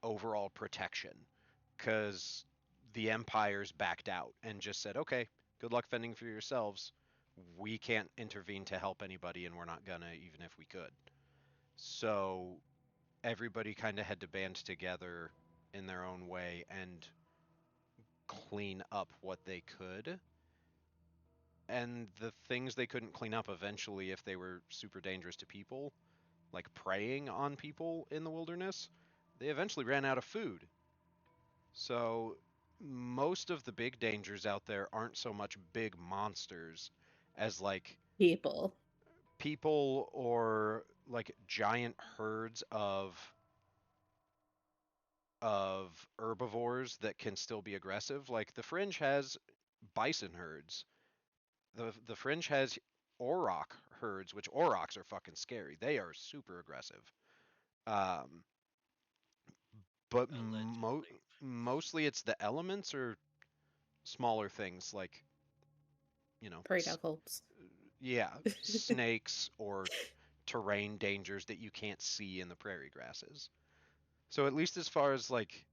overall protection because the empires backed out and just said, okay, good luck fending for yourselves. We can't intervene to help anybody, and we're not gonna, even if we could. So everybody kind of had to band together in their own way and clean up what they could. And the things they couldn't clean up eventually, if they were super dangerous to people, like preying on people in the wilderness, they eventually ran out of food. So most of the big dangers out there aren't so much big monsters as like People. people or like giant herds of herbivores that can still be aggressive. Like the Fringe has bison herds. The Fringe has auroch herds, which aurochs are fucking scary. They are super aggressive. Um, but Allegedly. mostly it's the elements or smaller things like, you know, Prairie dog holes. yeah, snakes or terrain dangers that you can't see in the prairie grasses. So at least as far as like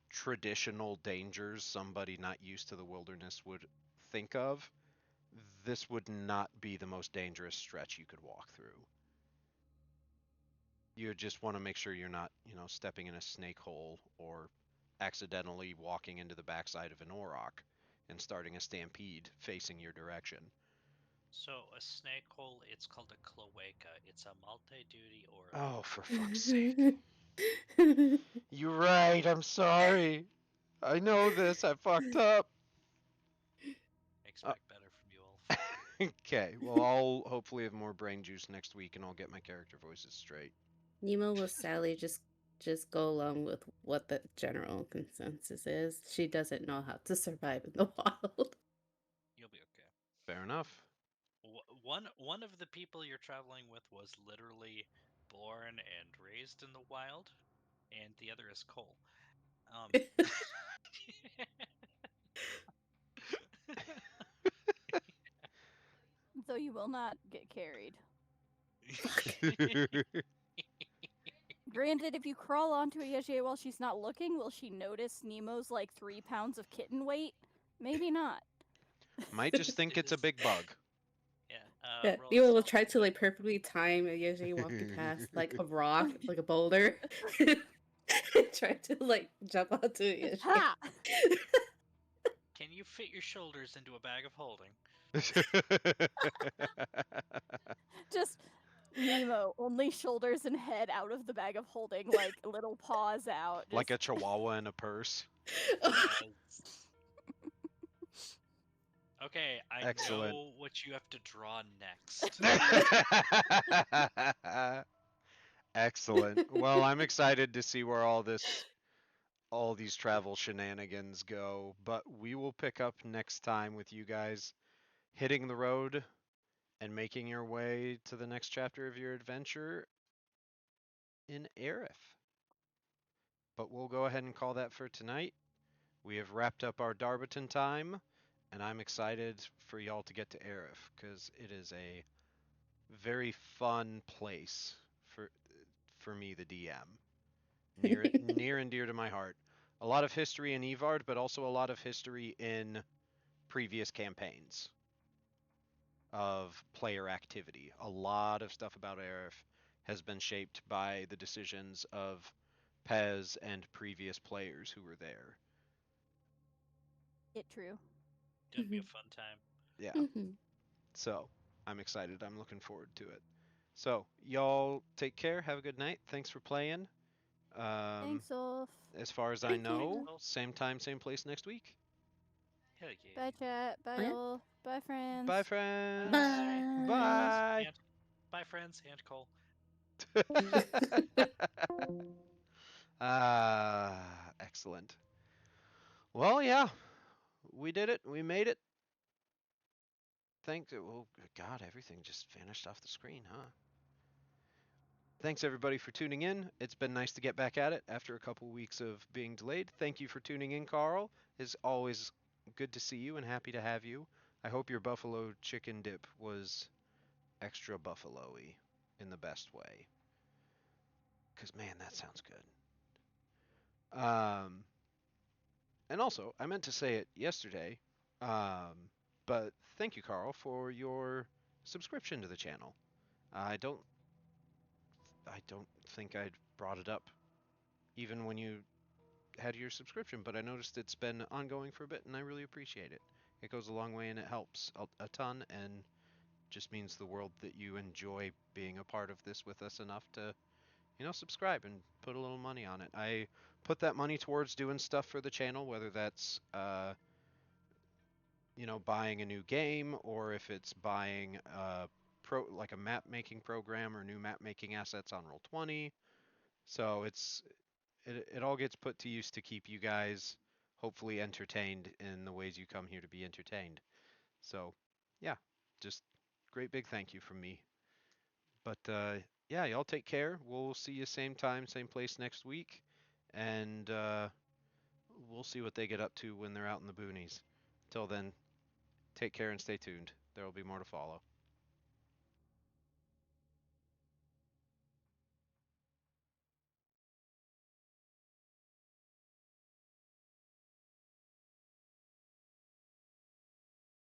traditional dangers somebody not used to the wilderness would think of, this would not be the most dangerous stretch you could walk through. You just want to make sure you're not, stepping in a snake hole or accidentally walking into the backside of an auroch and starting a stampede facing your direction. So a snake hole, it's called a cloaca. It's a multi-duty Oh, orifice. for fuck's sake. You're right. I'm sorry. I know this. I fucked up. Uh, Expect better from you, Wolf. okay. Well, I'll hopefully have more brain juice next week and I'll get my character voices straight. Nemo will sadly just go along with what the general consensus is. She doesn't know how to survive in the wild. You'll be okay. Fair enough. One of the people you're traveling with was literally born and raised in the wild, and the other is Cole. Um, So you will not get carried. Fuck. Granted, if you crawl onto a Yeje while she's not looking, will she notice Nemo's like 3 pounds of kitten weight? Maybe not. Might just think It it's a is. big bug. Yeah. Yeah, Roll Nemo will stealth try for to me. like perfectly time a usually walking past like a rock, like a boulder. Try to like jump onto it. Ha! Can you fit your shoulders into a bag of holding? Just Nemo, only shoulders and head out of the bag of holding, like little paws out. Like a Just chihuahua in a purse. Yes. Okay, I Excellent. know what you have to draw next. Excellent. Well, I'm excited to see where all these travel shenanigans go, but we will pick up next time with you guys hitting the road and making your way to the next chapter of your adventure in Aerith. But we'll go ahead and call that for tonight. We have wrapped up our Darbiton time, and I'm excited for y'all to get to Aerith because it is a very fun place for me, the DM. Near and dear to my heart. A lot of history in Evard, but also a lot of history in previous campaigns of player activity. A lot of stuff about Aerith has been shaped by the decisions of Pez and previous players who were there. it true. Gonna be a fun time. Yeah. Mhm. So I'm excited. I'm looking forward to it. So y'all take care. Have a good night. Thanks for playing. Um, Thanks, Olf. as far as I Thank know, you. Well, same time, same place next week. hell yeah. Bye, chat. Oh, Bye, yeah. Olf. Bye, Bye, friends. friends. Bye. Bye. Bye. And bye, friends, and Cole. Excellent. Well, yeah, we did it. We made it. Thanks. Well, God, everything just vanished off the screen, huh? Thanks everybody for tuning in. It's been nice to get back at it after a couple weeks of being delayed. Thank you for tuning in, Carl. It's always good to see you and happy to have you. I hope your buffalo chicken dip was extra buffalo-y in the best way. Cause man, that sounds good. Um, and also, I meant to say it yesterday, um, but thank you, Carl, for your subscription to the channel. I don't, I don't think I'd brought it up even when you had your subscription, but I noticed it's been ongoing for a bit, and I really appreciate it. It goes a long way, and it helps a ton, and just means the world that you enjoy being a part of this with us enough to, subscribe and put a little money on it. I put that money towards doing stuff for the channel, whether that's, buying a new game or if it's buying like a map making program or new map making assets on Roll20. So it all gets put to use to keep you guys hopefully entertained in the ways you come here to be entertained. So, yeah, just great big thank you from me. But yeah, y'all take care. We'll see you same time, same place next week. and we'll see what they get up to when they're out in the boonies. Till then, take care and stay tuned. There will be more to follow.